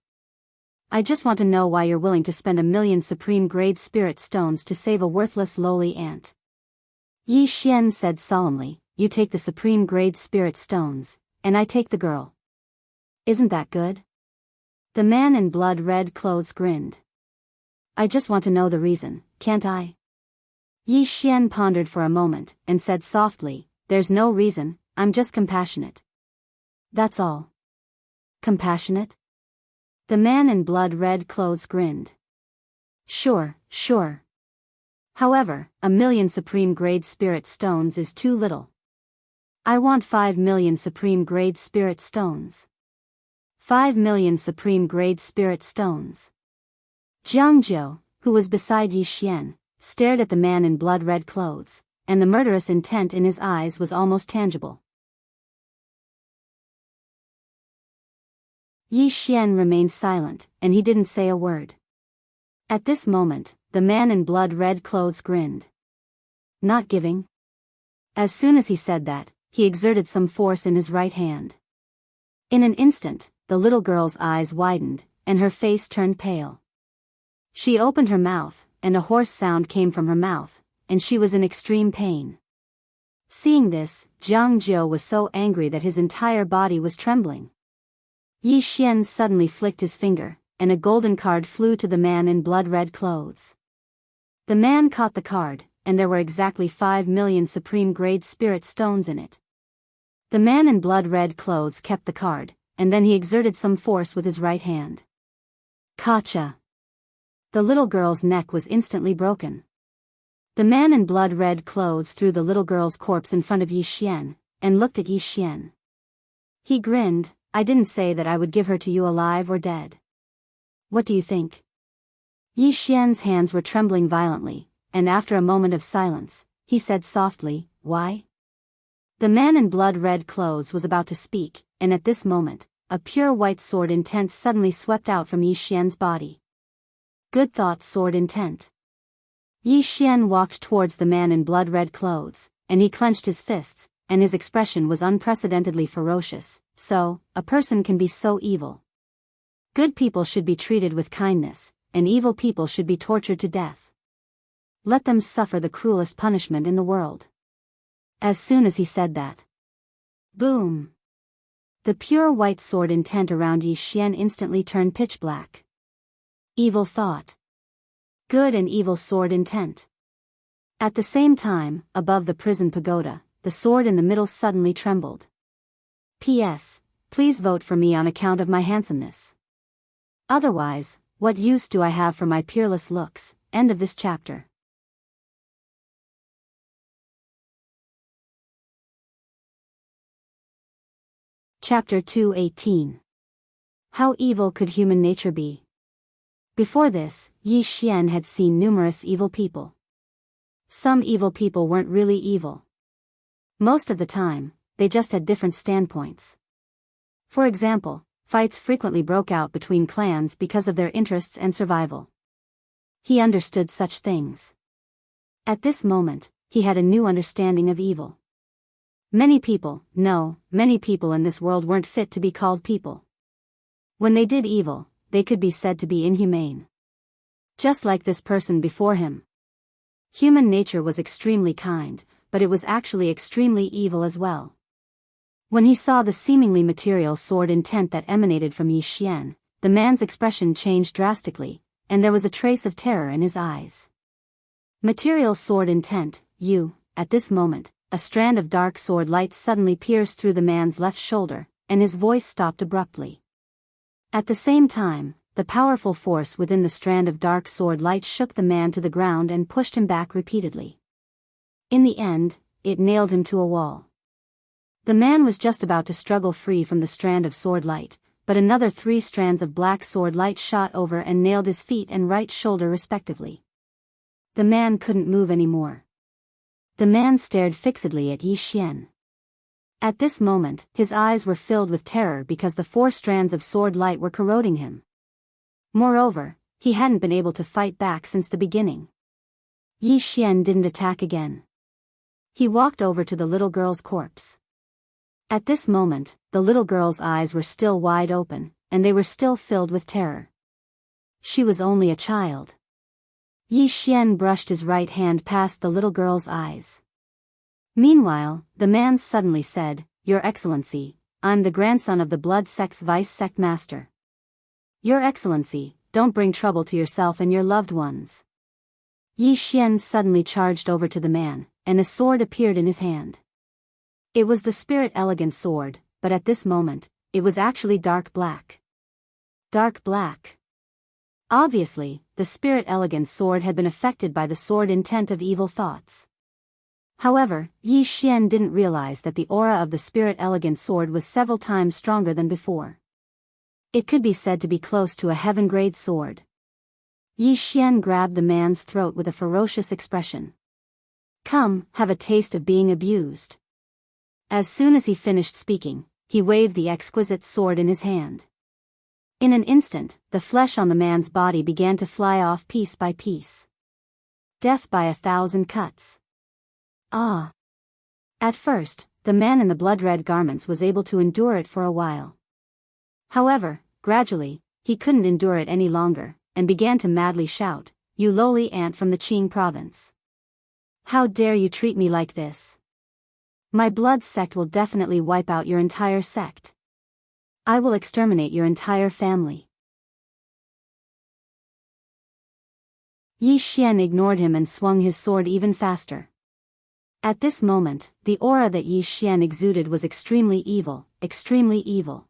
I just want to know why you're willing to spend 1,000,000 supreme grade spirit stones to save a worthless lowly ant." Yi Xian said solemnly, "You take the supreme grade spirit stones, and I take the girl. Isn't that good?" The man in blood-red clothes grinned. "I just want to know the reason, can't I?" Yi Xian pondered for a moment, and said softly, "There's no reason, I'm just compassionate. That's all." "Compassionate?" The man in blood-red clothes grinned. Sure. However, 1,000,000 supreme grade spirit stones is too little. I want 5,000,000 supreme grade spirit stones. 5,000,000 supreme grade spirit stones. Jianghu, who was beside Yi Xian, stared at the man in blood-red clothes, and the murderous intent in his eyes was almost tangible. Yi Xian remained silent, and he didn't say a word. At this moment, the man in blood-red clothes grinned. "Not giving?" As soon as he said that, he exerted some force in his right hand. In an instant, the little girl's eyes widened, and her face turned pale. She opened her mouth, and a hoarse sound came from her mouth, and she was in extreme pain. Seeing this, Jianghu was so angry that his entire body was trembling. Yi Xian suddenly flicked his finger, and a golden card flew to the man in blood-red clothes. The man caught the card, and there were exactly 5,000,000 supreme grade spirit stones in it. The man in blood-red clothes kept the card, and then he exerted some force with his right hand. Kacha! The little girl's neck was instantly broken. The man in blood-red clothes threw the little girl's corpse in front of Yi Xian, and looked at Yi Xian. He grinned. I didn't say that I would give her to you alive or dead. What do you think? Yi Xian's hands were trembling violently, and after a moment of silence, he said softly, why? The man in blood-red clothes was about to speak, and at this moment, a pure white sword intent suddenly swept out from Yi Xian's body. Good thought, sword intent. Yi Xian walked towards the man in blood-red clothes, and he clenched his fists, and his expression was unprecedentedly ferocious. So, a person can be so evil. Good people should be treated with kindness, and evil people should be tortured to death. Let them suffer the cruelest punishment in the world. As soon as he said that, boom! The pure white sword intent around Yi Xian instantly turned pitch black. Evil thought. Good and evil sword intent. At the same time, above the prison pagoda, the sword in the middle suddenly trembled. P.S. Please vote for me on account of my handsomeness. Otherwise, what use do I have for my peerless looks? End of this chapter. Chapter 2:18. How evil could human nature be? Before this, Yi Xian had seen numerous evil people. Some evil people weren't really evil. Most of the time, they just had different standpoints. For example, fights frequently broke out between clans because of their interests and survival. He understood such things. At this moment, he had a new understanding of evil. Many people in this world weren't fit to be called people. When they did evil, they could be said to be inhumane. Just like this person before him. Human nature was extremely kind, but it was actually extremely evil as well. When he saw the seemingly material sword intent that emanated from Yi Xian, the man's expression changed drastically, and there was a trace of terror in his eyes. Material sword intent, you. At this moment, a strand of dark sword light suddenly pierced through the man's left shoulder, and his voice stopped abruptly. At the same time, the powerful force within the strand of dark sword light shook the man to the ground and pushed him back repeatedly. In the end, it nailed him to a wall. The man was just about to struggle free from the strand of sword light, but another 3 strands of black sword light shot over and nailed his feet and right shoulder respectively. The man couldn't move anymore. The man stared fixedly at Yi Xian. At this moment, his eyes were filled with terror because the 4 strands of sword light were corroding him. Moreover, he hadn't been able to fight back since the beginning. Yi Xian didn't attack again. He walked over to the little girl's corpse. At this moment, the little girl's eyes were still wide open, and they were still filled with terror. She was only a child. Yi Xian brushed his right hand past the little girl's eyes. Meanwhile, the man suddenly said, Your Excellency, I'm the grandson of the Blood Sect's Vice-Sect Master. Your Excellency, don't bring trouble to yourself and your loved ones. Yi Xian suddenly charged over to the man, and a sword appeared in his hand. It was the Spirit Elegant sword, but at this moment, it was actually dark black. Dark black. Obviously, the Spirit Elegant sword had been affected by the sword intent of evil thoughts. However, Yi Xian didn't realize that the aura of the Spirit Elegant sword was several times stronger than before. It could be said to be close to a heaven-grade sword. Yi Xian grabbed the man's throat with a ferocious expression. Come, have a taste of being abused. As soon as he finished speaking, he waved the exquisite sword in his hand. In an instant, the flesh on the man's body began to fly off piece by piece. Death by 1,000 cuts. Ah! At first, the man in the blood-red garments was able to endure it for a while. However, gradually, he couldn't endure it any longer, and began to madly shout, You lowly ant from the Qing province! How dare you treat me like this? My blood sect will definitely wipe out your entire sect. I will exterminate your entire family. Yi Xian ignored him and swung his sword even faster. At this moment, the aura that Yi Xian exuded was extremely evil, extremely evil.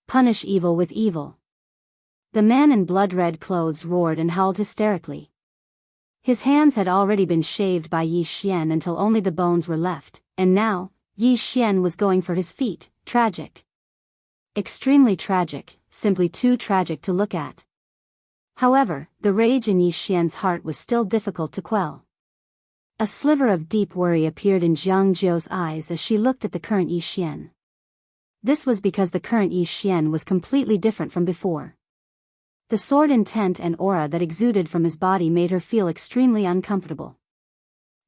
Punish evil with evil. The man in blood-red clothes roared and howled hysterically. His hands had already been shaved by Yi Xian until only the bones were left, and now, Yi Xian was going for his feet. Tragic. Extremely tragic, simply too tragic to look at. However, the rage in Yi Xian's heart was still difficult to quell. A sliver of deep worry appeared in Jianghu's eyes as she looked at the current Yi Xian. This was because the current Yi Xian was completely different from before. The sword intent and aura that exuded from his body made her feel extremely uncomfortable.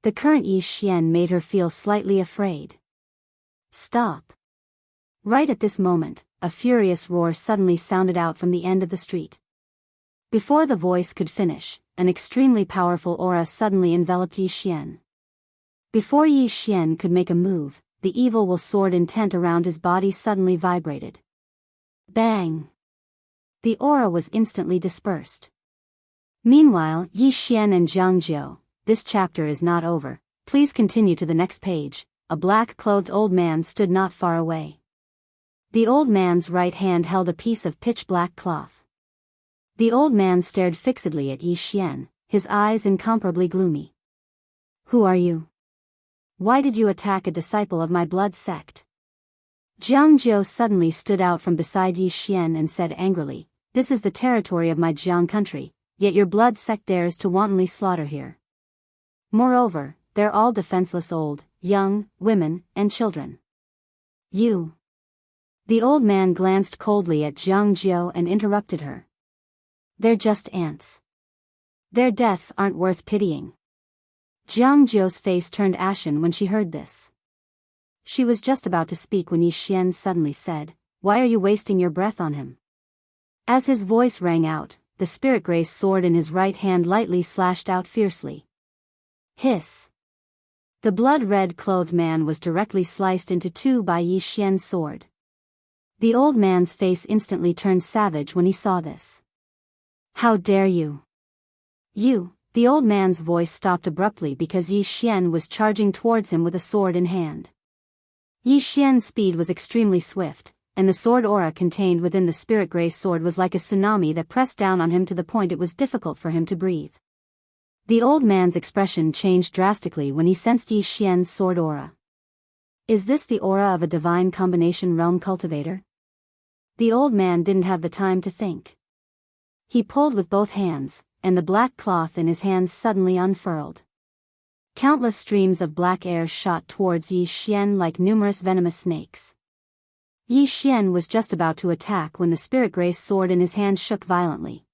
The current Yi Xian made her feel slightly afraid. Stop. Right at this moment, a furious roar suddenly sounded out from the end of the street. Before the voice could finish, an extremely powerful aura suddenly enveloped Yi Xian. Before Yi Xian could make a move, the evil sword intent around his body suddenly vibrated. Bang! The aura was instantly dispersed. Meanwhile, Yi Xian and Jianghu, this chapter is not over, please continue to the next page. A black-clothed old man stood not far away. The old man's right hand held a piece of pitch-black cloth. The old man stared fixedly at Yi Xian, his eyes incomparably gloomy. Who are you? Why did you attack a disciple of my blood sect? Jianghu suddenly stood out from beside Yi Xian and said angrily, This is the territory of my Jiang country, yet your blood sect dares to wantonly slaughter here. Moreover, they're all defenseless old, young, women, and children. You. The old man glanced coldly at Jianghu and interrupted her. They're just ants. Their deaths aren't worth pitying. Jianghu's face turned ashen when she heard this. She was just about to speak when Yi Xian suddenly said, Why are you wasting your breath on him? As his voice rang out, the spirit grace sword in his right hand lightly slashed out fiercely. Hiss. The blood-red clothed man was directly sliced into two by Yi Xian's sword. The old man's face instantly turned savage when he saw this. How dare you? You! The old man's voice stopped abruptly because Yi Xian was charging towards him with a sword in hand. Yi Xian's speed was extremely swift, and the sword aura contained within the spirit grace sword was like a tsunami that pressed down on him to the point it was difficult for him to breathe. The old man's expression changed drastically when he sensed Yi Xian's sword aura. Is this the aura of a divine combination realm cultivator? The old man didn't have the time to think. He pulled with both hands, and the black cloth in his hands suddenly unfurled. Countless streams of black air shot towards Yi Xian like numerous venomous snakes. Yi Xian was just about to attack when the spirit grace sword in his hand shook violently.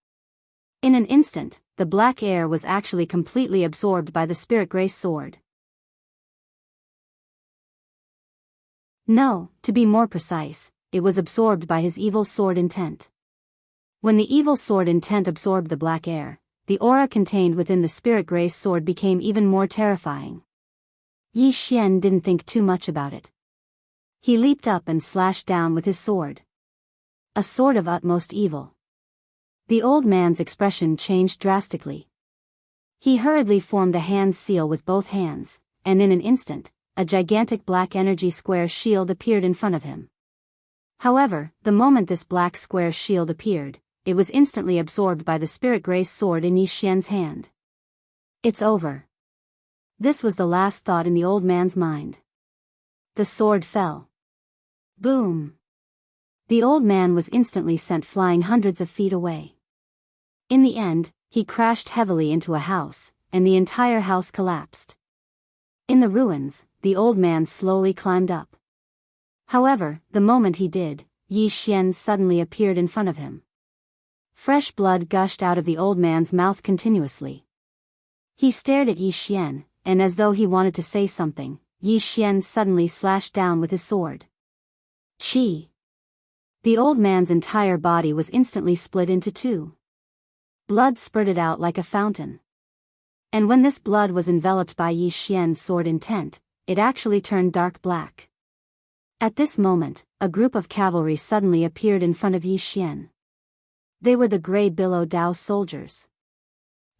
In an instant, the black air was actually completely absorbed by the spirit grace sword. No, to be more precise, it was absorbed by his evil sword intent. When the evil sword intent absorbed the black air, the aura contained within the spirit grace sword became even more terrifying. Yi Xian didn't think too much about it. He leaped up and slashed down with his sword. A sword of utmost evil. The old man's expression changed drastically. He hurriedly formed a hand seal with both hands, and in an instant, a gigantic black energy square shield appeared in front of him. However, the moment this black square shield appeared, it was instantly absorbed by the spirit grace sword in Yi Xian's hand. It's over. This was the last thought in the old man's mind. The sword fell. Boom. The old man was instantly sent flying hundreds of feet away. In the end, he crashed heavily into a house, and the entire house collapsed. In the ruins, the old man slowly climbed up. However, the moment he did, Yi Xian suddenly appeared in front of him. Fresh blood gushed out of the old man's mouth continuously. He stared at Yi Xian, and as though he wanted to say something, Yi Xian suddenly slashed down with his sword. Qi! The old man's entire body was instantly split into two. Blood spurted out like a fountain. And when this blood was enveloped by Yi Xian's sword intent, it actually turned dark black. At this moment, a group of cavalry suddenly appeared in front of Yi Xian. They were the Grey Billow Dao soldiers.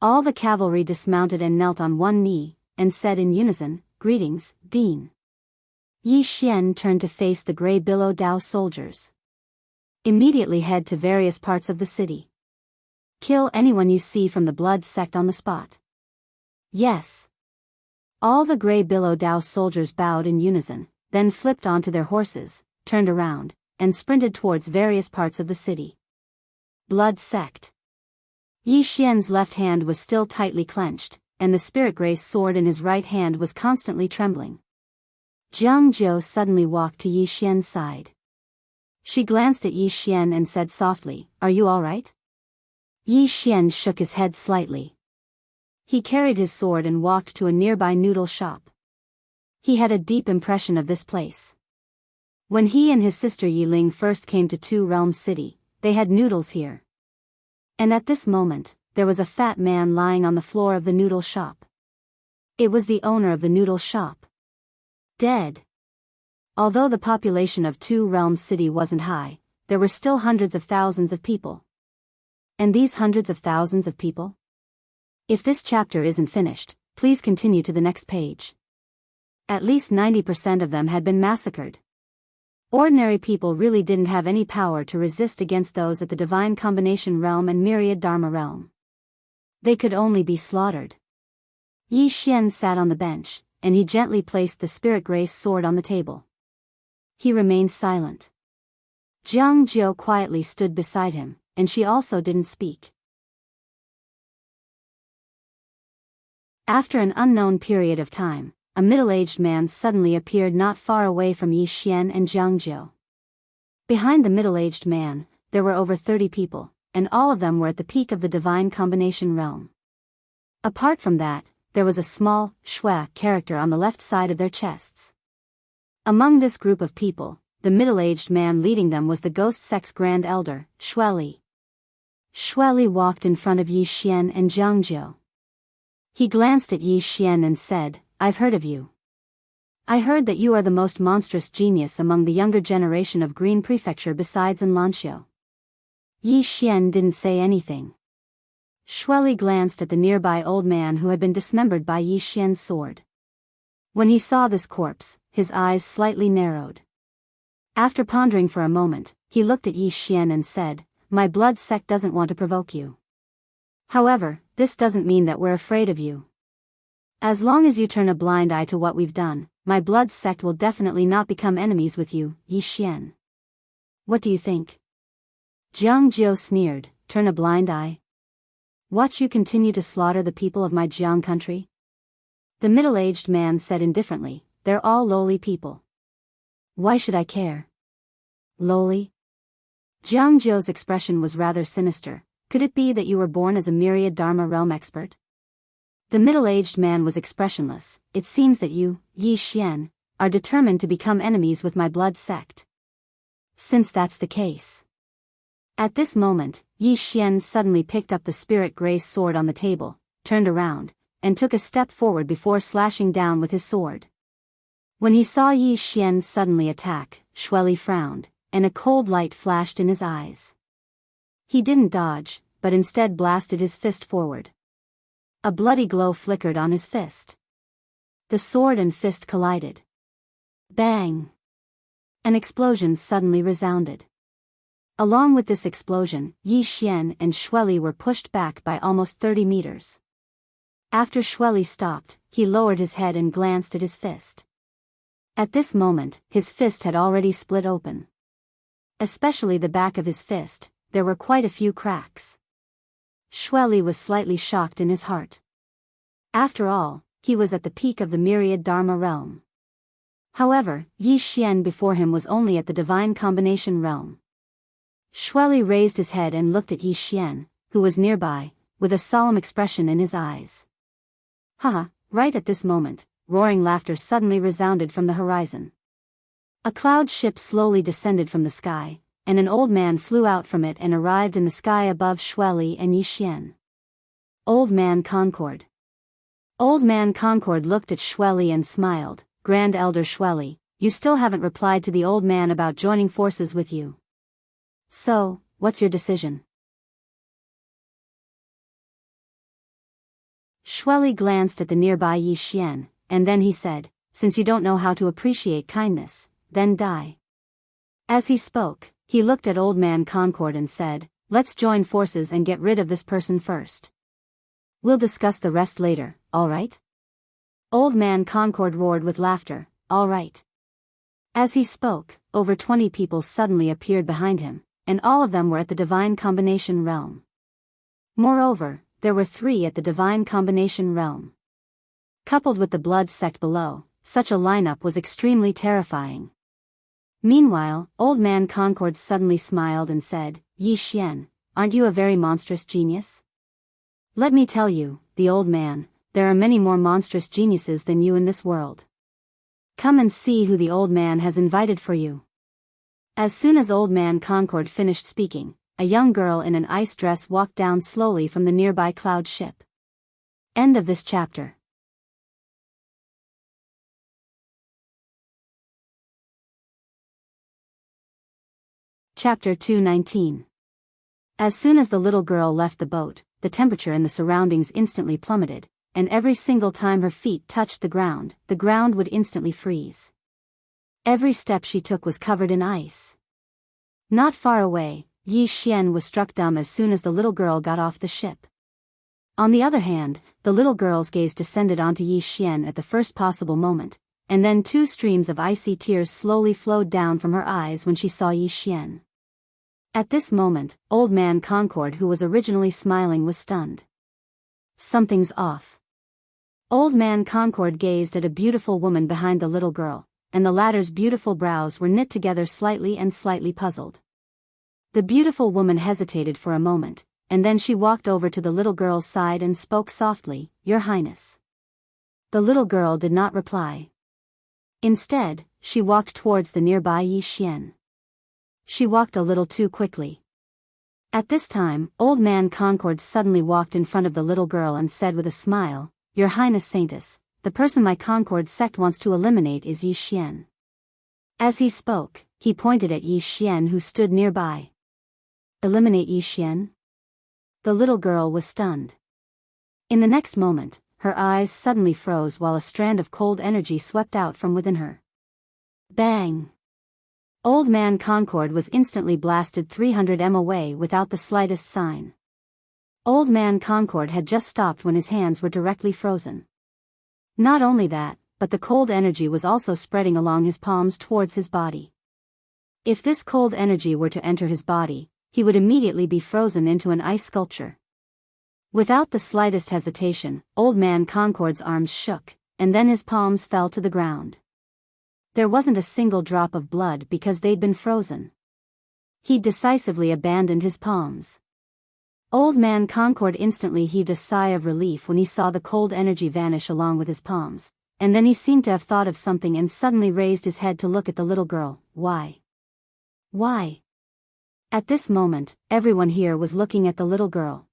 All the cavalry dismounted and knelt on one knee, and said in unison, "Greetings, Dean." Yi Xian turned to face the Grey Billow Dao soldiers. Immediately head to various parts of the city. Kill anyone you see from the blood sect on the spot. Yes. All the Grey Billow Dao soldiers bowed in unison, then flipped onto their horses, turned around, and sprinted towards various parts of the city. Blood sect. Yi Xian's left hand was still tightly clenched, and the spirit grace sword in his right hand was constantly trembling. Jianghu suddenly walked to Yi Xian's side. She glanced at Yi Xian and said softly, "Are you all right?" Yi Xian shook his head slightly. He carried his sword and walked to a nearby noodle shop. He had a deep impression of this place. When he and his sister Yiling first came to Two Realms City, they had noodles here. And at this moment, there was a fat man lying on the floor of the noodle shop. It was the owner of the noodle shop. Dead. Although the population of Two Realms City wasn't high, there were still hundreds of thousands of people. And these hundreds of thousands of people? If this chapter isn't finished, please continue to the next page. At least 90% of them had been massacred. Ordinary people really didn't have any power to resist against those at the Divine Combination Realm and Myriad Dharma Realm. They could only be slaughtered. Yi Xian sat on the bench, and he gently placed the spirit grace sword on the table. He remained silent. Jianghu quietly stood beside him, and she also didn't speak. After an unknown period of time, a middle-aged man suddenly appeared not far away from Yi Xian and Jianghu. Behind the middle-aged man, there were over 30 people, and all of them were at the peak of the Divine Combination Realm. Apart from that, there was a small, shui character on the left side of their chests. Among this group of people, the middle-aged man leading them was the Ghost Sect's Grand Elder, Shui. Shui walked in front of Yi Xian and Jianghu. He glanced at Yi Xian and said, "I've heard of you. I heard that you are the most monstrous genius among the younger generation of Green Prefecture besides Lanxiu." Yi Xian didn't say anything. Shui glanced at the nearby old man who had been dismembered by Yi Xian's sword. When he saw this corpse, his eyes slightly narrowed. After pondering for a moment, he looked at Yi Xian and said, "My blood sect doesn't want to provoke you. However, this doesn't mean that we're afraid of you. As long as you turn a blind eye to what we've done, my blood sect will definitely not become enemies with you, Yi Xian. What do you think?" Jianghu sneered, "Turn a blind eye? Watch you continue to slaughter the people of my Jiang country?" The middle-aged man said indifferently, "They're all lowly people. Why should I care?" Lowly? Jianghu's expression was rather sinister. "Could it be that you were born as a Myriad Dharma Realm expert?" The middle-aged man was expressionless. "It seems that you, Yi Xian, are determined to become enemies with my blood sect. Since that's the case." At this moment, Yi Xian suddenly picked up the spirit grace sword on the table, turned around, and took a step forward before slashing down with his sword. When he saw Yi Xian suddenly attack, Shui frowned, and a cold light flashed in his eyes. He didn't dodge, but instead blasted his fist forward. A bloody glow flickered on his fist. The sword and fist collided. Bang! An explosion suddenly resounded. Along with this explosion, Yi Xian and Shui were pushed back by almost 30 meters. After Shui stopped, he lowered his head and glanced at his fist. At this moment, his fist had already split open. Especially the back of his fist, there were quite a few cracks. Shui was slightly shocked in his heart. After all, he was at the peak of the Myriad Dharma Realm. However, Yi Xian before him was only at the Divine Combination Realm. Shui raised his head and looked at Yi Xian, who was nearby, with a solemn expression in his eyes. Haha, right at this moment, roaring laughter suddenly resounded from the horizon. A cloud ship slowly descended from the sky, and an old man flew out from it and arrived in the sky above Shui and Yi Xian. Old Man Concord. Old Man Concord looked at Shui and smiled. "Grand Elder Shui, you still haven't replied to the old man about joining forces with you. So, what's your decision?" Shui glanced at the nearby Yi Xian, and then he said, "Since you don't know how to appreciate kindness, then die." As he spoke, he looked at Old Man Concord and said, Let's join forces and get rid of this person first. We'll discuss the rest later, all right? Old Man Concord roared with laughter, all right. As he spoke, over 20 people suddenly appeared behind him, and all of them were at the Divine Combination realm. Moreover, there were 3 at the Divine Combination realm. Coupled with the blood sect below, such a lineup was extremely terrifying. Meanwhile, Old Man Concord suddenly smiled and said, Yi Xian, aren't you a very monstrous genius? Let me tell you, the old man, there are many more monstrous geniuses than you in this world. Come and see who the old man has invited for you. As soon as Old Man Concord finished speaking, a young girl in an ice dress walked down slowly from the nearby cloud ship. End of this chapter. Chapter 219. As soon as the little girl left the boat, the temperature in the surroundings instantly plummeted, and every single time her feet touched the ground would instantly freeze. Every step she took was covered in ice. Not far away, Yi Xian was struck dumb as soon as the little girl got off the ship. On the other hand, the little girl's gaze descended onto Yi Xian at the first possible moment, and then 2 streams of icy tears slowly flowed down from her eyes when she saw Yi Xian. At this moment, Old Man Concord, who was originally smiling, was stunned. Something's off. Old Man Concord gazed at a beautiful woman behind the little girl, and the latter's beautiful brows were knit together slightly and slightly puzzled. The beautiful woman hesitated for a moment, and then she walked over to the little girl's side and spoke softly, Your Highness. The little girl did not reply. Instead, she walked towards the nearby Yi Xian. She walked a little too quickly. At this time, Old Man Concord suddenly walked in front of the little girl and said with a smile, Your Highness Saintess, the person my Concord sect wants to eliminate is Yi Xian. As he spoke, he pointed at Yi Xian who stood nearby. Eliminate Yi Xian? The little girl was stunned. In the next moment, her eyes suddenly froze while a strand of cold energy swept out from within her. Bang! Old Man Concord was instantly blasted 300 m away without the slightest sign. Old Man Concord had just stopped when his hands were directly frozen. Not only that, but the cold energy was also spreading along his palms towards his body. If this cold energy were to enter his body, he would immediately be frozen into an ice sculpture. Without the slightest hesitation, Old Man Concord's arms shook, and then his palms fell to the ground. There wasn't a single drop of blood because they'd been frozen. He decisively abandoned his palms. Old Man Concord instantly heaved a sigh of relief when he saw the cold energy vanish along with his palms, and then he seemed to have thought of something and suddenly raised his head to look at the little girl. Why? Why? At this moment, everyone here was looking at the little girl.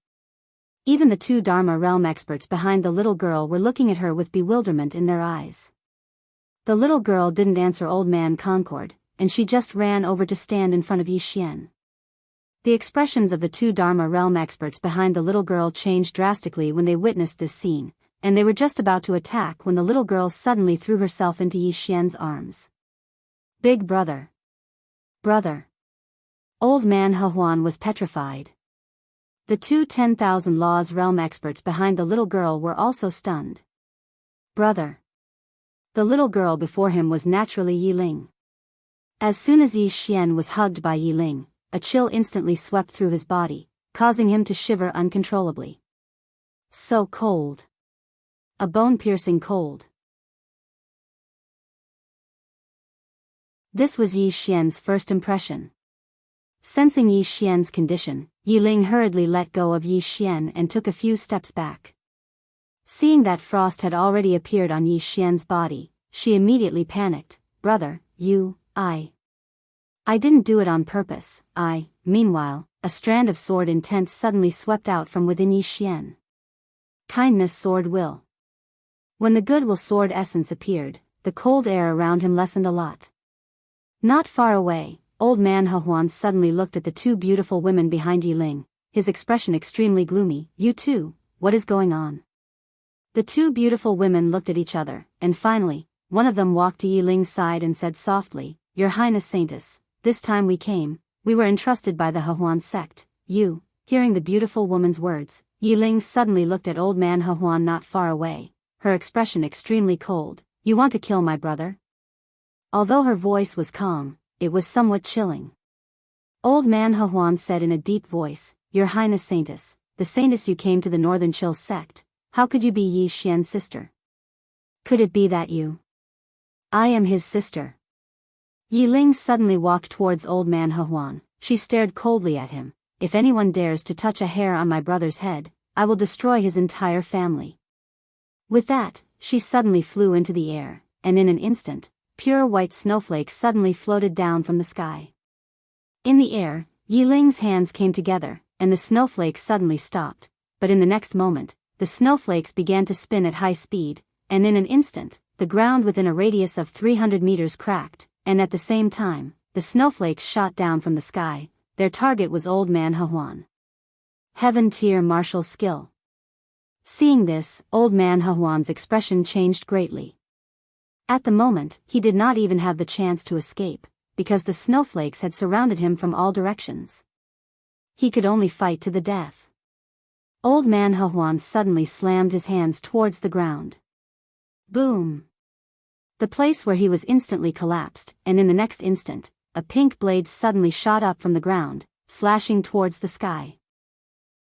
Even the 2 Dharma realm experts behind the little girl were looking at her with bewilderment in their eyes. The little girl didn't answer Old Man Concord, and she just ran over to stand in front of Yi Xian. The expressions of the 2 Dharma realm experts behind the little girl changed drastically when they witnessed this scene, and they were just about to attack when the little girl suddenly threw herself into Yi Xian's arms. Big brother. Brother. Old Man Huan was petrified. The 2 10,000 Laws realm experts behind the little girl were also stunned. Brother. The little girl before him was naturally Yi Ling. As soon as Yi Xian was hugged by Yi Ling, a chill instantly swept through his body, causing him to shiver uncontrollably. So cold. A bone-piercing cold. This was Yi Xian's first impression. Sensing Yi Xian's condition, Yi Ling hurriedly let go of Yi Xian and took a few steps back. Seeing that frost had already appeared on Yi Xian's body, she immediately panicked. Brother, I didn't do it on purpose. Meanwhile, a strand of sword intent suddenly swept out from within Yi Xian. Kindness sword will. When the goodwill sword essence appeared, the cold air around him lessened a lot. Not far away, Old Man Huan suddenly looked at the 2 beautiful women behind Yi Ling, his expression extremely gloomy. You two, what is going on? The 2 beautiful women looked at each other, and finally, one of them walked to Yi Ling's side and said softly, Your Highness Saintess, this time we were entrusted by the Huan sect. you." Hearing the beautiful woman's words, Yiling suddenly looked at old man He not far away, her expression extremely cold. "You want to kill my brother?" Although her voice was calm, it was somewhat chilling. Old man He said in a deep voice, "Your Highness Saintess, the Saintess you came to the Northern Chill sect, how could you be Yi Xian's sister? Could it be that you?" "I am his sister." Yiling suddenly walked towards old man He. She stared coldly at him. "If anyone dares to touch a hair on my brother's head, I will destroy his entire family." With that, she suddenly flew into the air, and in an instant, pure white snowflakes suddenly floated down from the sky. In the air, Yiling's hands came together, and the snowflakes suddenly stopped, but in the next moment, the snowflakes began to spin at high speed, and in an instant, the ground within a radius of 300 meters cracked, and at the same time, the snowflakes shot down from the sky. Their target was old man He. Heaven-tier martial skill. Seeing this, old man He's expression changed greatly. At the moment, he did not even have the chance to escape, because the snowflakes had surrounded him from all directions. He could only fight to the death. Old man He suddenly slammed his hands towards the ground. Boom! The place where he was instantly collapsed, and in the next instant, a pink blade suddenly shot up from the ground, slashing towards the sky.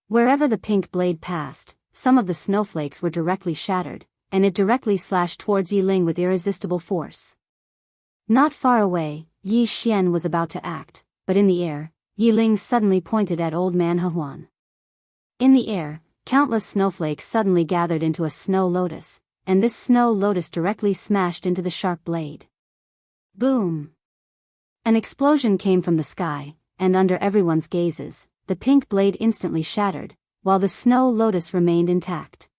Wherever the pink blade passed, some of the snowflakes were directly shattered, and it directly slashed towards Yiling with irresistible force. Not far away, Yi Xian was about to act, but in the air, Yiling suddenly pointed at old man He. In the air, countless snowflakes suddenly gathered into a snow lotus, and this snow lotus directly smashed into the sharp blade. Boom! An explosion came from the sky, and under everyone's gazes, the pink blade instantly shattered, while the snow lotus remained intact.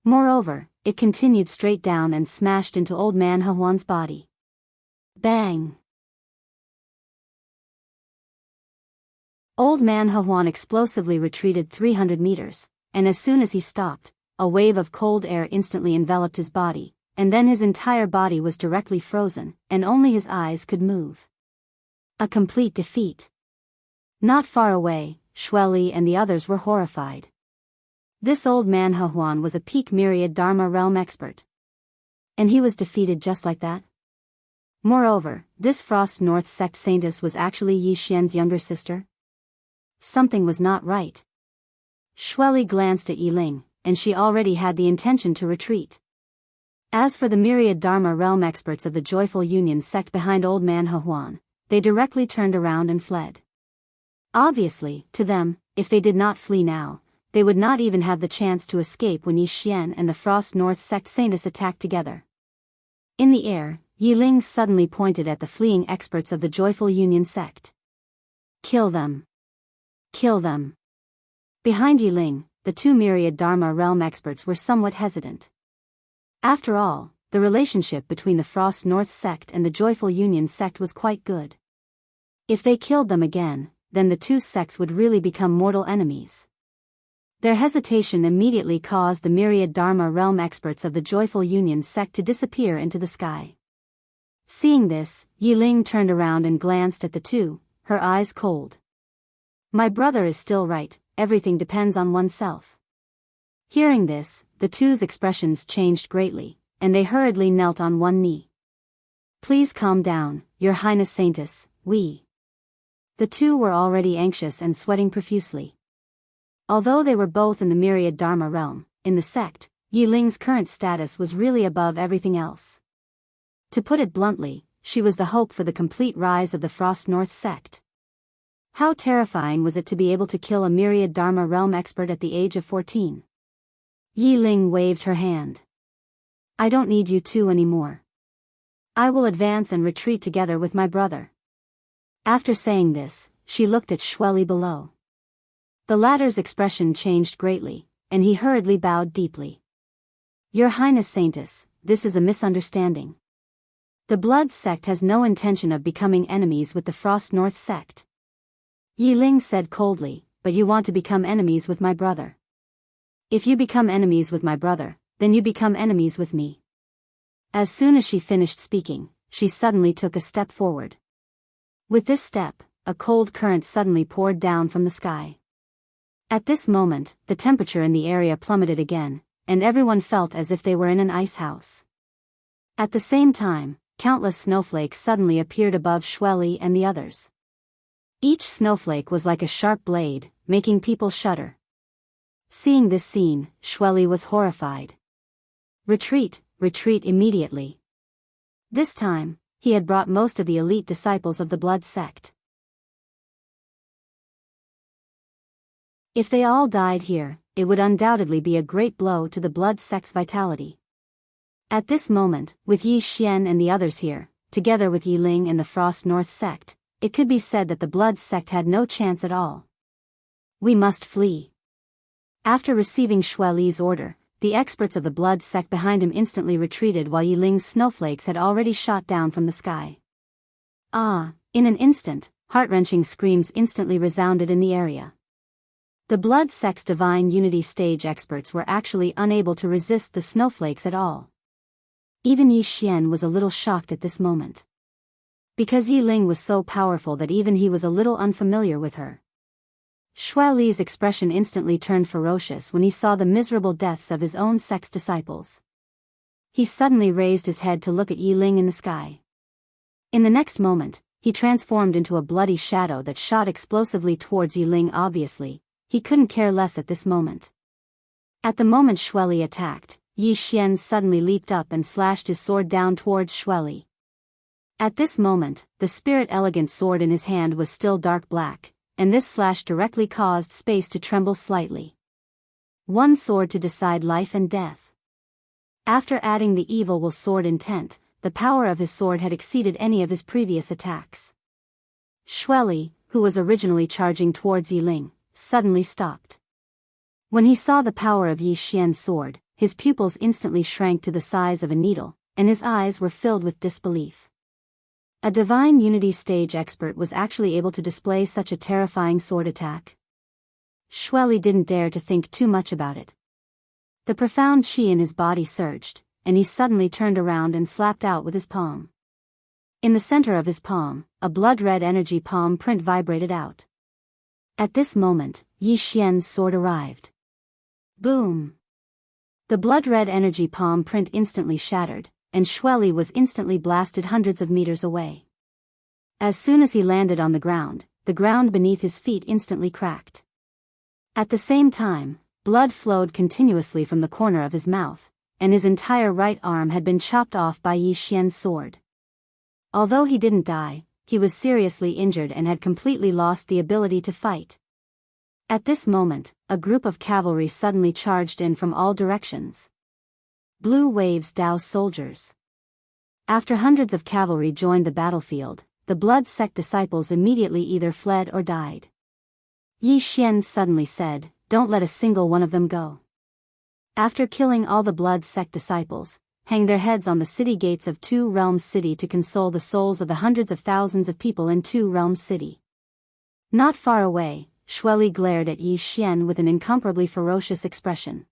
Moreover, it continued straight down and smashed into old man He's body. Bang! Old man He explosively retreated 300 meters, and as soon as he stopped, a wave of cold air instantly enveloped his body, and then his entire body was directly frozen, and only his eyes could move. A complete defeat. Not far away, Shueli and the others were horrified. This old man He was a peak myriad Dharma realm expert. And he was defeated just like that? Moreover, this Frost North sect saintess was actually Yi Xian's younger sister? Something was not right. Shueli glanced at Yiling, and she already had the intention to retreat. As for the myriad Dharma realm experts of the Joyful Union sect behind old man He, they directly turned around and fled. Obviously, to them, if they did not flee now, they would not even have the chance to escape when Yi Xian and the Frost North sect saintess attacked together. In the air, Yiling suddenly pointed at the fleeing experts of the Joyful Union sect. "Kill them! Kill them!" Behind Yiling, the two myriad Dharma realm experts were somewhat hesitant. After all, the relationship between the Frost North sect and the Joyful Union sect was quite good. If they killed them again, then the two sects would really become mortal enemies. Their hesitation immediately caused the myriad Dharma realm experts of the Joyful Union sect to disappear into the sky. Seeing this, Yiling turned around and glanced at the two, her eyes cold. "My brother is still right, everything depends on oneself." Hearing this, the two's expressions changed greatly, and they hurriedly knelt on one knee. "Please calm down, Your Highness Saintess, we." The two were already anxious and sweating profusely. Although they were both in the myriad Dharma realm, in the sect, Yiling's current status was really above everything else. To put it bluntly, she was the hope for the complete rise of the Frost North sect. How terrifying was it to be able to kill a myriad Dharma realm expert at the age of 14? Yiling waved her hand. "I don't need you two anymore. I will advance and retreat together with my brother." After saying this, she looked at Shueli below. The latter's expression changed greatly, and he hurriedly bowed deeply. "Your Highness Saintess, this is a misunderstanding. The Blood sect has no intention of becoming enemies with the Frost North sect." Yiling said coldly, "But you want to become enemies with my brother. If you become enemies with my brother, then you become enemies with me." As soon as she finished speaking, she suddenly took a step forward. With this step, a cold current suddenly poured down from the sky. At this moment, the temperature in the area plummeted again, and everyone felt as if they were in an ice house. At the same time, countless snowflakes suddenly appeared above Xueli and the others. Each snowflake was like a sharp blade, making people shudder. Seeing this scene, Xueli was horrified. Retreat, retreat immediately. This time, he had brought most of the elite disciples of the blood sect. If they all died here, it would undoubtedly be a great blow to the blood sect's vitality. At this moment, with Yi Xian and the others here, together with Yi Ling and the Frost North sect, it could be said that the blood sect had no chance at all. We must flee. After receiving Xueli's order, the experts of the blood sect behind him instantly retreated while Yi Ling's snowflakes had already shot down from the sky. In an instant, heart-wrenching screams instantly resounded in the area. The blood sect's divine unity stage experts were actually unable to resist the snowflakes at all. Even Yi Xian was a little shocked at this moment. Because Yi Ling was so powerful that even he was a little unfamiliar with her. Xueli's expression instantly turned ferocious when he saw the miserable deaths of his own sect's disciples. He suddenly raised his head to look at Yi Ling in the sky. In the next moment, he transformed into a bloody shadow that shot explosively towards Yi Ling. Obviously, he couldn't care less at this moment. At the moment Xueli attacked, Yi Xian suddenly leaped up and slashed his sword down towards Xueli. At this moment, the spirit elegant sword in his hand was still dark black, and this slash directly caused space to tremble slightly. One sword to decide life and death. After adding the evil will sword intent, the power of his sword had exceeded any of his previous attacks. Xueli, who was originally charging towards Yi Ling, suddenly stopped. When he saw the power of Yi Xian's sword, his pupils instantly shrank to the size of a needle, and his eyes were filled with disbelief. A divine unity stage expert was actually able to display such a terrifying sword attack. Xueli didn't dare to think too much about it. The profound qi in his body surged, and he suddenly turned around and slapped out with his palm. In the center of his palm, a blood-red energy palm print vibrated out. At this moment, Yi Xian's sword arrived. Boom! The blood-red energy palm print instantly shattered, and Xueli was instantly blasted hundreds of meters away. As soon as he landed on the ground beneath his feet instantly cracked. At the same time, blood flowed continuously from the corner of his mouth, and his entire right arm had been chopped off by Yi Xian's sword. Although he didn't die, he was seriously injured and had completely lost the ability to fight. At this moment, a group of cavalry suddenly charged in from all directions. Blue Wave's Dao soldiers. After hundreds of cavalry joined the battlefield, the blood sect disciples immediately either fled or died. Yi Xian suddenly said, "Don't let a single one of them go." After killing all the blood sect disciples, hang their heads on the city gates of Two Realms City to console the souls of the hundreds of thousands of people in Two Realms City. Not far away, Xueli glared at Yi Xian with an incomparably ferocious expression.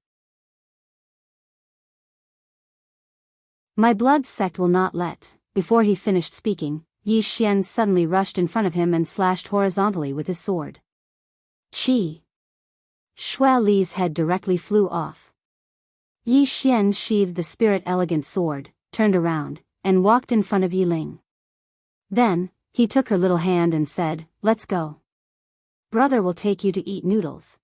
"My blood sect will not let." Before he finished speaking, Yi Xian suddenly rushed in front of him and slashed horizontally with his sword. Qi! Xueli's head directly flew off. Yi Xian sheathed the spirit elegant sword, turned around, and walked in front of Yi Ling. Then, he took her little hand and said, "Let's go. Brother will take you to eat noodles."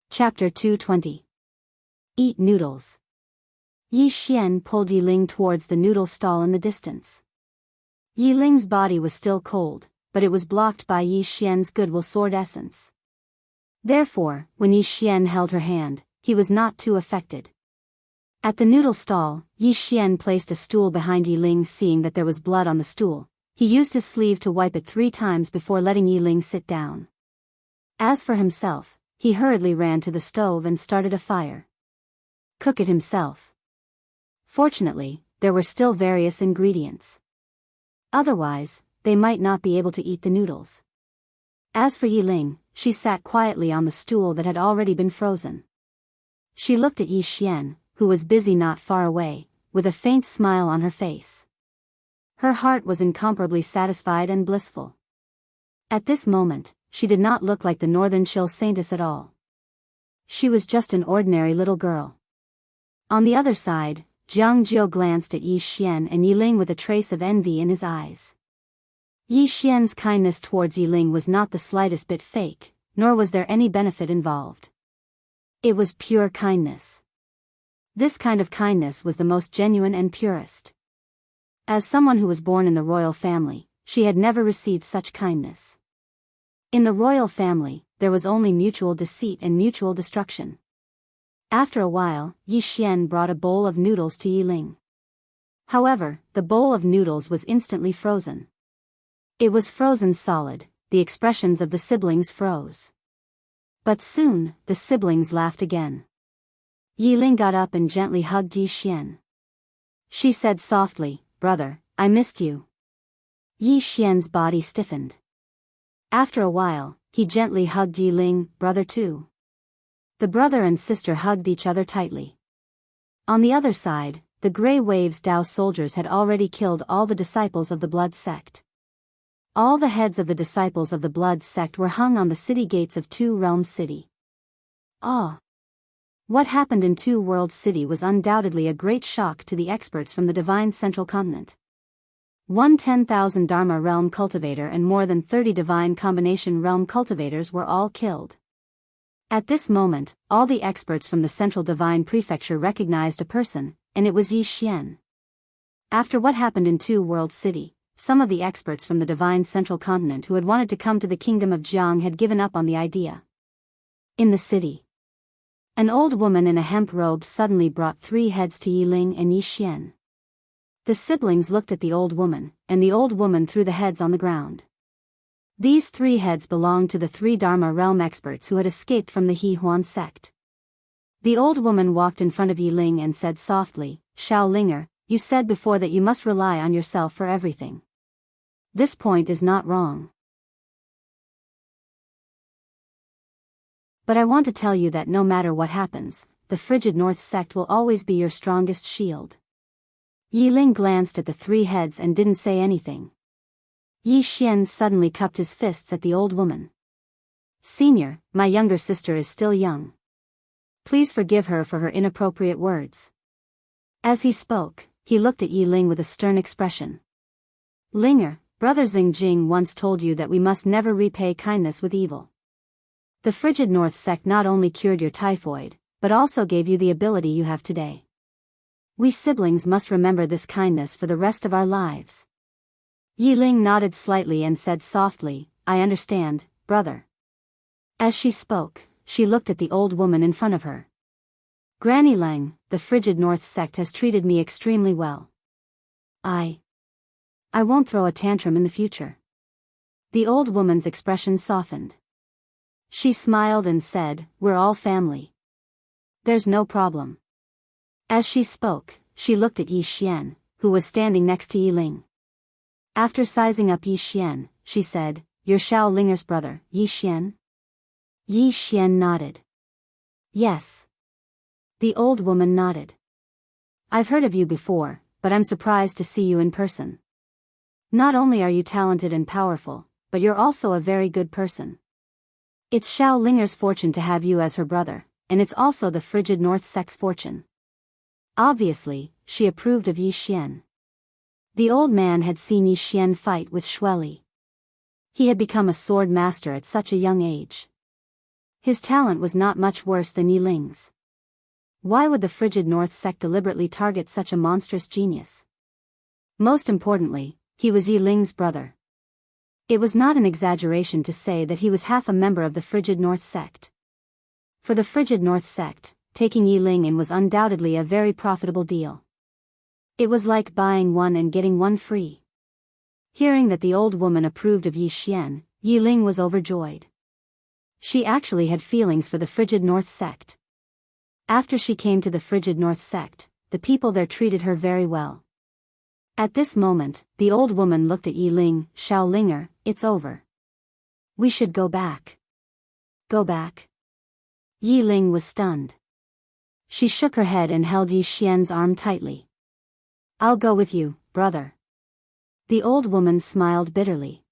Chapter 220. Eat noodles. Yi Xian pulled Yi Ling towards the noodle stall in the distance. Yi Ling's body was still cold, but it was blocked by Yi Xian's goodwill sword essence. Therefore, when Yi Xian held her hand, he was not too affected. At the noodle stall, Yi Xian placed a stool behind Yi Ling. Seeing that there was blood on the stool, he used his sleeve to wipe it 3 times before letting Yi Ling sit down. As for himself, he hurriedly ran to the stove and started a fire. Cook it himself. Fortunately, there were still various ingredients. Otherwise, they might not be able to eat the noodles. As for Yi Ling, she sat quietly on the stool that had already been frozen. She looked at Yi Xian, who was busy not far away, with a faint smile on her face. Her heart was incomparably satisfied and blissful. At this moment, she did not look like the northern chill saintess at all. She was just an ordinary little girl. On the other side, Jianghu glanced at Yi Xian and Yi Ling with a trace of envy in his eyes. Yi Xian's kindness towards Yi Ling was not the slightest bit fake, nor was there any benefit involved. It was pure kindness. This kind of kindness was the most genuine and purest. As someone who was born in the royal family, she had never received such kindness. In the royal family, there was only mutual deceit and mutual destruction. After a while, Yi Xian brought a bowl of noodles to Yi Ling. However, the bowl of noodles was instantly frozen. It was frozen solid, the expressions of the siblings froze. But soon, the siblings laughed again. Yi Ling got up and gently hugged Yi Xian. She said softly, "Brother, I missed you." Yi Xian's body stiffened. After a while, he gently hugged Yi Ling, "Brother too." The brother and sister hugged each other tightly. On the other side, the Grey Waves Dao soldiers had already killed all the disciples of the Blood Sect. All the heads of the disciples of the Blood Sect were hung on the city gates of Two Realms City. What happened in Two Worlds City was undoubtedly a great shock to the experts from the Divine Central Continent. 10,000 Dharma Realm cultivator and more than 30 Divine Combination Realm cultivators were all killed. At this moment, all the experts from the Central Divine Prefecture recognized a person, and it was Yi Xian. After what happened in Two World City, some of the experts from the Divine Central Continent who had wanted to come to the Kingdom of Jianghu had given up on the idea. In the city, an old woman in a hemp robe suddenly brought 3 heads to Yi Ling and Yi Xian. The siblings looked at the old woman, and the old woman threw the heads on the ground. These 3 heads belonged to the 3 Dharma realm experts who had escaped from the He Huan sect. The old woman walked in front of Yi Ling and said softly, "Shao Linger, you said before that you must rely on yourself for everything. This point is not wrong. But I want to tell you that no matter what happens, the Frigid North sect will always be your strongest shield." Yi Ling glanced at the 3 heads and didn't say anything. Yi Xian suddenly cupped his fists at the old woman. "Senior, my younger sister is still young. Please forgive her for her inappropriate words." As he spoke, he looked at Yi Ling with a stern expression. "Linger, Brother Xingjing once told you that we must never repay kindness with evil. The Frigid North sect not only cured your typhoid, but also gave you the ability you have today. We siblings must remember this kindness for the rest of our lives." Yi Ling nodded slightly and said softly, "I understand, brother." As she spoke, she looked at the old woman in front of her. "Granny Lang, the Frigid North sect has treated me extremely well. I won't throw a tantrum in the future." The old woman's expression softened. She smiled and said, "We're all family. There's no problem." As she spoke, she looked at Yi Xian, who was standing next to Yi Ling. After sizing up Yi Xian, she said, "You're Shao Linger's brother, Yi Xian?" Yi Xian nodded. "Yes." The old woman nodded. "I've heard of you before, but I'm surprised to see you in person. Not only are you talented and powerful, but you're also a very good person. It's Shao Linger's fortune to have you as her brother, and it's also the Frigid North sect's fortune." Obviously, she approved of Yi Xian. The old man had seen Yi Xian fight with Shueli. He had become a sword master at such a young age. His talent was not much worse than Yi Ling's. Why would the Frigid North sect deliberately target such a monstrous genius? Most importantly, he was Yi Ling's brother. It was not an exaggeration to say that he was half a member of the Frigid North sect. For the Frigid North sect, taking Yi Ling in was undoubtedly a very profitable deal. It was like buying one and getting one free. Hearing that the old woman approved of Yi Xian, Yi Ling was overjoyed. She actually had feelings for the Frigid North sect. After she came to the Frigid North sect, the people there treated her very well. At this moment, the old woman looked at Yi Ling, "Shao Linger, it's over. We should go back." "Go back?" Yi Ling was stunned. She shook her head and held Yi Xian's arm tightly. "I'll go with you, brother. The old woman smiled bitterly.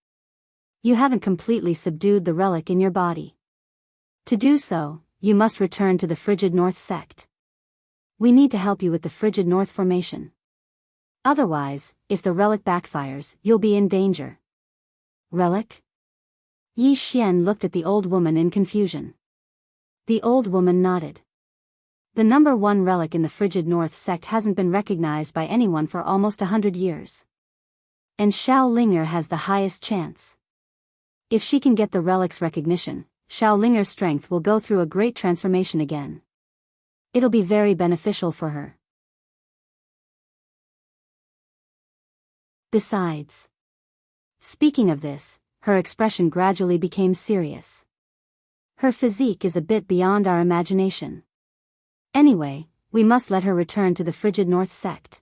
You haven't completely subdued the relic in your body. To do so, you must return to the Frigid North sect. We need to help you with the Frigid North formation. Otherwise, if the relic backfires, you'll be in danger. Relic? Yi Xian looked at the old woman in confusion. The old woman nodded. The number 1 relic in the Frigid North sect hasn't been recognized by anyone for almost 100 years. And Xiaolinger has the highest chance. If she can get the relic's recognition, Xiaolinger's strength will go through a great transformation again. It'll be very beneficial for her. Besides. Speaking of this, her expression gradually became serious. Her physique is a bit beyond our imagination. Anyway, we must let her return to the Frigid North sect.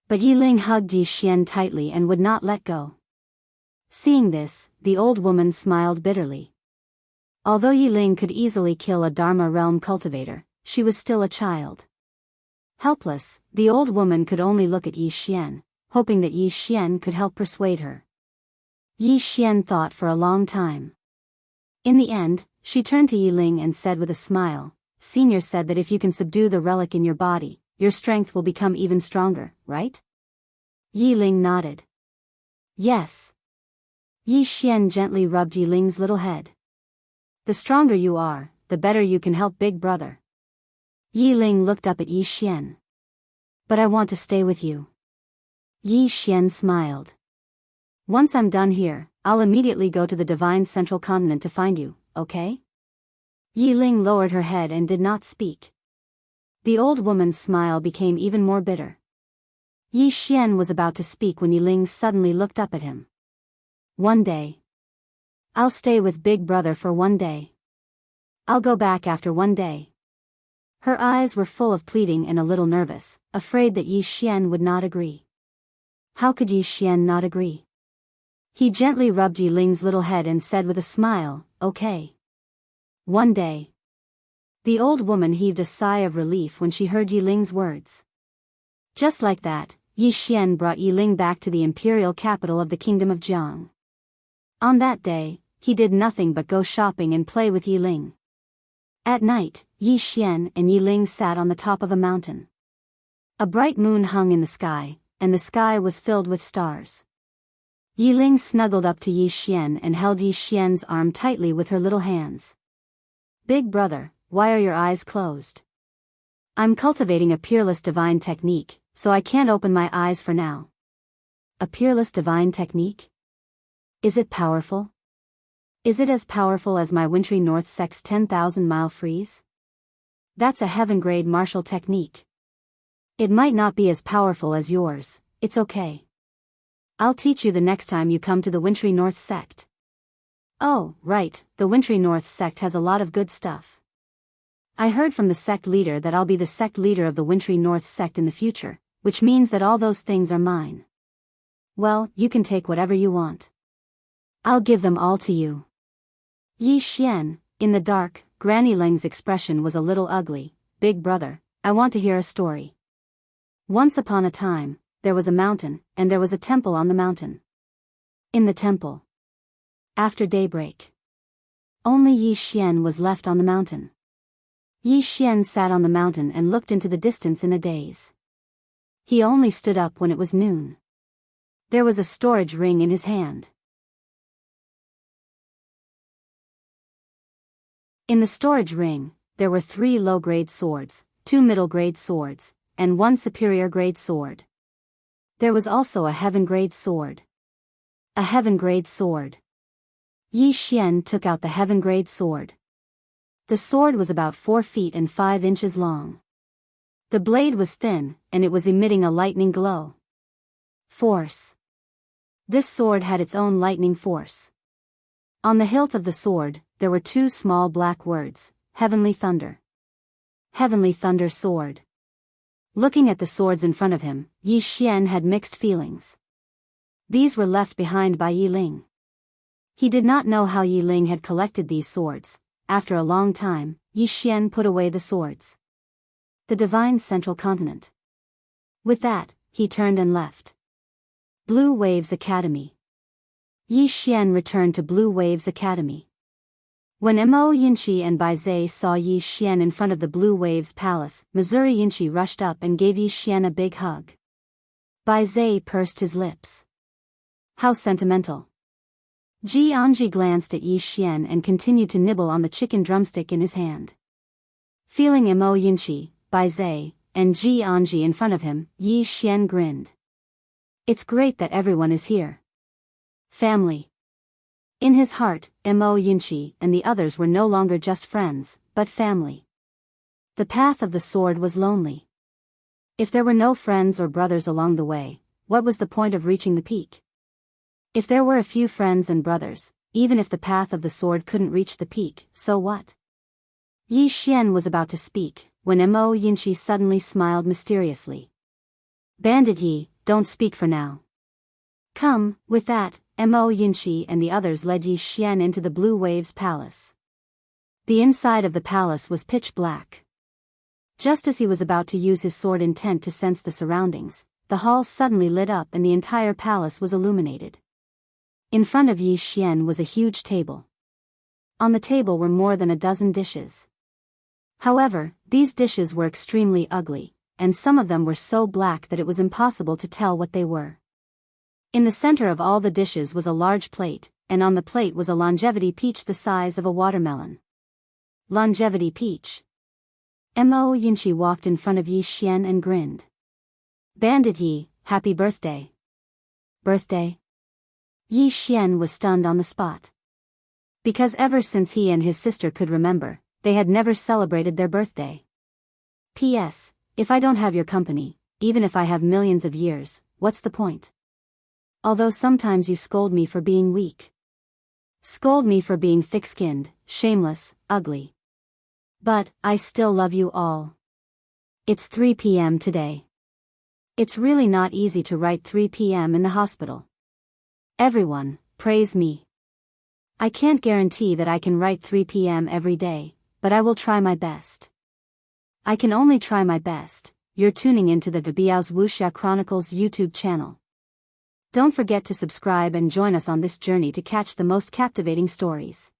But Yi Ling hugged Yi Xian tightly and would not let go. Seeing this, the old woman smiled bitterly. Although Yi Ling could easily kill a Dharma realm cultivator, she was still a child. Helpless, the old woman could only look at Yi Xian, hoping that Yi Xian could help persuade her. Yi Xian thought for a long time. In the end, she turned to Yi Ling and said with a smile, Senior said that if you can subdue the relic in your body, your strength will become even stronger, right? Yi Ling nodded. Yes. Yi Xian gently rubbed Yi Ling's little head. The stronger you are, the better you can help Big Brother. Yi Ling looked up at Yi Xian. But I want to stay with you. Yi Xian smiled. Once I'm done here, I'll immediately go to the Divine Central Continent to find you, okay? Yi Ling lowered her head and did not speak. The old woman's smile became even more bitter. Yi Xian was about to speak when Yi Ling suddenly looked up at him. One day. I'll stay with Big Brother for 1 day. I'll go back after 1 day. Her eyes were full of pleading and a little nervous, afraid that Yi Xian would not agree. How could Yi Xian not agree? He gently rubbed Yi Ling's little head and said with a smile, okay. 1 day. The old woman heaved a sigh of relief when she heard Yi Ling's words. Just like that, Yi Xian brought Yi Ling back to the imperial capital of the kingdom of Jianghu. On that day, he did nothing but go shopping and play with Yi Ling. At night, Yi Xian and Yi Ling sat on the top of a mountain. A bright moon hung in the sky, and the sky was filled with stars. Yi Ling snuggled up to Yi Xian and held Yi Xian's arm tightly with her little hands. Big Brother, why are your eyes closed? I'm cultivating a peerless divine technique, so I can't open my eyes for now. A peerless divine technique? Is it powerful? Is it as powerful as my wintry North Sect's 10,000-mile freeze? That's a heaven-grade martial technique. It might not be as powerful as yours, it's okay. I'll teach you the next time you come to the wintry North Sect. Oh, right, the wintry North Sect has a lot of good stuff. I heard from the sect leader that I'll be the sect leader of the wintry North Sect in the future, which means that all those things are mine. Well, you can take whatever you want. I'll give them all to you. Yi Xian, in the dark, Granny Leng's expression was a little ugly. Big Brother, I want to hear a story. Once upon a time, there was a mountain, and there was a temple on the mountain. In the temple. After daybreak. Only Yi Xian was left on the mountain. Yi Xian sat on the mountain and looked into the distance in a daze. He only stood up when it was noon. There was a storage ring in his hand. In the storage ring, there were 3 low-grade swords, 2 middle-grade swords, and 1 superior-grade sword. There was also a heaven-grade sword. A heaven-grade sword. Yi Xian took out the heaven-grade sword. The sword was about 4 feet and 5 inches long. The blade was thin, and it was emitting a lightning glow. Force. This sword had its own lightning force. On the hilt of the sword, there were 2 small black words, Heavenly Thunder. Heavenly Thunder Sword. Looking at the swords in front of him, Yi Xian had mixed feelings. These were left behind by Yi Ling. He did not know how Yi Ling had collected these swords. After a long time, Yi Xian put away the swords. The Divine Central Continent. With that, he turned and left. Blue Waves Academy. Yi Xian returned to Blue Waves Academy. When Mo Yinchi and Bai Zai saw Yi Xian in front of the Blue Waves Palace, Missouri Yinchi rushed up and gave Yi Xian a big hug. Bai Zai pursed his lips. How sentimental. Jianghu glanced at Yi Xian and continued to nibble on the chicken drumstick in his hand. Feeling Mo Yinchi, Bai Zai, and Jianghu in front of him, Yi Xian grinned. It's great that everyone is here. Family. In his heart, Mo Yinchi and the others were no longer just friends, but family. The path of the sword was lonely. If there were no friends or brothers along the way, what was the point of reaching the peak? If there were a few friends and brothers, even if the path of the sword couldn't reach the peak, so what? Yi Xian was about to speak, when Mo Yinchi suddenly smiled mysteriously. Bandit Yi, don't speak for now. Come. With that, Mo Yinchi and the others led Yi Xian into the Blue Waves Palace. The inside of the palace was pitch black. Just as he was about to use his sword intent to sense the surroundings, the hall suddenly lit up and the entire palace was illuminated. In front of Yi Xian was a huge table. On the table were more than a dozen dishes. However, these dishes were extremely ugly, and some of them were so black that it was impossible to tell what they were. In the center of all the dishes was a large plate, and on the plate was a longevity peach the size of a watermelon. Longevity peach. Mo Yinchi walked in front of Yi Xian and grinned. Bandit Yi, happy birthday. Birthday? Yi Xian was stunned on the spot. Because ever since he and his sister could remember, they had never celebrated their birthday. P.S. If I don't have your company, even if I have millions of years, what's the point? Although sometimes you scold me for being weak. Scold me for being thick-skinned, shameless, ugly. But, I still love you all. It's 3 p.m. today. It's really not easy to write 3 p.m. in the hospital. Everyone, praise me. I can't guarantee that I can write 3 p.m. every day, but I will try my best. I can only try my best. You're tuning into the Biyao's Wuxia Chronicles YouTube channel. Don't forget to subscribe and join us on this journey to catch the most captivating stories.